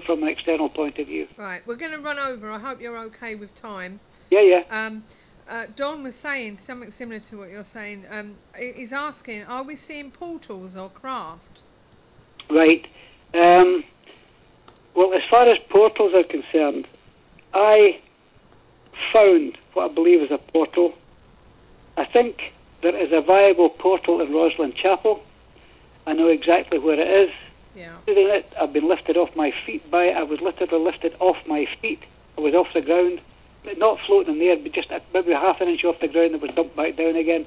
From an external point of view. Right, we're going to run over. I hope you're okay with time. Yeah. Don was saying something similar to what you're saying. He's asking, are we seeing portals or craft? Right. Well, as far as portals are concerned, I found what I believe is a portal. I think there is a viable portal in Rosslyn Chapel. I know exactly where it is. Yeah. I've been lifted off my feet by it. I was literally lifted off my feet. I was off the ground, not floating in the air, but just maybe half an inch off the ground and was dumped back down again.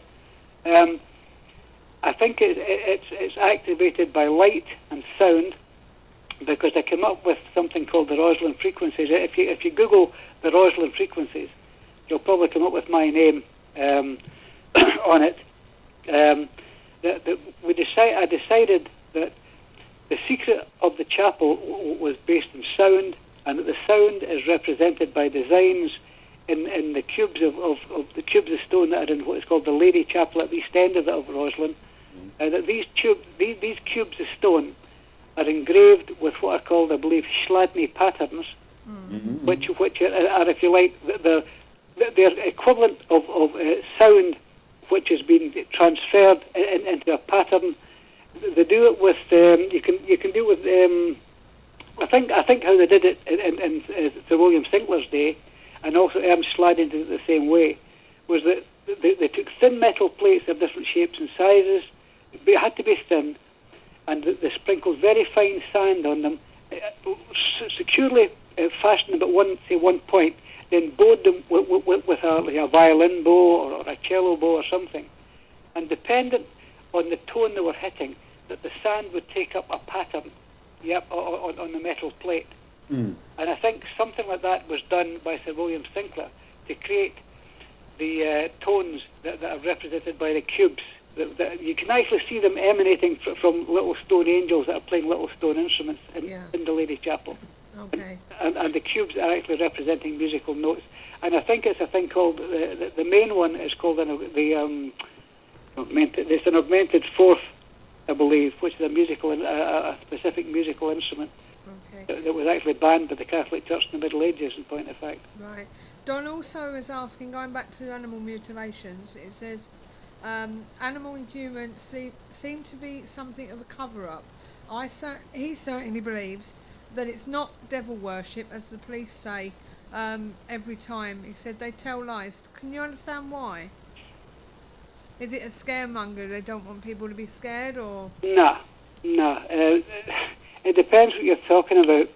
I think it's activated by light and sound, because I came up with something called the Rosslyn frequencies. If you Google the Rosslyn frequencies, you'll probably come up with my name on it. I decided that the secret of the chapel was based on sound, and that the sound is represented by designs in the cubes of the cubes of stone that are in what is called the Lady Chapel at the east end of Rosslyn. That these cubes of stone are engraved with what are called, I believe, Schladny patterns, which are, if you like, they're equivalent of sound which has been transferred into a pattern. They do it with you can do it with I think how they did it in Sir William Sinclair's day, and also Ernst Schladny did it the same way, was that they took thin metal plates of different shapes and sizes. It had to be thin, and they sprinkled very fine sand on them, securely fastened them at one point, then bowed them with a violin bow or a cello bow or something. And dependent on the tone they were hitting, that the sand would take up a pattern, on the metal plate. And I think something like that was done by Sir William Sinclair to create the tones that are represented by the cubes. You can actually see them emanating from little stone angels that are playing little stone instruments in the Lady Chapel. Okay. And the cubes are actually representing musical notes. And I think it's a thing called, the main one is called it's an augmented fourth, I believe, which is a specific musical instrument. Okay. That was actually banned by the Catholic Church in the Middle Ages, in point of fact. Right. Don also is asking, going back to animal mutilations, it says, animal and human seem to be something of a cover-up. He certainly believes that it's not devil worship, as the police say every time. He said they tell lies. Can you understand why? Is it a scaremonger? They don't want people to be scared, or? No. it depends what you're talking about.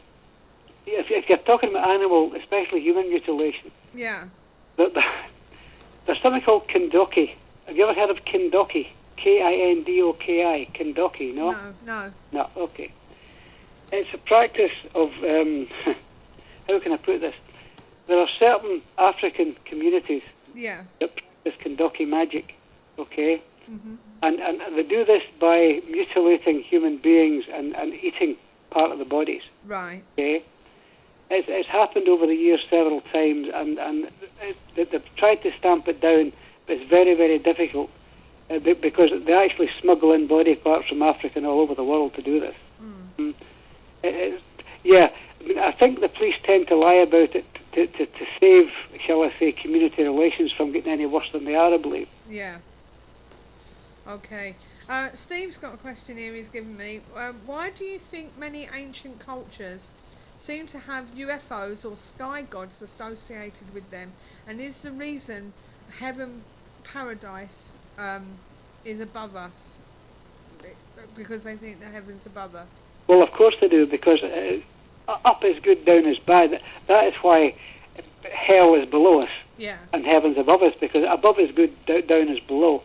If you're talking about animal, especially human mutilation, Yeah. there's something called kindoki. Have you ever heard of kindoki? Kindoki, kindoki, no? No. No, okay. It's a practice of, how can I put this? There are certain African communities Yeah. that practice kindoki magic, okay? Mhm. And they do this by mutilating human beings and eating part of the bodies, Right. okay? It's happened over the years several times, and they've tried to stamp it down, but it's very, very difficult because they actually smuggle in body parts from Africa and all over the world to do this. Yeah, I mean, I think the police tend to lie about it to save, shall I say, community relations from getting any worse than they are, I believe. Yeah. Okay. Steve's got a question here he's given me. Why do you think many ancient cultures seem to have UFOs or sky gods associated with them? And is the reason heaven, paradise, is above us? Because they think the heaven's above us? Well, of course they do, because up is good, down is bad. That is why hell is below us Yeah. and heaven's above us, because above is good, down is below.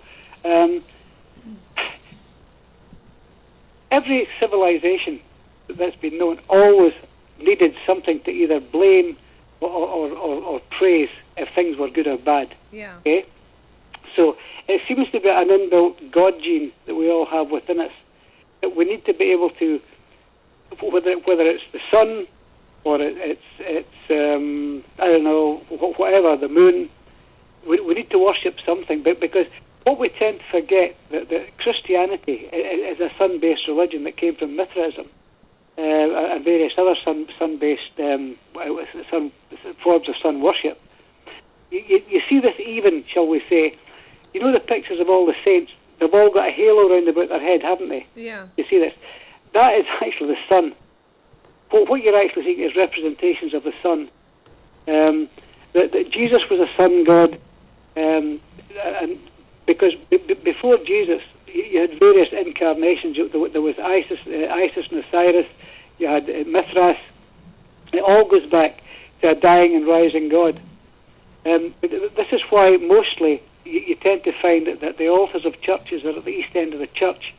Every civilization that's been known always needed something to either blame or praise if things were good or bad. Yeah. Okay? So it seems to be an inbuilt God gene that we all have within us. That we need to be able to, whether it's the sun or it's I don't know, whatever, the moon, we need to worship something. But because what we tend to forget that Christianity is a sun-based religion that came from Mithraism and various other sun-based forms of sun worship. You see this even, shall we say, you know the pictures of all the saints, they've all got a halo round about their head, haven't they? Yeah. You see this? That is actually the sun. What you're actually seeing is representations of the sun. That Jesus was a sun god, and because before Jesus, you had various incarnations. There was Isis and Osiris. You had Mithras. It all goes back to a dying and rising god. This is why mostly you tend to find that the altars of churches are at the east end of the church,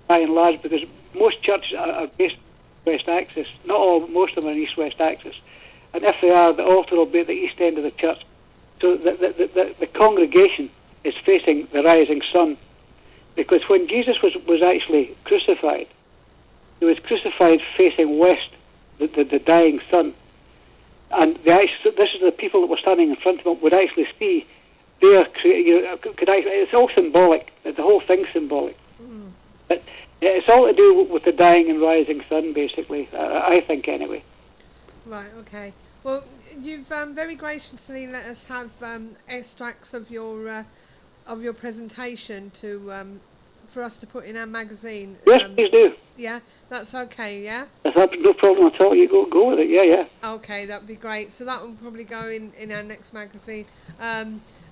by and large, because most churches are based west axis. Not all, but most of them are east-west axis. And if they are, the altar will be at the east end of the church. So the congregation is facing the rising sun. Because when Jesus was actually crucified, he was crucified facing west, the dying sun. And this is the people that were standing in front of him would actually see their, it's all symbolic, the whole thing's symbolic. But it's all to do with the dying and rising sun, basically, I think, anyway. Right, okay. Well, you've very graciously let us have extracts of your presentation for us to put in our magazine. Yes, please do. Yeah, that's okay, yeah? That's no problem at all. You go with it, yeah. Okay, that'd be great. So that will probably go in our next magazine.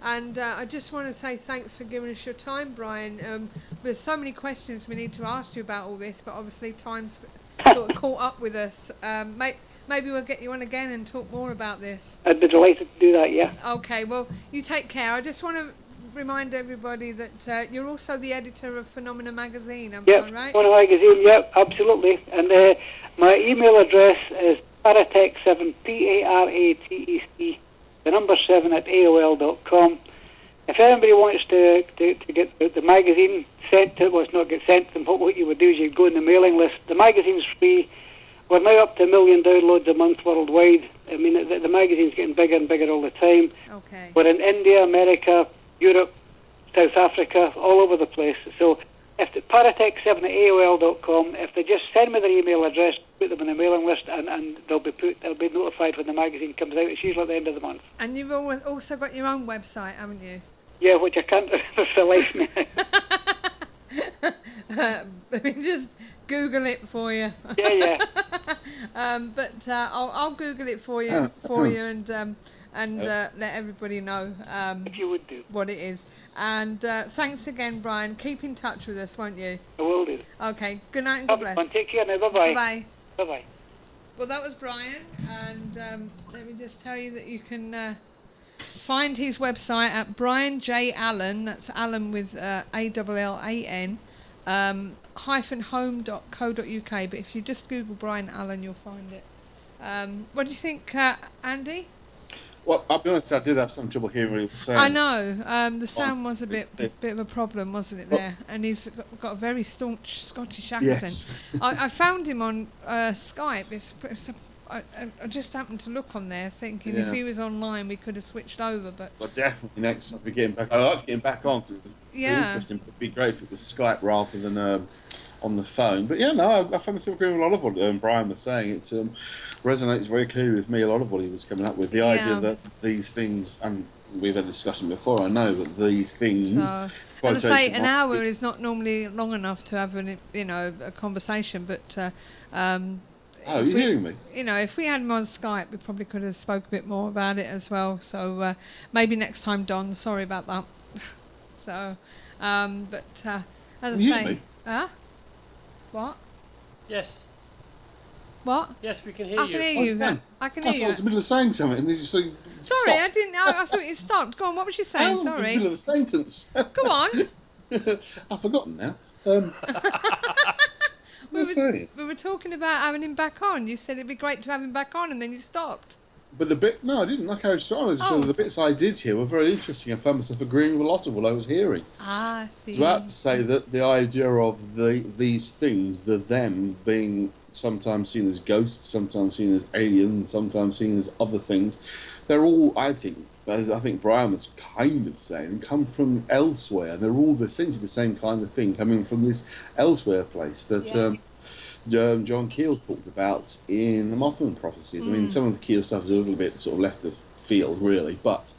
And I just want to say thanks for giving us your time, Brian. There's so many questions we need to ask you about all this, but obviously time's sort of caught up with us. Maybe we'll get you on again and talk more about this. I'd be delighted to do that, yeah. Okay, well, you take care. I just want to remind everybody that you're also the editor of Phenomena Magazine, am I right? Phenomena Magazine, yep, absolutely. And my email address is paratech7, Paratec, the number 7 at AOL.com. If anybody wants to get the magazine sent to, well, it's not get sent to them, what you would do is you'd go on the mailing list. The magazine's free. We're now up to 1 million downloads a month worldwide. I mean, the magazine's getting bigger and bigger all the time. Okay. We're in India, America, Europe, South Africa, all over the place. So if the Paratech7 at AOL.com, if they just send me their email address, put them on the mailing list, and they'll be notified when the magazine comes out. It's usually at the end of the month. And you've also got your own website, haven't you? Yeah, which I can't remember for the life of me. Let me just Google it for you. Yeah. But I'll Google it for you, and and let everybody know If you would do. what it is. And thanks again, Brian. Keep in touch with us, won't you? I will do. Okay. Good night and God bless. Take care now. Bye-bye. Bye. Bye-bye. Well, that was Brian, and let me just tell you that you can find his website at Brian J. Allan, that's Allan with ALLAN, -home.co.uk, but if you just Google Brian Allan, you'll find it. What do you think, Andy? Well, I'll be honest, I did have some trouble hearing what he was saying. I know, the sound was a bit of a problem, wasn't it, there? And he's got a very staunch Scottish accent. Yes. I found him on Skype. I just happened to look on there thinking if he was online we could have switched over, but... Well, definitely next time we get him back. I'd like to get him back on, because interesting. It'd be great if it was Skype rather than on the phone. But yeah, no, I found myself agreeing with a lot of what Brian was saying. It resonates very clearly with me, a lot of what he was coming up with. The idea that these things, and we've had a discussion before, I know, but these things... as I say, an hour is not normally long enough to have a conversation, but... Oh, you're hearing me? If we had him on Skype, we probably could have spoke a bit more about it as well. So maybe next time, Don. Sorry about that. So, but as I say, what? Yes. What? Yes, we can hear I you. can hear you. I can hear you. I was in the middle of saying something, and then you say. Sorry, I didn't. I thought you stopped. Go on. What was you saying? I was in the middle of a sentence. Go on. I've forgotten now. We were talking about having him back on. You said it'd be great to have him back on, and then you stopped. But no, I didn't. I carried on. So the bits I did hear were very interesting. I found myself agreeing with a lot of what I was hearing. I see. I was about to say that the idea of these things, the them, being sometimes seen as ghosts, sometimes seen as aliens, sometimes seen as other things, they're all, I think, as I think Brian was kind of saying, come from elsewhere. They're all essentially the same kind of thing coming from this elsewhere place that John Keel talked about in the Mothman prophecies. I mean, some of the Keel stuff is a little bit sort of left of field, really, but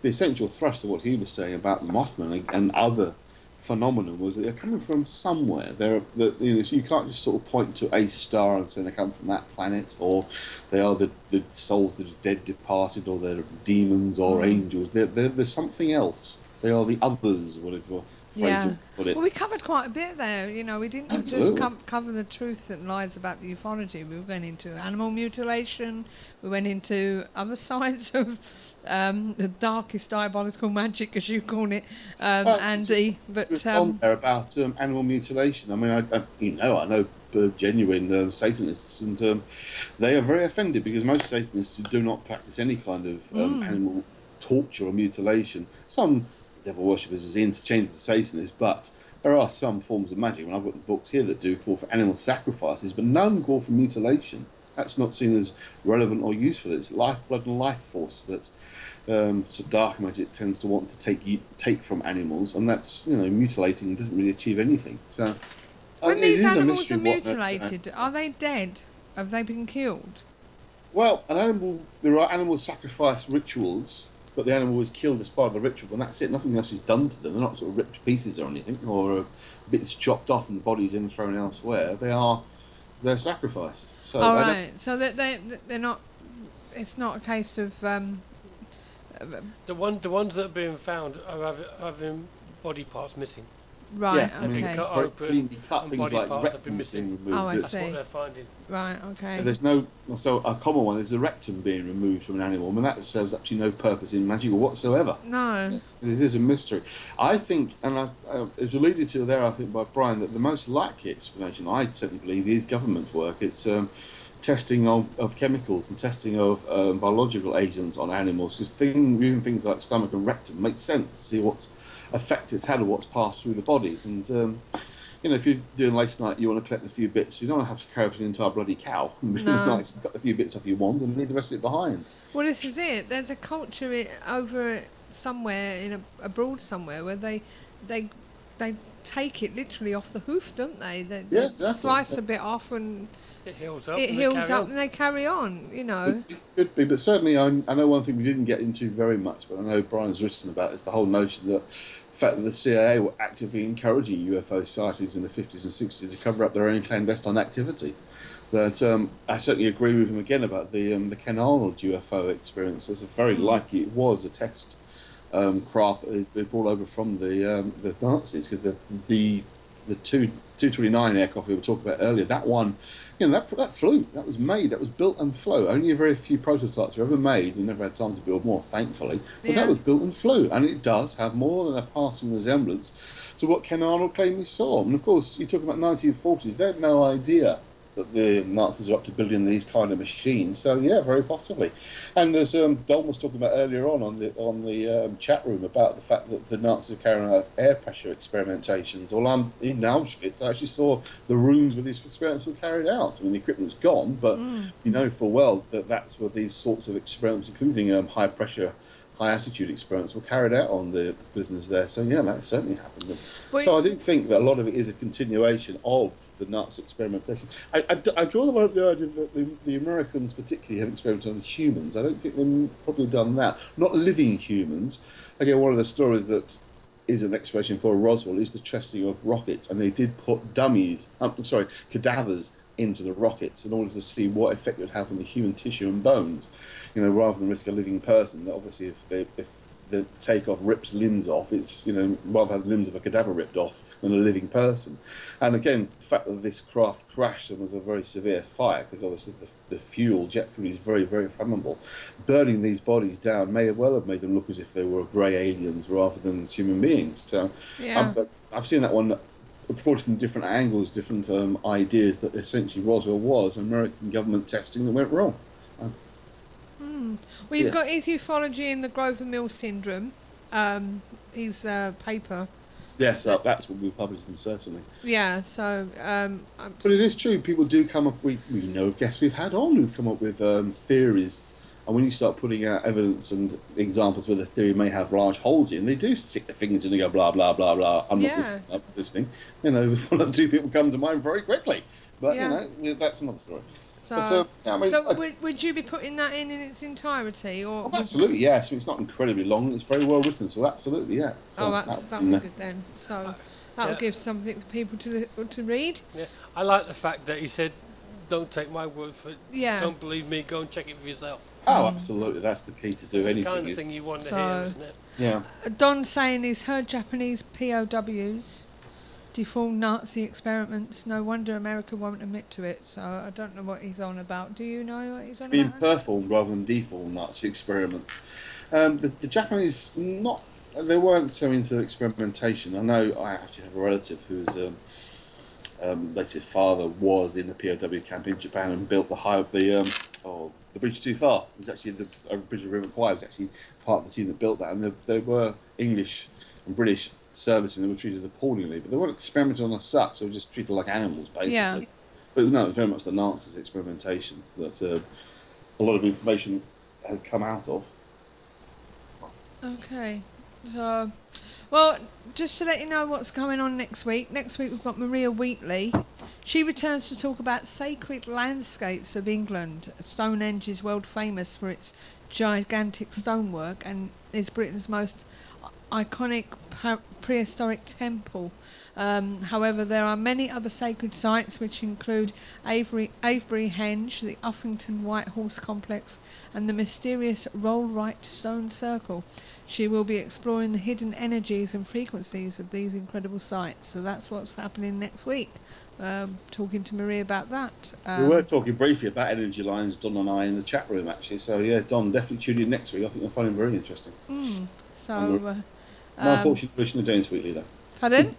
the essential thrust of what he was saying about the Mothman and other phenomena was that they're coming from somewhere. So you can't just sort of point to a star and say they come from that planet, or they are the souls of the dead departed, or they're demons or angels. There's something else. They are the others, whatever. Well, we covered quite a bit there. We didn't just cover the truth that lies about the ufology. We went into animal mutilation. We went into other sides of the darkest diabolical magic, as you call it, Andy. But on there about animal mutilation. I mean, I know genuine Satanists, and they are very offended because most Satanists do not practice any kind of animal torture or mutilation. Some devil worshippers is interchangeable to Satanists, but there are some forms of magic. I've got the books here that do call for animal sacrifices, but none call for mutilation. That's not seen as relevant or useful. It's lifeblood and life force that dark magic tends to want to take from animals, and that's mutilating doesn't really achieve anything. So when these animals are mutilated, are they dead? Have they been killed? Well, there are animal sacrifice rituals. But the animal was killed as part of the ritual, and that's it. Nothing else is done to them. They're not sort of ripped to pieces or anything, or bits chopped off and the body's in thrown elsewhere. They're sacrificed. So so they're not. It's not a case of. The ones that are being found are having body parts missing. Right, yeah, okay. Cut open, cut things body like parts have been rectums being missing. removed. Oh, I That's see. what they're finding. Right, okay. So a common one is the rectum being removed from an animal. I mean, that serves actually no purpose in magic or whatsoever. No. It is a mystery. I think, and it was alluded to there, I think, by Brian, that the most likely explanation, I certainly believe, is government work. It's testing of chemicals and testing of biological agents on animals, because even things like stomach and rectum make sense to see what effect it's had or what's passed through the bodies. And if you're doing late night, you want to collect a few bits. You don't want to have to carry off an entire bloody cow. No. Cut a few bits off you want and leave the rest of it behind. Well, this is it. There's a culture over somewhere abroad somewhere where they take it literally off the hoof, don't they? They exactly. Slice a bit off and it heals up. And they carry on. It could be, but certainly I know one thing we didn't get into very much, but I know Brian's written about is the whole notion that fact that the CIA were actively encouraging UFO sightings in the 50s and 60s to cover up their own clandestine activity. That I certainly agree with him again about the Ken Arnold UFO experience. It's very likely it was a test craft that they brought over from the Nazis, because the 229 aircraft we were talking about earlier, that one, that flew, that was made, that was built and flew. Only a very few prototypes were ever made. We never had time to build more, thankfully. But that was built and flew, and it does have more than a passing resemblance to what Ken Arnold claimed he saw. And of course, you talk about 1940s, they had no idea that the Nazis are up to building these kind of machines. So yeah, very possibly. And as Don was talking about earlier on the chat room about the fact that the Nazis are carrying out air pressure experimentations. Well, I'm in Auschwitz. I actually saw the rooms where these experiments were carried out. I mean, the equipment's gone, but you know full well that that's where these sorts of experiments, including high pressure, high altitude experiments, were carried out on the prisoners there. So yeah, that certainly happened. So I do think that a lot of it is a continuation of the Nazi experimentation. I draw the idea that the Americans particularly have experimented on humans. I don't think they've probably done that. Not living humans. Again, one of the stories that is an explanation for Roswell is the testing of rockets, and they did put cadavers into the rockets in order to see what effect it would have on the human tissue and bones, rather than risk a living person. Obviously, if the takeoff rips limbs off, it's, rather have limbs of a cadaver ripped off than a living person. And again, the fact that this craft crashed and was a very severe fire, because obviously the jet fuel is very, very flammable. Burning these bodies down may well have made them look as if they were grey aliens rather than human beings. So I've seen that one approached from different angles, different ideas, that essentially Roswell was American government testing that went wrong. Well, you've got his Ufology and the Grover Mill Syndrome, his paper. Yes, that's what we published, certainly. Yeah, so... but it is true, people do come up, we know of guests we've had on who've come up with theories, and when you start putting out evidence and examples where the theory may have large holes in, they do stick their fingers in and go blah, blah, blah, blah, I'm not listening. One or two people come to mind very quickly, but, that's another story. So, would you be putting that in its entirety, or? Oh, absolutely, yes. I mean, it's not incredibly long. It's very well written, so absolutely, yeah. So that'll be good then. So that'll give something for people to read. Yeah, I like the fact that he said, "Don't take my word for it. Yeah. Don't believe me. Go and check it for yourself." Oh, absolutely. That's the key to do anything. The kind of thing you want to hear, isn't it? Yeah. Don's saying he's heard Japanese POWs deformed Nazi experiments. No wonder America won't admit to it. So I don't know what he's on about. Do you know what he's on about? Being performed rather than deformed Nazi experiments. The Japanese, they weren't so into experimentation. I know I actually have a relative whose his father was in the POW camp in Japan and built the bridge too far. It was actually the bridge of River Kwai was actually part of the team that built that, and they were English and British service, and they were treated appallingly, but they weren't experimented on as such. They were just treated like animals, basically. Yeah. But no, it was very much the Nazis' experimentation that a lot of information has come out of. Okay, so, well, just to let you know what's going on next week. Next week we've got Maria Wheatley. She returns to talk about sacred landscapes of England. Stonehenge is world famous for its gigantic stonework and is Britain's most iconic prehistoric temple. However, there are many other sacred sites which include Avebury Henge, the Uffington White Horse Complex and the mysterious Rollright Stone Circle. She will be exploring the hidden energies and frequencies of these incredible sites. So that's what's happening next week. Talking to Marie about that. We were talking briefly about energy lines, Don and I, in the chat room, actually. So yeah, Don, definitely tune in next week. I think you'll find it very interesting. So... no unfortunate relation to Dennis Wheatley, though. Pardon?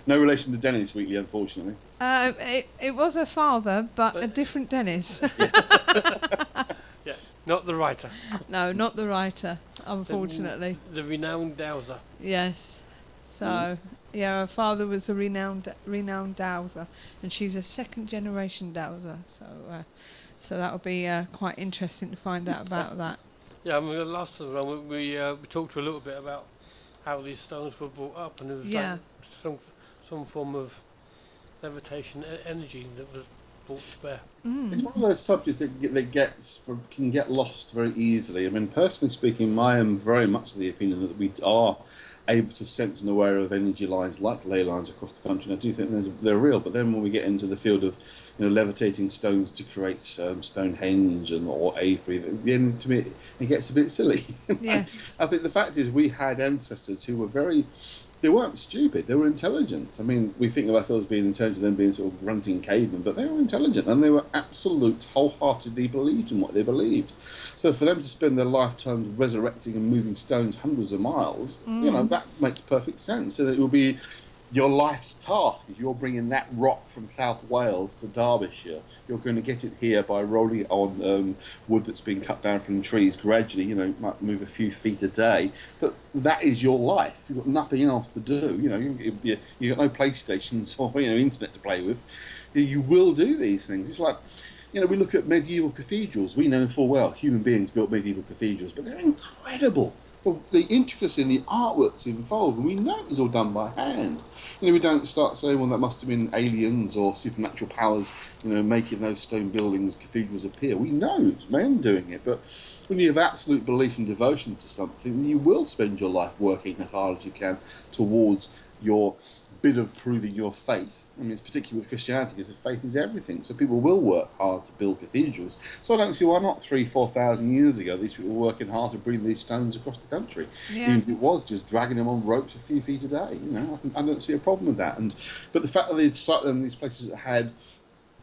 No relation to Dennis Wheatley, unfortunately. It was her father, but a different Dennis. Yeah, not the writer. No, not the writer, unfortunately. The renowned dowser. Yes. So, yeah, her father was a renowned dowser, and she's a second-generation dowser. So that'll be quite interesting to find out about that. Yeah, I mean, last time we talked a little bit about how these stones were brought up, and there was like some form of levitation energy that was brought to bear. It's one of those subjects that can get lost very easily. I mean, personally speaking, I am very much of the opinion that we are able to sense and aware of energy lines like ley lines across the country. And I do think they're real. But then when we get into the field of levitating stones to create Stonehenge or Avery, then to me it gets a bit silly. Yes. I think the fact is we had ancestors who were they weren't stupid, they were intelligent. I mean, we think of ourselves being intelligent and being sort of grunting cavemen, but they were intelligent and they were wholeheartedly believed in what they believed. So for them to spend their lifetimes resurrecting and moving stones hundreds of miles, that makes perfect sense. And it will be your life's task if you're bringing that rock from South Wales to Derbyshire. You're going to get it here by rolling it on wood that's been cut down from trees gradually. Might move a few feet a day, but that is your life. You've got nothing else to do. You've got no PlayStations or internet to play with. You will do these things. It's like, we look at medieval cathedrals. We know full well human beings built medieval cathedrals, but they're incredible. The intricacy and the artworks involved, and we know it was all done by hand. We don't start saying, well, that must have been aliens or supernatural powers, making those stone buildings, cathedrals appear. We know it's men doing it, but when you have absolute belief and devotion to something, you will spend your life working as hard as you can towards your bit of proving your faith. I mean, it's particularly with Christianity, because faith is everything. So people will work hard to build cathedrals. So I don't see why not 3,000-4,000 years ago these people were working hard to bring these stones across the country. Yeah. Even if it was just dragging them on ropes a few feet a day. I don't see a problem with that. But the fact that they'd sited them in these places that had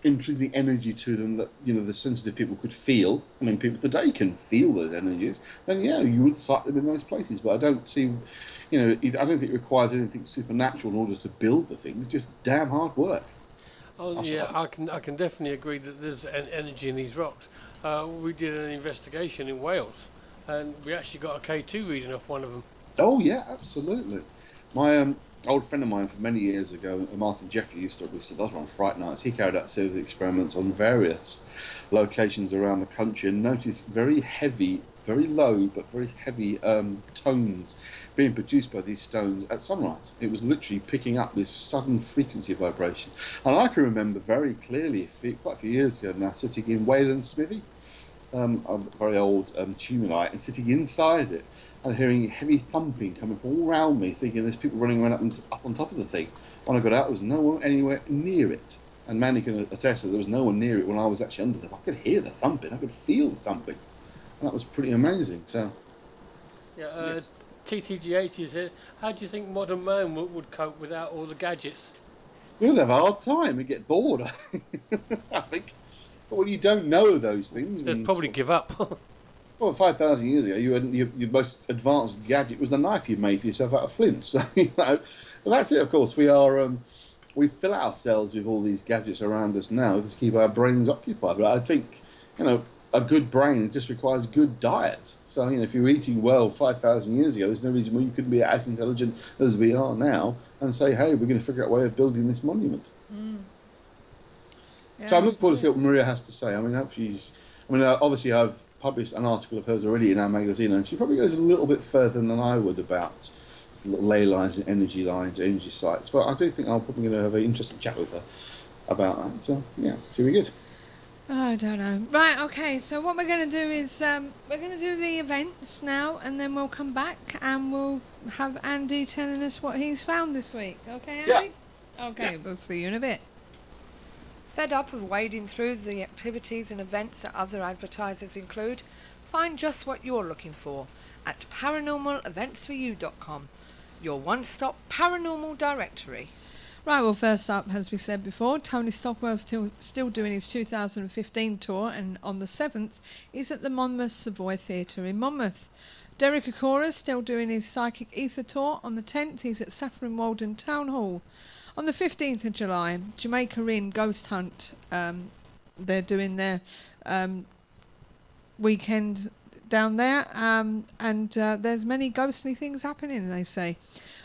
intrinsic energy to them that the sensitive people could feel. I mean, people today can feel those energies. Then you would site them in those places. But I don't see. I don't think it requires anything supernatural in order to build the thing. It's just damn hard work. Oh yeah, I can definitely agree that there's an energy in these rocks. We did an investigation in Wales, and we actually got a K2 reading off one of them. Oh yeah, absolutely. My old friend of mine from many years ago, Martin Jeffrey, used to does run Fright Nights. He carried out series of experiments on various locations around the country and noticed very heavy, very low but very heavy tones being produced by these stones at sunrise. It was literally picking up this sudden frequency vibration. And I can remember very clearly, quite a few years ago now, sitting in Wayland Smithy, a very old tumulite, and sitting inside it and hearing heavy thumping coming from all around me, thinking there's people running around up on top of the thing. When I got out, there was no one anywhere near it. And Manny can attest that there was no one near it when I was actually under them. I could hear the thumping, I could feel the thumping. And that was pretty amazing. So, yeah, TTG80 said, how do you think modern man would cope without all the gadgets? We'll have a hard time. We get bored, I think. But when you don't know those things, they'd probably give up. Well, 5,000 years ago, your most advanced gadget was the knife you made for yourself out of flint. So well, that's it. Of course, we fill ourselves with all these gadgets around us now to keep our brains occupied. But I think a good brain just requires good diet. So if you're eating well 5,000 years ago, there's no reason why you couldn't be as intelligent as we are now and say, hey, we're going to figure out a way of building this monument. Yeah, so I'm looking forward to see what Maria has to say. I mean, obviously I've published an article of hers already in our magazine, and she probably goes a little bit further than I would about ley lines and energy sites. But I do think I'm probably going to have an interesting chat with her about that. So yeah, should be good. I don't know. Right, okay, so what we're going to do is we're going to do the events now, and then we'll come back and we'll have Andy telling us what he's found this week. Okay, Andy? Yeah. Okay, yeah. We'll see you in a bit. Fed up of wading through the activities and events that other advertisers include? Find just what you're looking for at paranormaleventsforyou.com, your one-stop paranormal directory. Right, well, first up, as we said before, Tony Stockwell's still doing his 2015 tour, and on the 7th, he's at the Monmouth Savoy Theatre in Monmouth. Derek Akora's still doing his Psychic Ether tour. On the 10th, he's at Saffron Walden Town Hall. On the 15th of July, Jamaica Inn Ghost Hunt, they're doing their weekend down there, and there's many ghostly things happening, they say.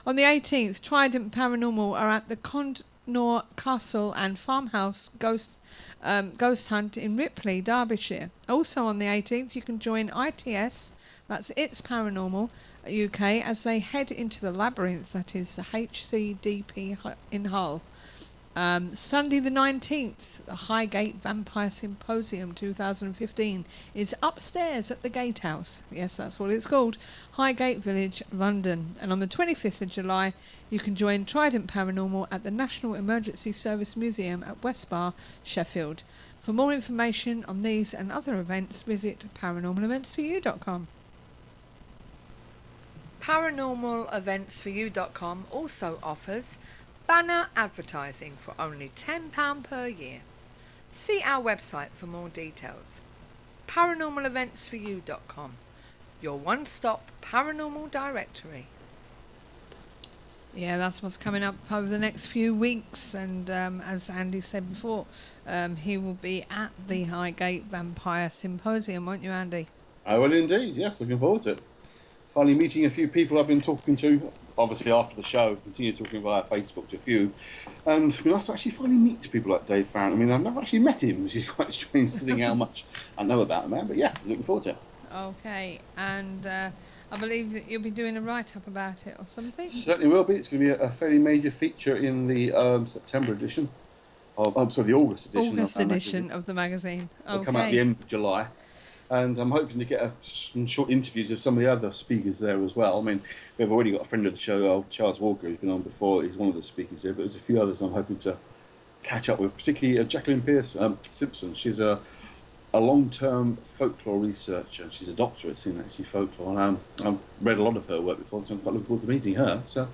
On the 18th, Trident Paranormal are at the Condor Castle and Farmhouse Ghost Hunt in Ripley, Derbyshire. Also on the 18th, you can join ITS, that's It's Paranormal UK, as they head into the labyrinth, that is the HCDP in Hull. Sunday the 19th, the Highgate Vampire Symposium 2015 is upstairs at the Gatehouse. Yes, that's what it's called. Highgate Village, London. And on the 25th of July, you can join Trident Paranormal at the National Emergency Service Museum at Westbar, Sheffield. For more information on these and other events, visit paranormaleventsforyou.com. Paranormaleventsforyou.com also offers banner advertising for only £10 per year. See our website for more details. Paranormaleventsforyou.com, your one-stop paranormal directory. Yeah, that's what's coming up over the next few weeks, and as Andy said before, he will be at the Highgate Vampire Symposium, won't you, Andy? I will indeed, yes, looking forward to it. Finally meeting a few people I've been talking to, obviously after the show, continue talking via Facebook to a few, and it'd be nice to actually finally meet people like Dave Farron. I mean, I've never actually met him, which is quite strange to think how much I know about the man, but yeah, looking forward to it. Okay, and I believe that you'll be doing a write-up about it or something? Certainly will be. It's going to be a fairly major feature in the September edition, the August edition. Of the magazine. It'll come out at the end of July. And I'm hoping to get some short interviews of some of the other speakers there as well. I mean, we've already got a friend of the show, Charles Walker, who's been on before. He's one of the speakers there, but there's a few others I'm hoping to catch up with, particularly Jacqueline Pierce Simpson. She's a long-term folklore researcher. She's a doctorate in actually folklore, and I've read a lot of her work before, so I'm quite looking forward to meeting her. So,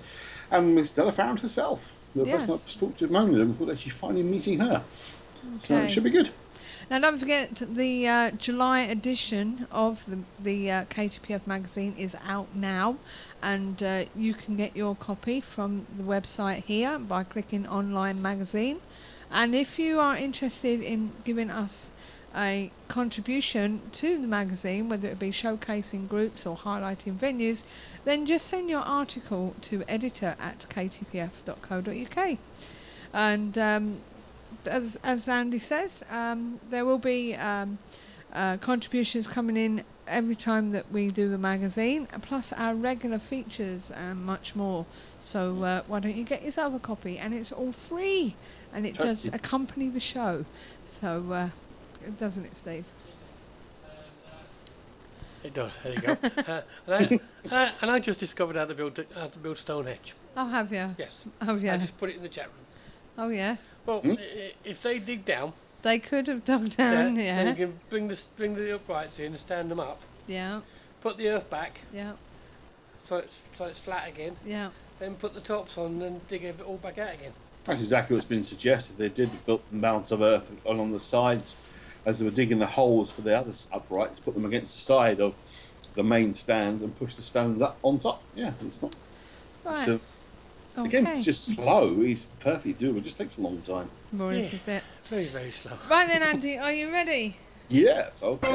and Miss Della Farron herself, the person I've spoken to at the moment, looking forward to actually finally meeting her. Okay. So it should be good. Now, don't forget the July edition of the KTPF magazine is out now, and you can get your copy from the website here by clicking online magazine. And if you are interested in giving us a contribution to the magazine, whether it be showcasing groups or highlighting venues, then just send your article to editor@ktpf.co.uk. And as Andy says, there will be contributions coming in every time that we do the magazine, plus our regular features and much more. So why don't you get yourself a copy? And it's all free, and it does accompany the show. So doesn't it, Steve? It does. There you go. And I just discovered how to build Stonehenge. Oh, have you? Yes. Oh, yeah. I just put it in the chat room. Oh, yeah. Well, if they dig down, they could have dug down. Yeah. Then you can bring the uprights in, stand them up. Yeah. Put the earth back. Yeah. So it's flat again. Yeah. Then put the tops on and dig it all back out again. That's exactly what's been suggested. They did build mounds of earth along the sides as they were digging the holes for the other uprights, put them against the side of the main stands and push the stones up on top. Yeah, it's not... Right. So, again, it's just slow. It's perfectly doable. It just takes a long time. More is it? Very, very slow. Right then, Andy, are you ready? Yes, okay.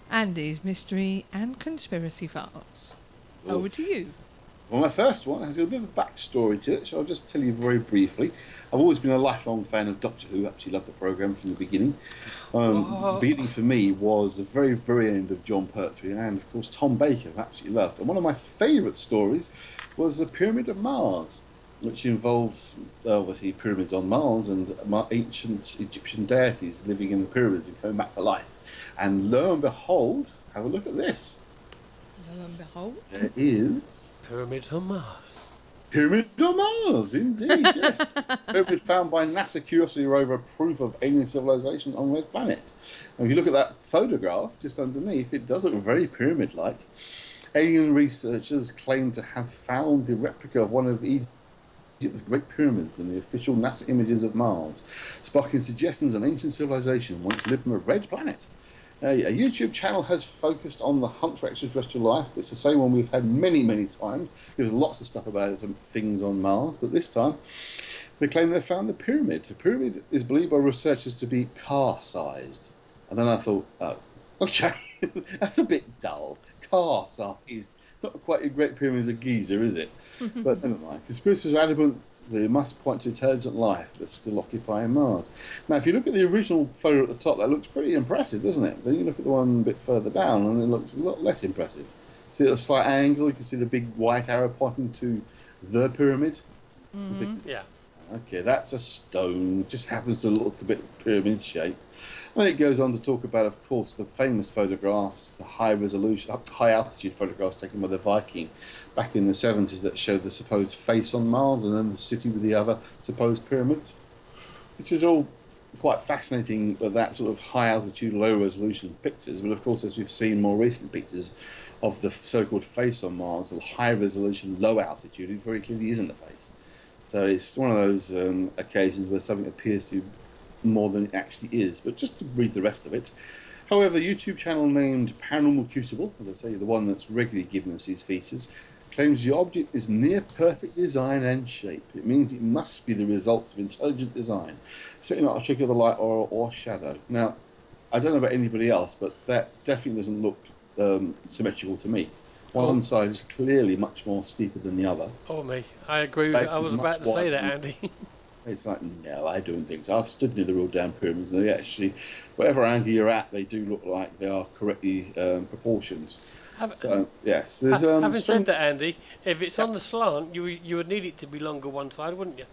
Andy's Mystery and Conspiracy Files. Over to you. Well, my first one has a bit of a backstory to it, so I'll just tell you very briefly. I've always been a lifelong fan of Doctor Who, actually loved the programme from the beginning. The beginning for me was the very, very end of John Pertwee, and of course Tom Baker I've absolutely loved. And one of my favourite stories was the Pyramid of Mars, which involves obviously pyramids on Mars and ancient Egyptian deities living in the pyramids and coming back to life. And lo and behold, have a look at this. Lo and behold. There is... Pyramids on Mars. Pyramid on Mars, indeed, yes. Pyramid found by NASA Curiosity rover, proof of alien civilization on Red Planet. And if you look at that photograph just underneath, it does look very pyramid-like. Alien researchers claim to have found the replica of one of Egypt's Great Pyramids in the official NASA images of Mars, sparking suggestions an ancient civilization once lived on a red planet. A YouTube channel has focused on the hunt for extraterrestrial life. It's the same one we've had many, many times. There's lots of stuff about it, things on Mars, but this time they claim they found the pyramid. The pyramid is believed by researchers to be car-sized. And then I thought, oh, okay, that's a bit dull. Car-sized. Not quite a Great Pyramids of Giza, is it? But never mind. Conspiracists are adamant they must point to intelligent life that's still occupying Mars. Now, if you look at the original photo at the top, that looks pretty impressive, doesn't it? Then you look at the one a bit further down, and it looks a lot less impressive. See at a slight angle, you can see the big white arrow pointing to the pyramid. Yeah. Okay, that's a stone. Just happens to look a bit pyramid shape. And it goes on to talk about, of course, the famous photographs, the high resolution, high altitude photographs taken by the Viking back in the 70s that showed the supposed face on Mars and then the city with the other supposed pyramids, which is all quite fascinating, that sort of high altitude, low resolution pictures. But of course, as we've seen more recent pictures of the so-called face on Mars, the high resolution, low altitude, it very clearly isn't a face. So it's one of those occasions where something appears to be more than it actually is. But just to read the rest of it. However, the YouTube channel named Paranormal Crucible, as I say, the one that's regularly giving us these features, claims the object is near perfect design and shape. It means it must be the result of intelligent design, certainly not a trick of the light or shadow. Now, I don't know about anybody else, but that definitely doesn't look symmetrical to me. One side is clearly much more steeper than the other. Oh, me. I agree with you. I was about to say that, Andy. It's like, no, I don't think so. I've stood near the real damn pyramids, and they actually, whatever angle you're at, they do look like they are correctly proportioned. So, yes. Having said that, Andy, if it's on the slant, you would need it to be longer one side, wouldn't you?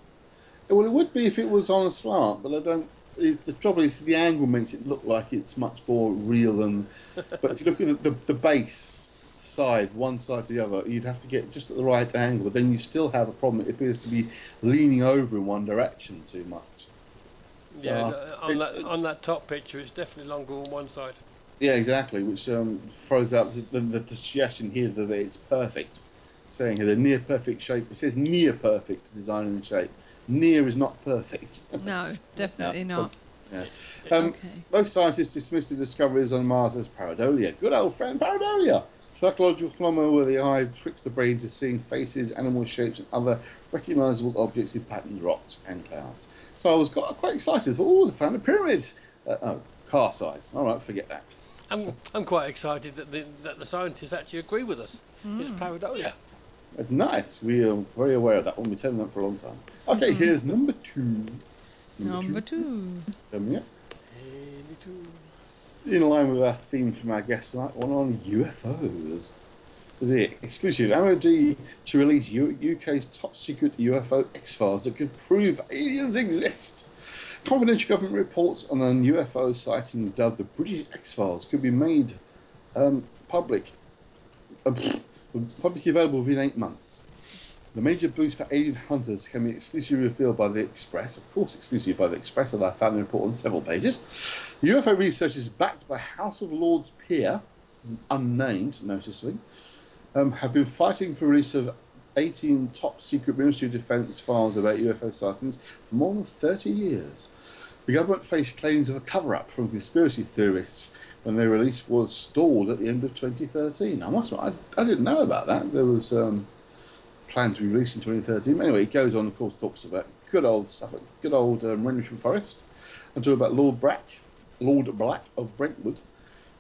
Well, it would be if it was on a slant, but I don't. The trouble is the angle makes it look like it's much more real than. But if you look at the base side, one side to the other, you'd have to get just at the right angle. But then you still have a problem. It appears to be leaning over in one direction too much. So, yeah, on that top picture, it's definitely longer on one side. Yeah, exactly. Which throws out the suggestion here that it's perfect. Saying here the near perfect shape. It says near perfect design and shape. Near is not perfect. No, definitely not. Yeah. Okay. Most scientists dismiss the discoveries on Mars as pareidolia. Good old friend pareidolia. Psychological phenomena where the eye tricks the brain to seeing faces, animal shapes, and other recognisable objects in patterned rocks and clouds. So I was quite excited. Oh, they found a pyramid. Car size. All right, forget that. I'm quite excited that the scientists actually agree with us. It's pareidolia. That's nice. We are very aware of that one. We've been telling them for a long time. Okay, here's number two. Number two. Yeah. In line with our theme from our guest tonight, one on UFOs. The exclusive MOD to release UK's top secret UFO X-Files that could prove aliens exist. Confidential government reports on UFO sightings dubbed the British X-Files could be made publicly available within 8 months. The major boost for alien hunters can be exclusively revealed by the Express, of course exclusively by the Express, although I found the report on several pages. UFO researchers backed by House of Lords peer, unnamed noticeably, have been fighting for release of 18 top secret Ministry of Defence files about UFO sightings for more than 30 years. The government faced claims of a cover-up from conspiracy theorists when their release was stalled at the end of 2013. I didn't know about that. There was planned to be released in 2013. But anyway, it goes on, of course, talks about good old Suffolk, good old Rendlesham Forest, and talk about Lord Black of Brentwood,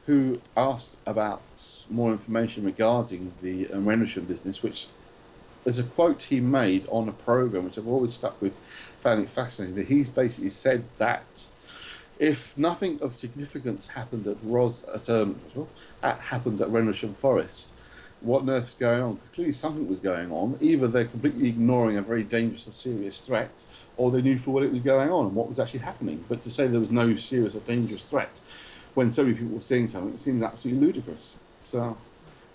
who asked about more information regarding the Rendlesham business, which there's a quote he made on a programme, which I've always stuck with, found it fascinating, that he basically said that if nothing of significance happened at Rendlesham Forest, what on earth's going on? Because clearly something was going on. Either they're completely ignoring a very dangerous or serious threat, or they knew for what it was going on and what was actually happening. But to say there was no serious or dangerous threat when so many people were seeing something, it seems absolutely ludicrous. So,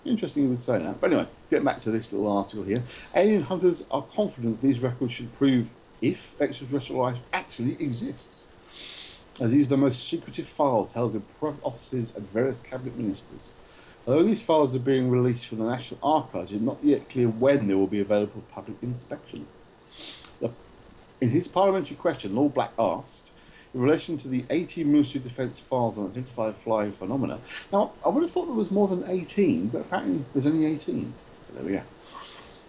interesting you would say that. But anyway, getting back to this little article here. Alien hunters are confident these records should prove if extraterrestrial life actually exists, as these are the most secretive files held in private offices and various cabinet ministers. Although these files are being released from the National Archives, it's not yet clear when they will be available for public inspection. In his parliamentary question, Lord Black asked, in relation to the 18 Ministry of Defence files on identified flying phenomena. Now, I would have thought there was more than 18, but apparently there's only 18. But there we go.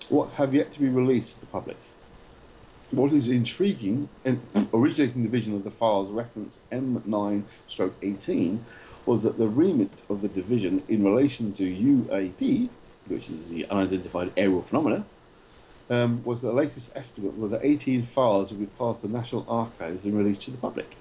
What have yet to be released to the public? What is intriguing, and originating division of the files reference M9/18, was that the remit of the division in relation to UAP, which is the unidentified aerial phenomena, was the latest estimate where the 18 files would be passed the National Archives and released to the public.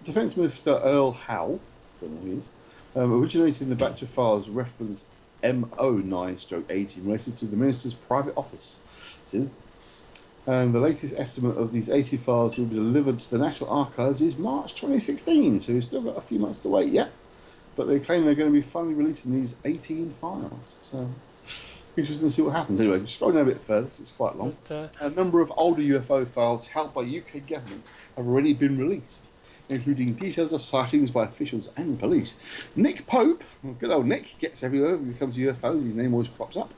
Defence Minister Earl Howe, don't know who he is, originating the batch of files referenced MO9/18 related to the Minister's private office. And the latest estimate of these 80 files will be delivered to the National Archives is March 2016, so we've still got a few months to wait yet. But they claim they're going to be finally releasing these 18 files. So, interesting to see what happens. Anyway, just scrolling a bit further, it's quite long. A number of older UFO files held by UK government have already been released, including details of sightings by officials and police. Nick Pope, good old Nick, gets everywhere when it comes to UFOs, his name always crops up,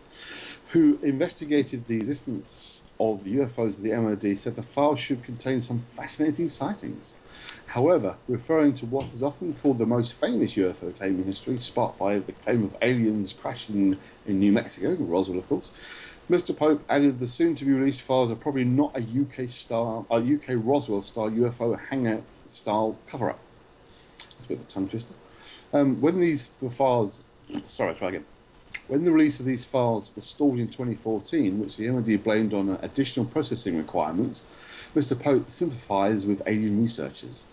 who investigated the existence of the UFOs of the MOD, said the files should contain some fascinating sightings. However, referring to what is often called the most famous UFO claim in history, sparked by the claim of aliens crashing in New Mexico, Roswell of course, Mr. Pope added the soon-to-be-released files are probably not a UK Roswell-style UFO hangout-style cover-up. That's a bit of a tongue twister. When the release of these files was stalled in 2014, which the MOD blamed on additional processing requirements, Mr. Pope sympathised with alien researchers.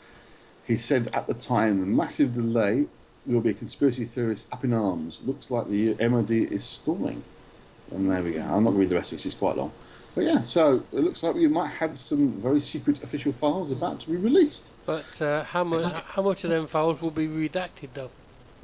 He said at the time, the massive delay will be a conspiracy theorist up in arms. Looks like the MOD is stalling. And there we go. I'm not going to read the rest of it, it's quite long. But yeah, so it looks like we might have some very secret official files about to be released. But how much of them files will be redacted, though?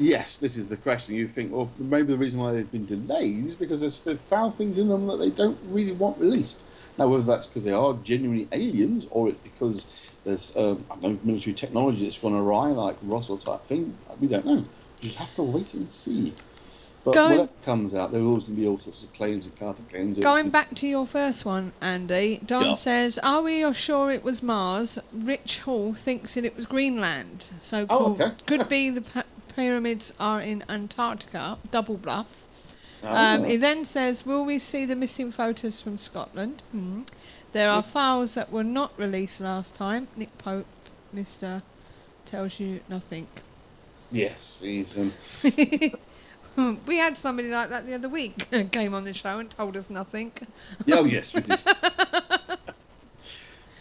Yes, this is the question. You think, well, maybe the reason why there's been delays is because they've found things in them that they don't really want released. Now, whether that's because they are genuinely aliens or it's because there's military technology that's gone awry, like Roswell type thing, we don't know. We just have to wait and see. But whatever comes out, there will always be all sorts of claims and counterclaims. Going back to your first one, Andy, Don says, are we sure it was Mars? Rich Hall thinks that it was Greenland. So could be the pyramids are in Antarctica, double bluff. He then says, will we see the missing photos from Scotland? There are files that were not released last time. Nick Pope, Mr. Tells You Nothing. Yes, he's... We had somebody like that the other week came on the show and told us nothing. Oh, yes, we did. I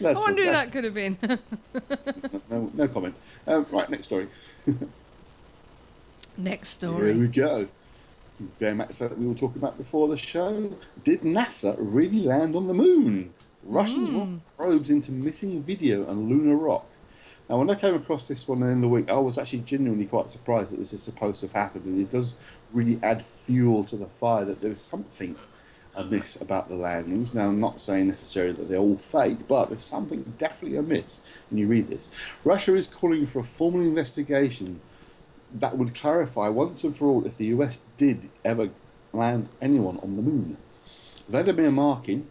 wonder who that could have been. No comment. Right, next story. Next story. Here we go. Going back to that we were talking about before the show. Did NASA really land on the moon? Russians want probes into missing video and lunar rock. Now, when I came across this one in the week, I was actually genuinely quite surprised that this is supposed to have happened, and it does really add fuel to the fire that there is something amiss about the landings. Now, I'm not saying necessarily that they're all fake, but there's something definitely amiss when you read this. Russia is calling for a formal investigation that would clarify once and for all if the US did ever land anyone on the moon. Vladimir Markin,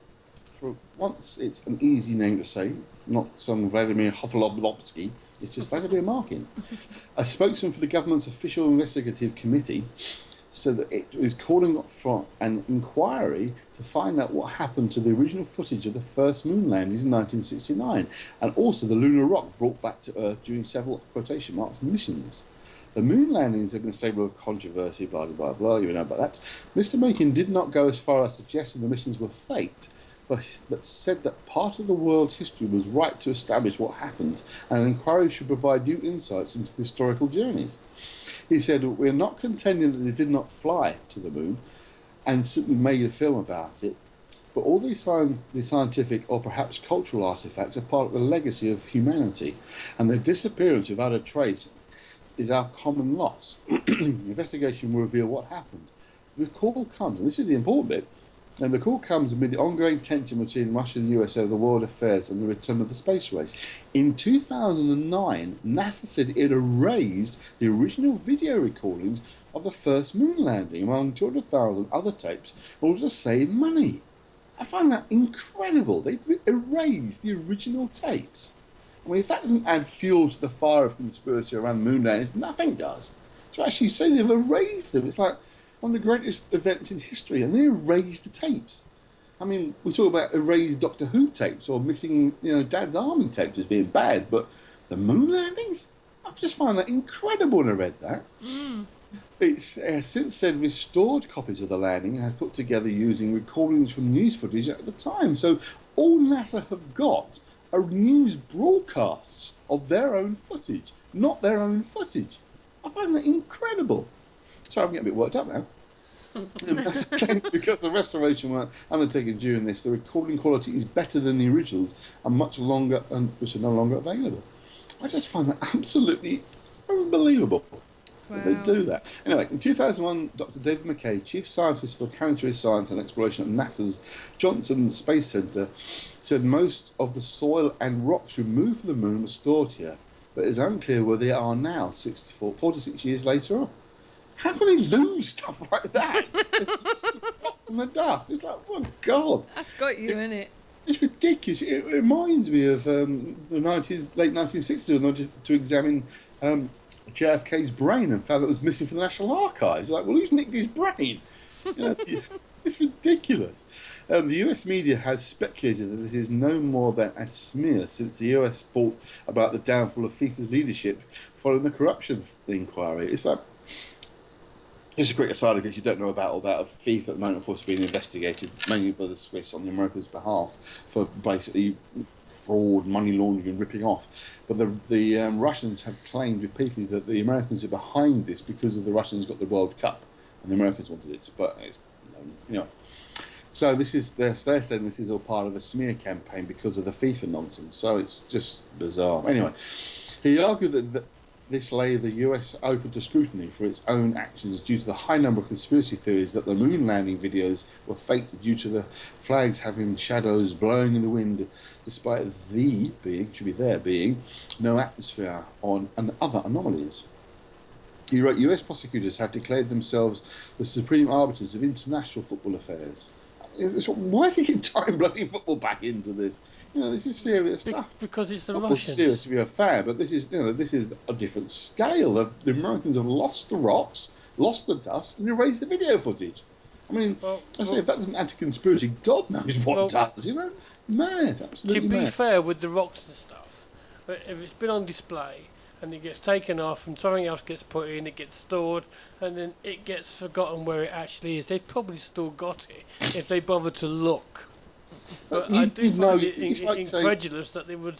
for once it's an easy name to say, not some Vladimir Hofolovsky, it's just Vladimir Markin. A spokesman for the government's official investigative committee said that it is calling for an inquiry to find out what happened to the original footage of the first moon landings in 1969, and also the lunar rock brought back to Earth during several quotation marks missions. The moon landings have been stable of controversy, blah, blah, blah, you know about that. Mr. Macon did not go as far as suggesting the missions were faked, but said that part of the world's history was right to establish what happened, and an inquiry should provide new insights into the historical journeys. He said, we're not contending that they did not fly to the moon and simply made a film about it, but all these scientific or perhaps cultural artifacts are part of the legacy of humanity, and their disappearance without a trace is our common loss. The investigation will reveal what happened. The call comes, and this is the important bit, and the call comes amid the ongoing tension between Russia and the US over the world affairs and the return of the space race. In 2009, NASA said it erased the original video recordings of the first moon landing, among 200,000 other tapes, in order to save money. I find that incredible. They erased the original tapes. I mean, if that doesn't add fuel to the fire of conspiracy around the moon landings, nothing does. To actually say they've erased them, it's like one of the greatest events in history, and they erased the tapes. I mean, we talk about erased Doctor Who tapes or missing, Dad's Army tapes as being bad, but the moon landings? I've just found that incredible when I read that. It's since said restored copies of the landing and put together using recordings from news footage at the time. So all NASA have got are news broadcasts of their own footage, not their own footage. I find that incredible. Sorry, I'm getting a bit worked up now. Because the restoration work undertaken during this, the recording quality is better than the originals and much longer, and which are no longer available. I just find that absolutely unbelievable. Wow. They do that. Anyway, in 2001, Dr. David McKay, Chief Scientist for Planetary Science and Exploration at NASA's Johnson Space Center, said most of the soil and rocks removed from the moon were stored here, but it's unclear where they are now, 46 years later on. How can they lose stuff like that? It's locked in the dust. It's like, oh, God. That's got you, innit? It's ridiculous. It reminds me of the late 1960s when they wanted to examine JFK's brain and found that it was missing from the National Archives. Like, well, who's nicked his brain? It's ridiculous. The US media has speculated that it is no more than a smear since the US thought about the downfall of FIFA's leadership following the corruption inquiry. It's like, just a quick aside, in case you don't know about all that, of FIFA at the moment, of course, being investigated mainly by the Swiss on the Americans' behalf for basically fraud, money laundering, and ripping off. But the Russians have claimed repeatedly that the Americans are behind this because of the Russians got the World Cup and the Americans wanted it. But it's, so this is they're saying this is all part of a smear campaign because of the FIFA nonsense. So it's just bizarre. Anyway, he argued that this lay the US open to scrutiny for its own actions due to the high number of conspiracy theories that the moon landing videos were faked due to the flags having shadows blowing in the wind, despite there being no atmosphere and other anomalies. He wrote, US prosecutors have declared themselves the supreme arbiters of international football affairs. Why do you keep tying bloody football back into this? This is serious stuff. Because it's the Football's Russians. serious to be a fan, but this is a different scale. The Americans have lost the rocks, lost the dust, and erased the video footage. I mean, if that doesn't add to conspiracy, God knows what does. Mad, absolutely mad. To be fair with the rocks and stuff, if it's been on display and it gets taken off and something else gets put in, it gets stored, and then it gets forgotten where it actually is, they've probably still got it if they bother to look. But I do find it incredulous that they would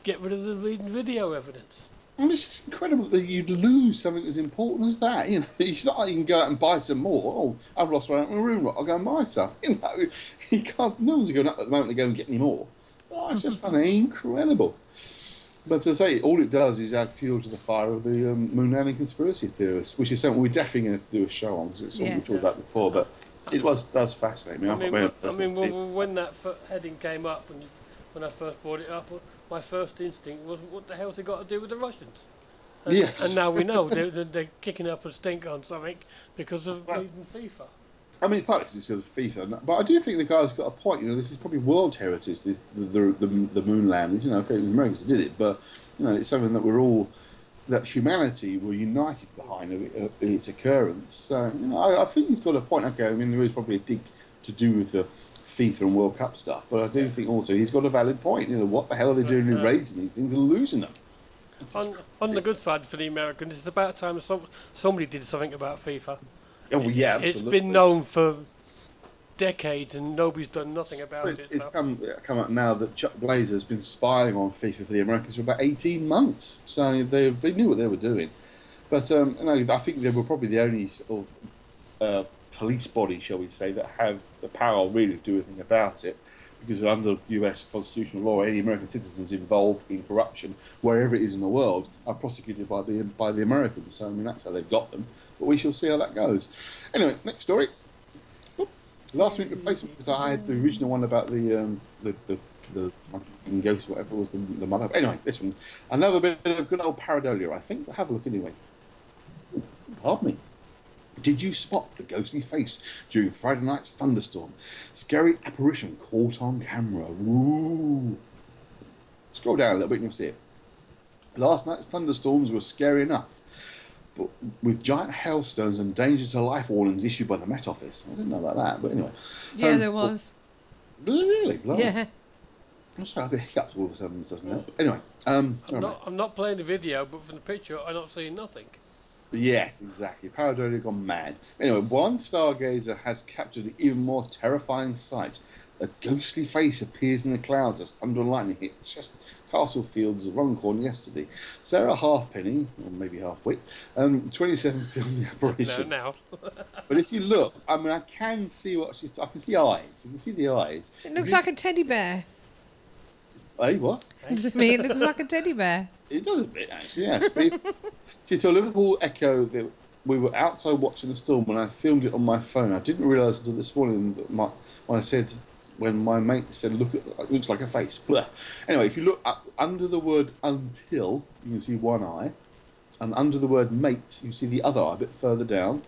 get rid of the video evidence. I mean, it's just incredible that you'd lose something as important as that. It's not like you can go out and buy some more. Oh, I've lost one out in my room. I'll go and buy some. You can't. No one's going up at the moment to go and get any more. It's just funny, incredible. But as I say, all it does is add fuel to the fire of the moon landing conspiracy theorists, which is something we're definitely going to do a show on because it's something we talked about before. But does fascinate me. When that heading came up, when I first brought it up, my first instinct was, what the hell's it got to do with the Russians? And now we know they're kicking up a stink on something because of FIFA. I mean, partly because it's because of FIFA, but I do think the guy's got a point. This is probably world heritage. The moon landing. Okay, the Americans did it, but it's something that humanity were united behind its occurrence. So I think he's got a point. Okay, I mean there is probably a dig to do with the FIFA and World Cup stuff, but I do think also he's got a valid point. What the hell are they doing in raising these things and losing them? On the good side for the Americans, it's about time somebody did something about FIFA. Oh yeah, absolutely. It's been known for decades and nobody's done nothing about it. It's come up now that Chuck Blazer has been spying on FIFA for the Americans for about 18 months, so they knew what they were doing. But I think they were probably the only sort of police body, shall we say, that have the power really to do anything about it, because under US constitutional law, any American citizens involved in corruption, wherever it is in the world, are prosecuted by the Americans. So I mean that's how they've got them. But we shall see how that goes. Anyway, next story. Last week replacement, because I had the original one about the ghost, whatever was the mother. Anyway, this one, another bit of good old pareidolia, I think. But have a look anyway. Pardon me. Did you spot the ghostly face during Friday night's thunderstorm? Scary apparition caught on camera. Woo! Scroll down a little bit and you'll see it. Last night's thunderstorms were scary enough, but with giant hailstones and danger to life warnings issued by the Met Office. I didn't know about that, but anyway. Yeah, there was. Really? Yeah. I'm sorry, I get hiccups all of a sudden, doesn't it? But anyway. I'm not playing the video, but from the picture, I'm not seeing nothing. Yes, exactly. Pareidolia gone mad. Anyway, one stargazer has captured an even more terrifying sight. A ghostly face appears in the clouds as thunder and lightning hit just Castle Fields, Runcorn yesterday. Sarah Halfpenny, or maybe Halfwit, 27 filmed the apparition. No. But if you look, I mean, I can see I can see eyes. You can see the eyes. It looks like a teddy bear. Hey, what? To me, it looks like a teddy bear. It does a bit, actually, yes. She told Liverpool Echo that we were outside watching the storm when I filmed it on my phone. I didn't realise until this morning that when my mate said, look, it looks like a face. Blah. Anyway, if you look up under the word until, you can see one eye. And under the word mate, you see the other eye a bit further down.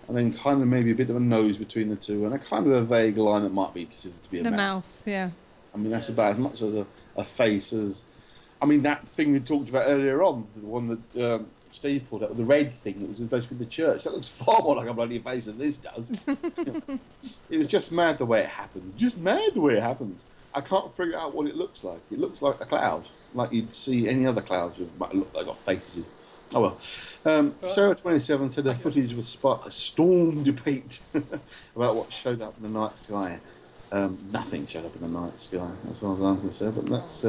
And then kind of maybe a bit of a nose between the two. And a kind of a vague line that might be considered to be a mouth. The mouth, yeah. I mean, that's about as much as a face as... I mean, that thing we talked about earlier on, the one that Steve pulled up, the red thing that was supposed to be the church, that looks far more like a bloody face than this does. It was just mad the way it happened. Just mad the way it happened. I can't figure out what it looks like. It looks like a cloud, like you'd see any other clouds with might look like got faces in. Oh well. Sarah 27 said her footage was a storm debate about what showed up in the night sky. Nothing showed up in the night sky, as far as I'm concerned. But that's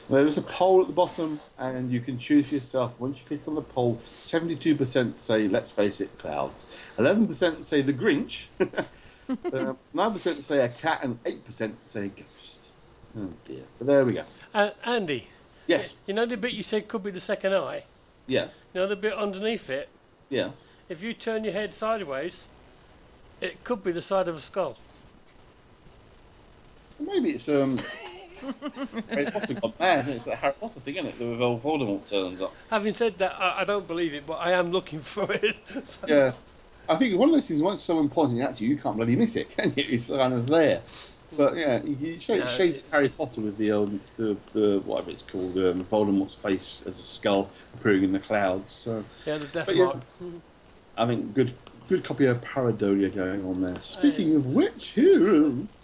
there's a poll at the bottom, and you can choose yourself. Once you click on the poll, 72% say, "Let's face it, clouds." 11% say the Grinch. 9% say a cat, and 8% say a ghost. Oh dear! But there we go. Andy. Yes. You know the bit you said could be the second eye. Yes. You know the bit underneath it. Yeah. If you turn your head sideways, it could be the side of a skull. Maybe it's Harry Potter gone mad. It's that Harry Potter thing, isn't it? The Voldemort turns up. Having said that, I don't believe it, but I am looking for it. So. Yeah, I think one of those things. Once someone pointing at you, you can't bloody miss it, can you? It's kind of there. But yeah, you shades Harry Potter with the whatever it's called, Voldemort's face as a skull appearing in the clouds. So yeah, the death mark. I think good copy of Pareidolia going on there. Speaking of which, here is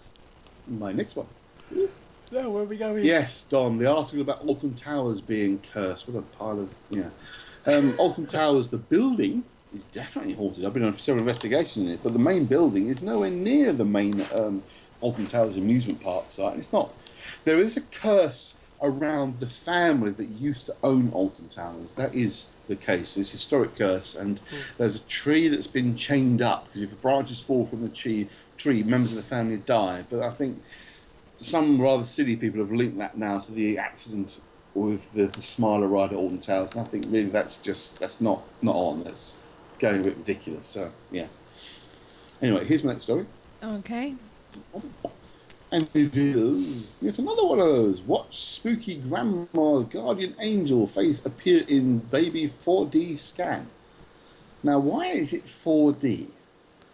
my next one. Yeah, where are we going? Yes, Don, the article about Alton Towers being cursed. What a pile of... Yeah. Alton Towers, the building, is definitely haunted. I've been on several investigations in it, but the main building is nowhere near the main Alton Towers amusement park site. And it's not... There is a curse around the family that used to own Alton Towers. That is the case. It's a historic curse, and there's a tree that's been chained up, because if the branches fall from the tree, members of the family die. But I think some rather silly people have linked that now to the accident with the Smiler ride at Alton Towers, and I think really that's not on. That's going a bit ridiculous. So yeah. Anyway, here's my next story. Okay. And it is yet another one of those. Watch spooky grandma guardian angel face appear in baby 4D scan. Now, why is it 4D?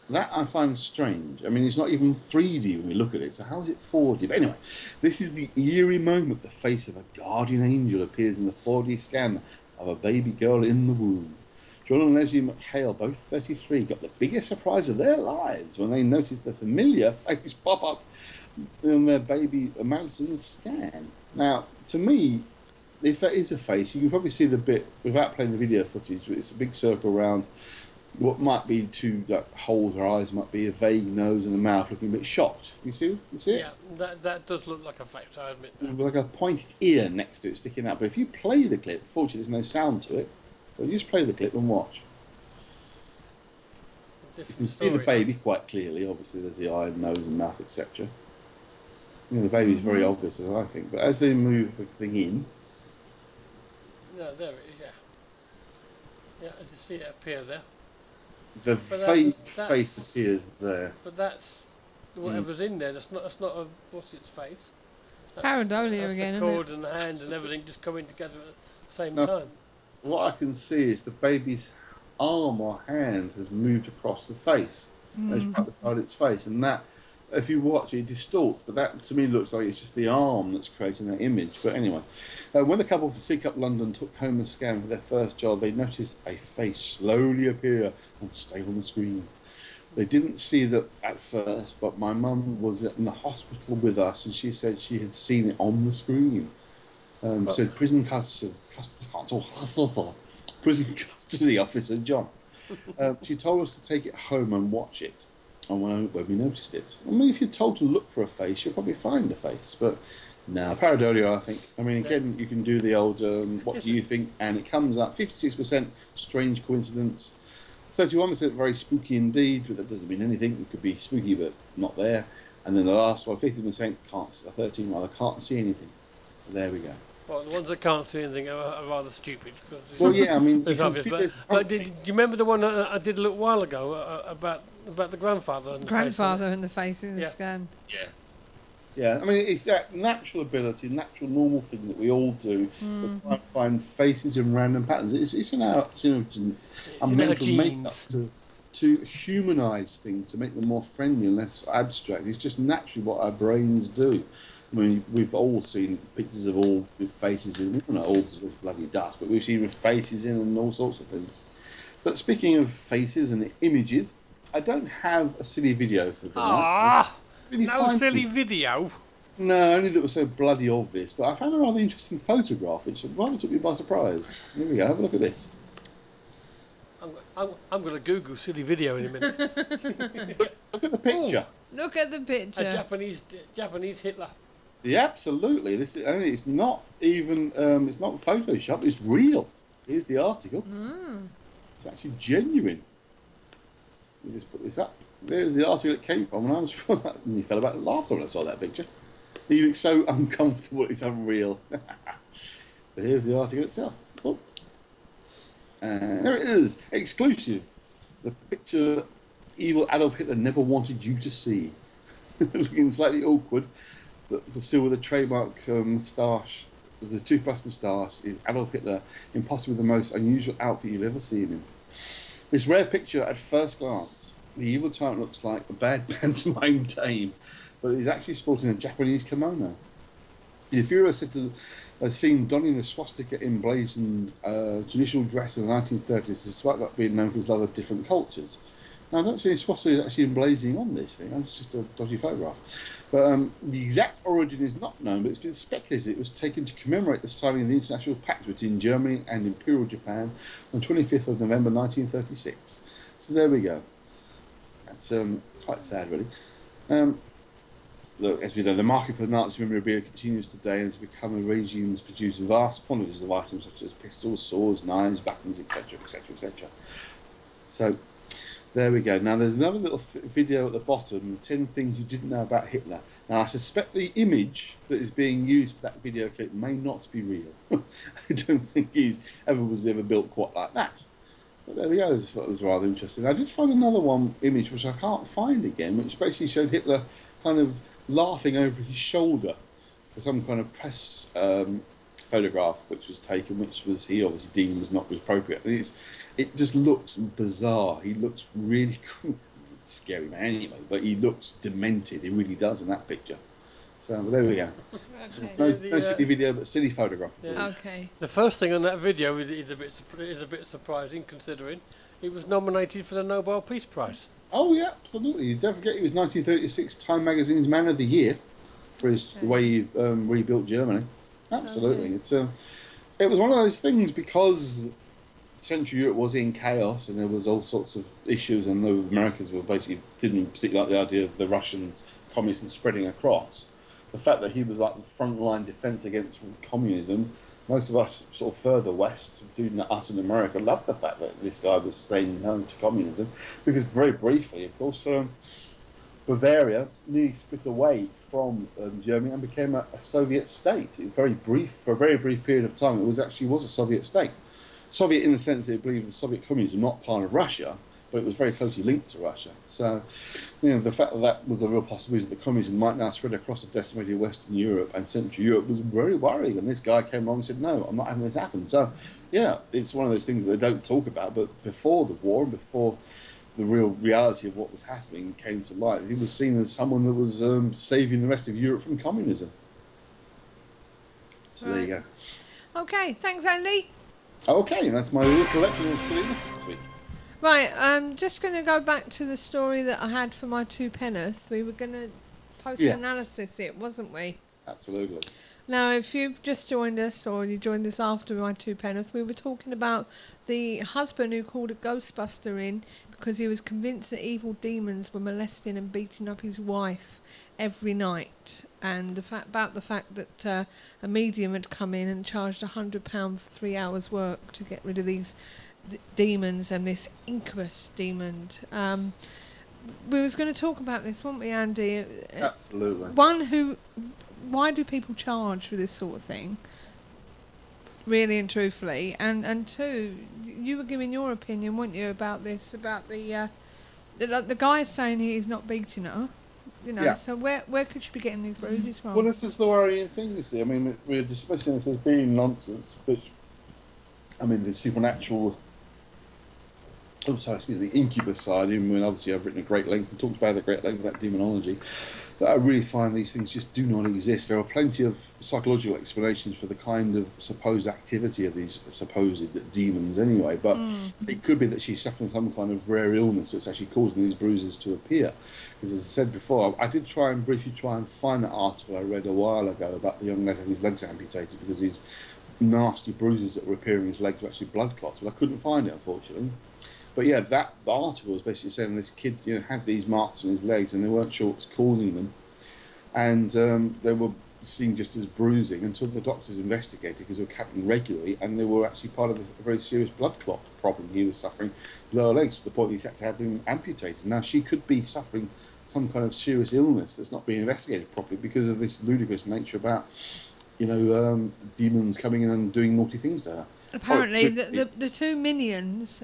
That I find strange. I mean, it's not even 3D when we look at it, so how is it 4D? But anyway, this is the eerie moment the face of a guardian angel appears in the 4D scan of a baby girl in the womb. John and Leslie McHale, both 33, got the biggest surprise of their lives when they noticed the familiar face pop up in their baby Manson's scan. Now, to me, if that is a face, you can probably see the bit, without playing the video footage, it's a big circle around what might be two holes or eyes, might be a vague nose and a mouth looking a bit shocked. You see it? Yeah, that does look like a face, I admit that. Like a pointed ear next to it sticking out. But if you play the clip, fortunately there's no sound to it, but you just play the clip and watch. You can see the baby quite clearly. Obviously there's the eye, nose and mouth, etc. You know, the baby's very obvious, as I think. But as they move the thing in... No, there it is, yeah. Yeah, I just see it appear there. The fake face appears there. But that's whatever's in there. That's not a what's its face. Pareidolia again, the isn't cord it? and the hand and everything just coming together at the same time. What I can see is the baby's arm or hand has moved across the face. It's right its face, and that, if you watch it distorts, but that to me looks like it's just the arm that's creating that image. But anyway, when the couple from Seek Up London took home a scan for their first job, they noticed a face slowly appear and stay on the screen. They didn't see that at first, but my mum was in the hospital with us, and she said she had seen it on the screen. Said prison custody to the officer, John. She told us to take it home and watch it. And when we noticed it, I mean, if you're told to look for a face, you'll probably find a face. But no, pareidolia, I think. I mean, again, you can do the old what do you think? And it comes up 56% strange coincidence, 31% very spooky indeed, but that doesn't mean anything. It could be spooky, but not there. And then the last one, 15% can't see anything. There we go. Well, the ones that can't see anything are rather stupid. Well, yeah, I mean, it's obvious. But do you remember the one I did a little while ago about the grandfather and the face in the scan? Yeah. Yeah, I mean, it's that natural ability, natural normal thing that we all do. To try and find faces in random patterns. It's in our, our mental makeup to humanise things, to make them more friendly and less abstract. It's just naturally what our brains do. I mean, we've all seen pictures of all with faces in. Well, not all, it's bloody dust, but we've seen with faces in and all sorts of things. But speaking of faces and the images, I don't have a silly video for that. No silly video? No, only that was so bloody obvious. But I found a rather interesting photograph, which rather took me by surprise. Here we go, have a look at this. I'm going to Google silly video in a minute. Look at the picture. Look at the picture. A Japanese Hitler. Yeah, absolutely. This is only. It's not even. It's not Photoshop. It's real. Here's the article. It's actually genuine. Let me just put this up. There's the article it came from, and I was and you fell about laughter when I saw that picture. You look so uncomfortable. It's unreal. But here's the article itself. Oh. There it is, exclusive. The picture evil Adolf Hitler never wanted you to see. Looking slightly awkward, but still with a trademark moustache. The toothbrush moustache is Adolf Hitler, in possibly the most unusual outfit you've ever seen him. This rare picture, at first glance, the evil tyrant looks like a bad pantomime dame, but he's actually sporting a Japanese kimono. The Führer said to have seen donning the swastika emblazoned traditional dress in the 1930s, despite not being known for his love of different cultures. Now, I don't see any swastika actually emblazoning on this thing. It's just a dodgy photograph. But the exact origin is not known, but it's been speculated it was taken to commemorate the signing of the international pact between Germany and Imperial Japan on 25th of November 1936. So there we go. That's quite sad, really. Look, as we know, the market for Nazi memorabilia continues today and has become a regime that's produced vast quantities of items such as pistols, swords, knives, batons, etc., etc., etc. So, there we go. Now, there's another little video at the bottom, 10 things you didn't know about Hitler. Now, I suspect the image that is being used for that video clip may not be real. I don't think he was ever built quite like that. But there we go. I just thought it was rather interesting. I did find another image, which I can't find again, which basically showed Hitler kind of laughing over his shoulder for some kind of press photograph which was taken, which was he obviously deemed was not appropriate. It just looks bizarre. He looks really cool. Scary man anyway, but he looks demented. He really does in that picture. So there we go. Okay. No silly video, but silly photograph. Yeah. Okay. The first thing on that video is a bit surprising, considering he was nominated for the Nobel Peace Prize. Oh yeah, absolutely. You don't forget he was 1936 Time Magazine's Man of the Year for the way he rebuilt Germany. Absolutely. Okay. It was one of those things because Central Europe was in chaos and there was all sorts of issues, and the Americans didn't particularly like the idea of the Russians, communists spreading across. The fact that he was like the frontline defence against communism, most of us sort of further west, including us in America, loved the fact that this guy was staying known to communism, because very briefly, of course, Bavaria nearly split away from Germany and became a Soviet state. For a very brief period of time, it was a Soviet state. Soviet in the sense that it believed the Soviet communism was not part of Russia, but it was very closely linked to Russia. So, the fact that was a real possibility that the communism might now spread across a decimated Western Europe and Central Europe was very worrying. And this guy came along and said, no, I'm not having this happen. So, yeah, it's one of those things that they don't talk about. But before the war and before the real reality of what was happening came to light, he was seen as someone that was saving the rest of Europe from communism. So there you go. Okay, thanks, Andy. Okay, that's my little collection of silliness this week. Right, I'm just going to go back to the story that I had for my Tupenneth. We were going to post analysis it, wasn't we? Absolutely. Now, if you've just joined us, or you joined us after my Tupenneth, we were talking about the husband who called a Ghostbuster in because he was convinced that evil demons were molesting and beating up his wife every night, and the fact that a medium had come in and charged £100 for 3 hours' work to get rid of these demons and this incubus demon. We was going to talk about this, weren't we, Andy? Absolutely. Why do people charge for this sort of thing? Really and truthfully, and two, you were giving your opinion, weren't you, about this? About the guy saying he's not beating her. Yeah. So where could she be getting these bruises from? Well, this is the worrying thing, you see. I mean, we're dismissing this as being nonsense, but I mean, the supernatural. Oh, sorry, excuse me, the incubus side. Even when obviously I've written a great length and talked about it at great length about demonology, that I really find these things just do not exist. There are plenty of psychological explanations for the kind of supposed activity of these supposed demons, anyway. But it could be that she's suffering some kind of rare illness that's actually causing these bruises to appear. Because as I said before, I did briefly try and find that article I read a while ago about the young lady whose legs are amputated because these nasty bruises that were appearing in his legs were actually blood clots, but I couldn't find it, unfortunately. But yeah, the article was basically saying this kid, had these marks on his legs, and they weren't sure what was causing them, and they were seen just as bruising until the doctors investigated because they were happening regularly, and they were actually part of a very serious blood clot problem he was suffering, lower legs, to the point that he had to have them amputated. Now she could be suffering some kind of serious illness that's not being investigated properly because of this ludicrous nature about, demons coming in and doing naughty things to her. Apparently, the two minions,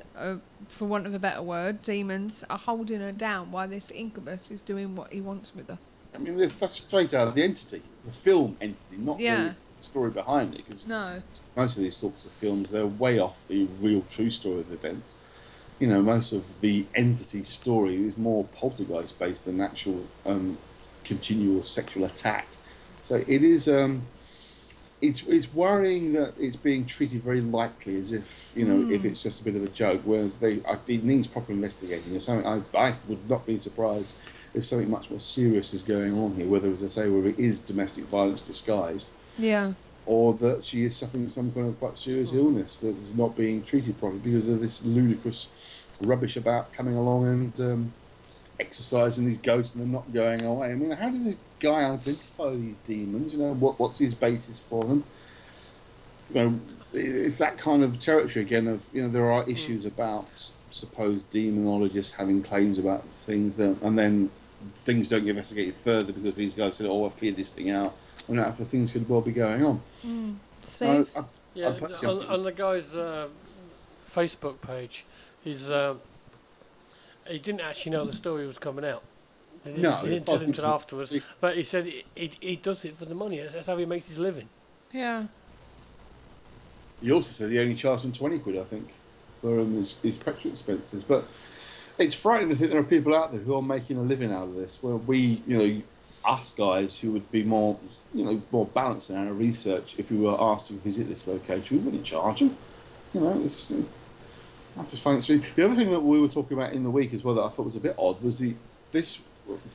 for want of a better word, demons, are holding her down while this incubus is doing what he wants with her. I mean, that's straight out of the entity, the film entity, not the story behind it. Because most of these sorts of films, they're way off the real, true story of events. Most of the entity story is more poltergeist-based than actual continual sexual attack. So it is... It's worrying that it's being treated very lightly, as if if it's just a bit of a joke. Whereas it needs proper investigating. There's something I would not be surprised if something much more serious is going on here. Whether, as I say, whether it is domestic violence disguised, or that she is suffering some kind of quite serious illness that is not being treated properly because of this ludicrous rubbish about coming along and exercising these ghosts and them not going away. I mean, how did this guy identify these demons? What's his basis for them? It's that kind of territory again of there are issues about supposed demonologists having claims about things and then things don't get investigated further because these guys said, "Oh, I've cleared this thing out," when other things could well be going on. Steve? On the guy's Facebook page, he didn't actually know the story was coming out. He didn't tell him until afterwards. But he said he does it for the money. That's how he makes his living. Yeah. He also said he only charged him 20 quid, I think, for his petrol expenses. But it's frightening to think there are people out there who are making a living out of this, where we, us guys who would be more balanced in our research, if we were asked to visit this location, we wouldn't charge them. I just find it strange. The other thing that we were talking about in the week as well that I thought was a bit odd was this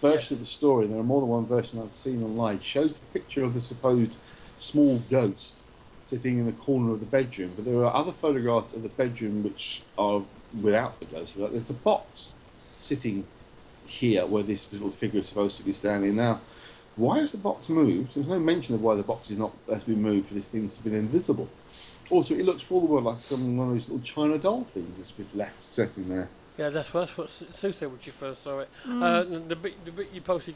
version of the story. There are more than one version I've seen online. Shows the picture of the supposed small ghost sitting in the corner of the bedroom, but there are other photographs of the bedroom which are without the ghost. There's a box sitting here where this little figure is supposed to be standing. Now, why has the box moved? There's no mention of why the box has been moved for this thing to be then visible. Also, it looks for all the world like one of those little China doll things that's been left sitting there. Yeah, that's what Sue said when she first saw it. The bit you posted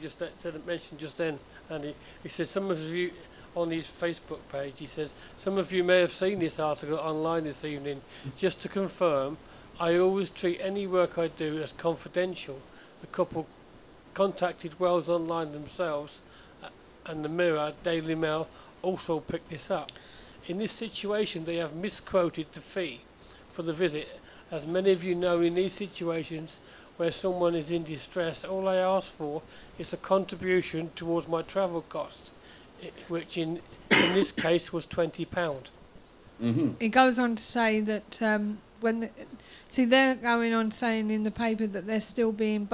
mentioned just then, and he said some of you on his Facebook page. He says some of you may have seen this article online this evening. Just to confirm, I always treat any work I do as confidential. The couple contacted Wells Online themselves, and the Mirror, Daily Mail also picked this up. In this situation, they have misquoted the fee for the visit. As many of you know, in these situations where someone is in distress, all I ask for is a contribution towards my travel cost, which in this case was £20. Mm-hmm. It goes on to say that they're going on saying in the paper that they're still being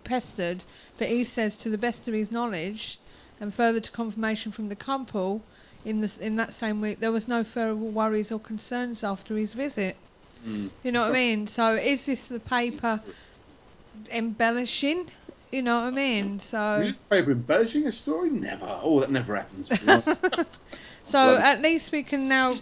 pestered, but he says to the best of his knowledge And further to confirmation from the couple, in that same week, there was no further worries or concerns after his visit. You know what I mean? So is this the paper embellishing? You know what I mean? So Newspaper embellishing a story? Never. Oh, that never happens. so at least we can now,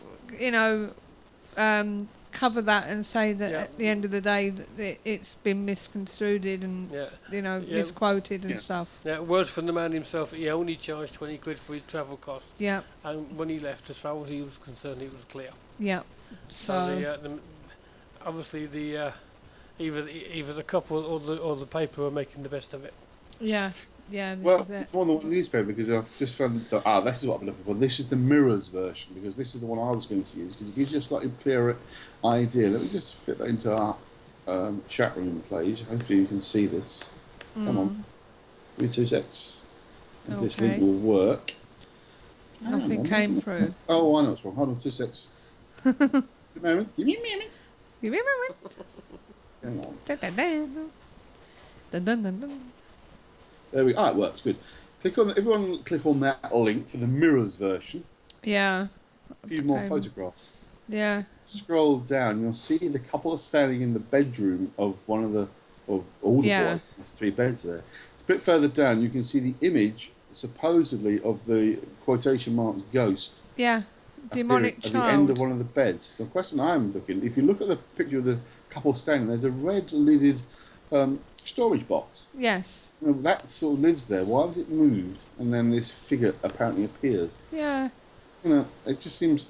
cover that and say that at the end of the day that it's been misconstrued and misquoted and stuff. Yeah, words from the man himself. He only charged 20 quid for his travel costs. Yeah. And when he left, as far as he was concerned, he was clear. Yeah. So obviously either the couple or the paper are making the best of it. Yeah. Yeah, this is it. It's more than one newspaper because I've just found this is what I'm looking for. This is the Mirrors version because this is the one I was going to use because it gives you a slightly clearer idea. Let me just fit that into our chat room, please. Hopefully you can see this. Come on. Give me 2 secs. If this link will work. Nothing came through. Oh, I know what's wrong. Hold on 2 secs. Give me a moment. Give me a moment. Give me a moment. Hang on. Dun, dun, dun. Dun, dun, dun, dun. There we go. It works. Good. Everyone click on that link for the Mirrors version. Yeah. A few more photographs. Yeah. Scroll down. You'll see the couple standing in the bedroom of one of all the boys. 3 beds there. A bit further down, you can see the image, supposedly, of the quotation marks ghost. Yeah. Demonic at child. the end of one of the beds. The question I'm looking, if you look at the picture of the couple standing, there's a red-lidded storage box. Yes. That sort of lives there. Why was it moved? And then this figure apparently appears. Yeah. It just seems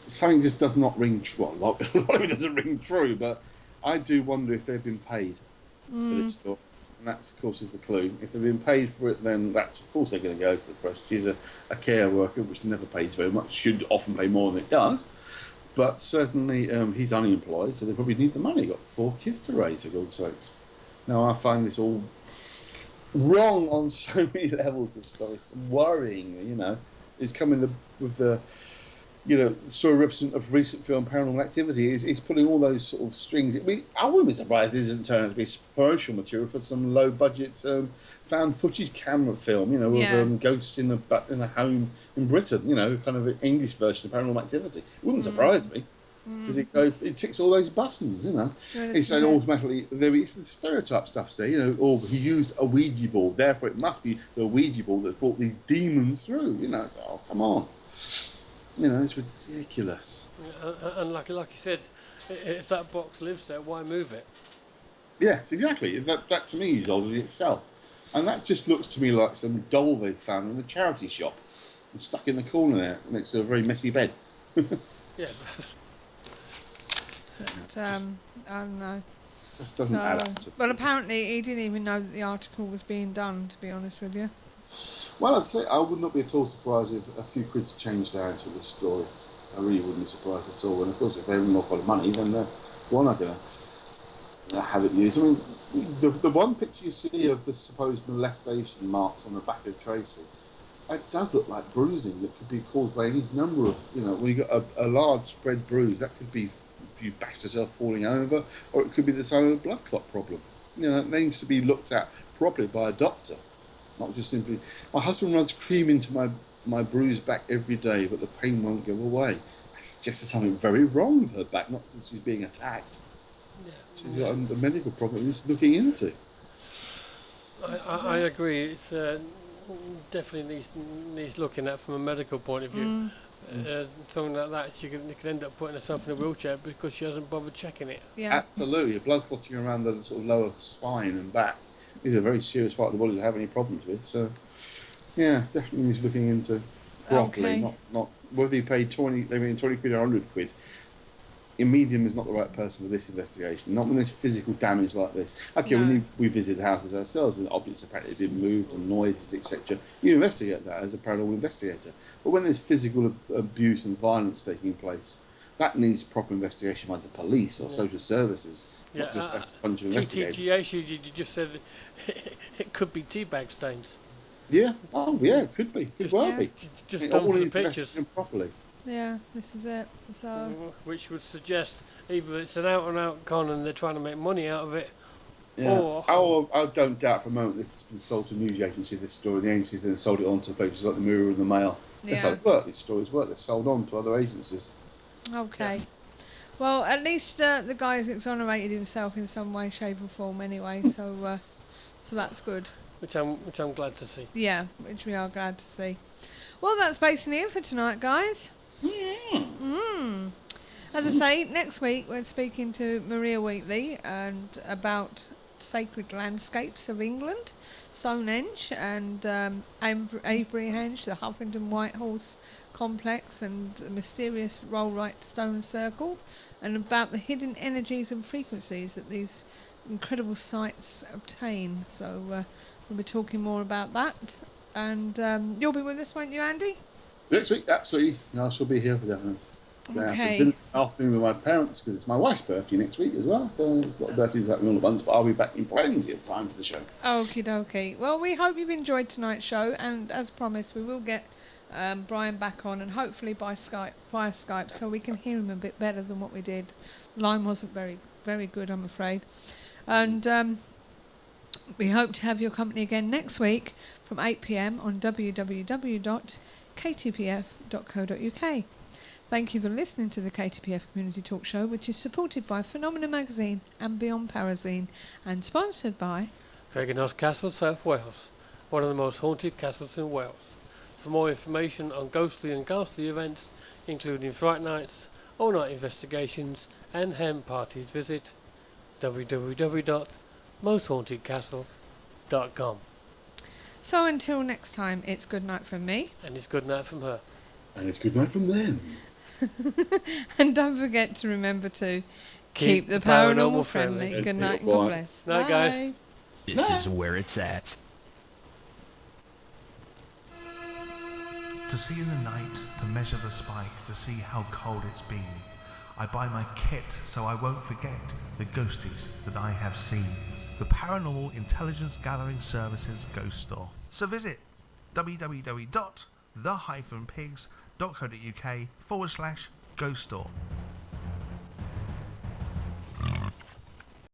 something just does not ring true. Well, a lot of it doesn't ring true, but I do wonder if they've been paid for this stuff. And that, of course, is the clue. If they've been paid for it, then that's, of course, they're going to go to the press. She's a care worker, which never pays very much. Should often pay more than it does. But certainly he's unemployed, so they probably need the money. Got 4 kids to raise, for God's sakes. Now, I find this all wrong on so many levels of stuff. It's worrying, It's coming with the, sort of representative of recent film Paranormal Activity. Is putting all those sort of strings. I wouldn't be surprised if it doesn't turn out to be promotional material for some low-budget found footage camera film, with ghosts in a home in Britain, kind of an English version of Paranormal Activity. It wouldn't surprise me. Because it ticks all those buttons, It's saying automatically it's the stereotype stuff there, he used a Ouija board, therefore it must be the Ouija board that brought these demons through, It's come on, it's ridiculous. And like you said, if that box lives there, why move it? Yes, exactly. That to me is odd in itself, and that just looks to me like some doll they found in a charity shop and stuck in the corner there next to a very messy bed. Yeah. But, I don't know. This doesn't add up. Well, apparently he didn't even know that the article was being done, to be honest with you. Well, I'd say I would not be at all surprised if a few quid's changed out of this story. I really wouldn't be surprised at all. And of course, if they haven't got money, then they're not going to have it used. I mean, the one picture you see of the supposed molestation marks on the back of Tracy, it does look like bruising that could be caused by any number of, when you've got a large spread bruise, that could be you bashed yourself falling over, or it could be the sign of a blood clot problem. It needs to be looked at properly by a doctor, not just simply. My husband runs cream into my bruised back every day, but the pain won't go away. That suggests something very wrong with her back, not that she's being attacked. Yeah. She's got a medical problem he's looking into. I agree. It's definitely needs looking at from a medical point of view. Something like that, she could end up putting herself in a wheelchair because she hasn't bothered checking it. Yeah, absolutely. Blood clotting around the sort of lower spine and back is a very serious part of the body to have any problems with. So, yeah, definitely needs looking into properly. Okay. Not whether you pay 20 quid or 100 quid. A medium is not the right person for this investigation. Not when there's physical damage like this. Okay, when we visit houses ourselves, when objects apparently been moved and noises, etc., you investigate that as a paranormal investigator. But when there's physical abuse and violence taking place, that needs proper investigation by the police or social services. Not just a bunch of investigators. TTGA, you just said it could be teabag stains. Yeah. Oh, yeah. It could be. Could well be. Just done for the pictures. Properly. Yeah, this is it. So, which would suggest either it's an out-and-out con and they're trying to make money out of it, Yeah. I don't doubt for a moment this has been sold to a news agency, this story. The agencies then sold it on to places like the Mirror and the Mail. That's how it works. These stories work. They're sold on to other agencies. Okay. Yeah. Well, at least the guy's exonerated himself in some way, shape or form anyway, so that's good. Which I'm glad to see. Yeah, which we are glad to see. Well, that's basically it for tonight, guys. As I say, next week we're speaking to Maria Wheatley and about sacred landscapes of England, Stonehenge and Abrahamhenge, the Huffington White Horse complex and the mysterious Rollright Stone Circle, and about the hidden energies and frequencies that these incredible sites obtain. So we'll be talking more about that. And you'll be with us, won't you, Andy? Next week, absolutely. I shall be here for that. Okay. Dinner afternoon with my parents because it's my wife's birthday next week as well. So I've got birthdays happening all at once, but I'll be back in plenty of time for the show. Okie dokie. Well, we hope you've enjoyed tonight's show, and as promised, we will get Brian back on, and hopefully via Skype, so we can hear him a bit better than what we did. The line wasn't very, very good, I'm afraid. And we hope to have your company again next week from 8 p.m. on www.ktpf.co.uk. Thank you for listening to the KTPF Community Talk Show, which is supported by Phenomena Magazine and Beyond Parazine, and sponsored by Craigenghost Castle, South Wales, one of the most haunted castles in Wales. For more information on ghostly and ghastly events, including Fright Nights, all-night investigations, and hen parties, visit www.mosthauntedcastle.com. So until next time, it's good night from me. And it's good night from her. And it's good night from them. And don't forget to remember to keep the paranormal friendly. Good night and God bless. Night, guys. This is where it's at. To see in the night, to measure the spike, to see how cold it's been. I buy my kit so I won't forget the ghosties that I have seen. The Paranormal Intelligence Gathering Services Ghost Store. So visit www.the-pigs.co.uk/ghost store.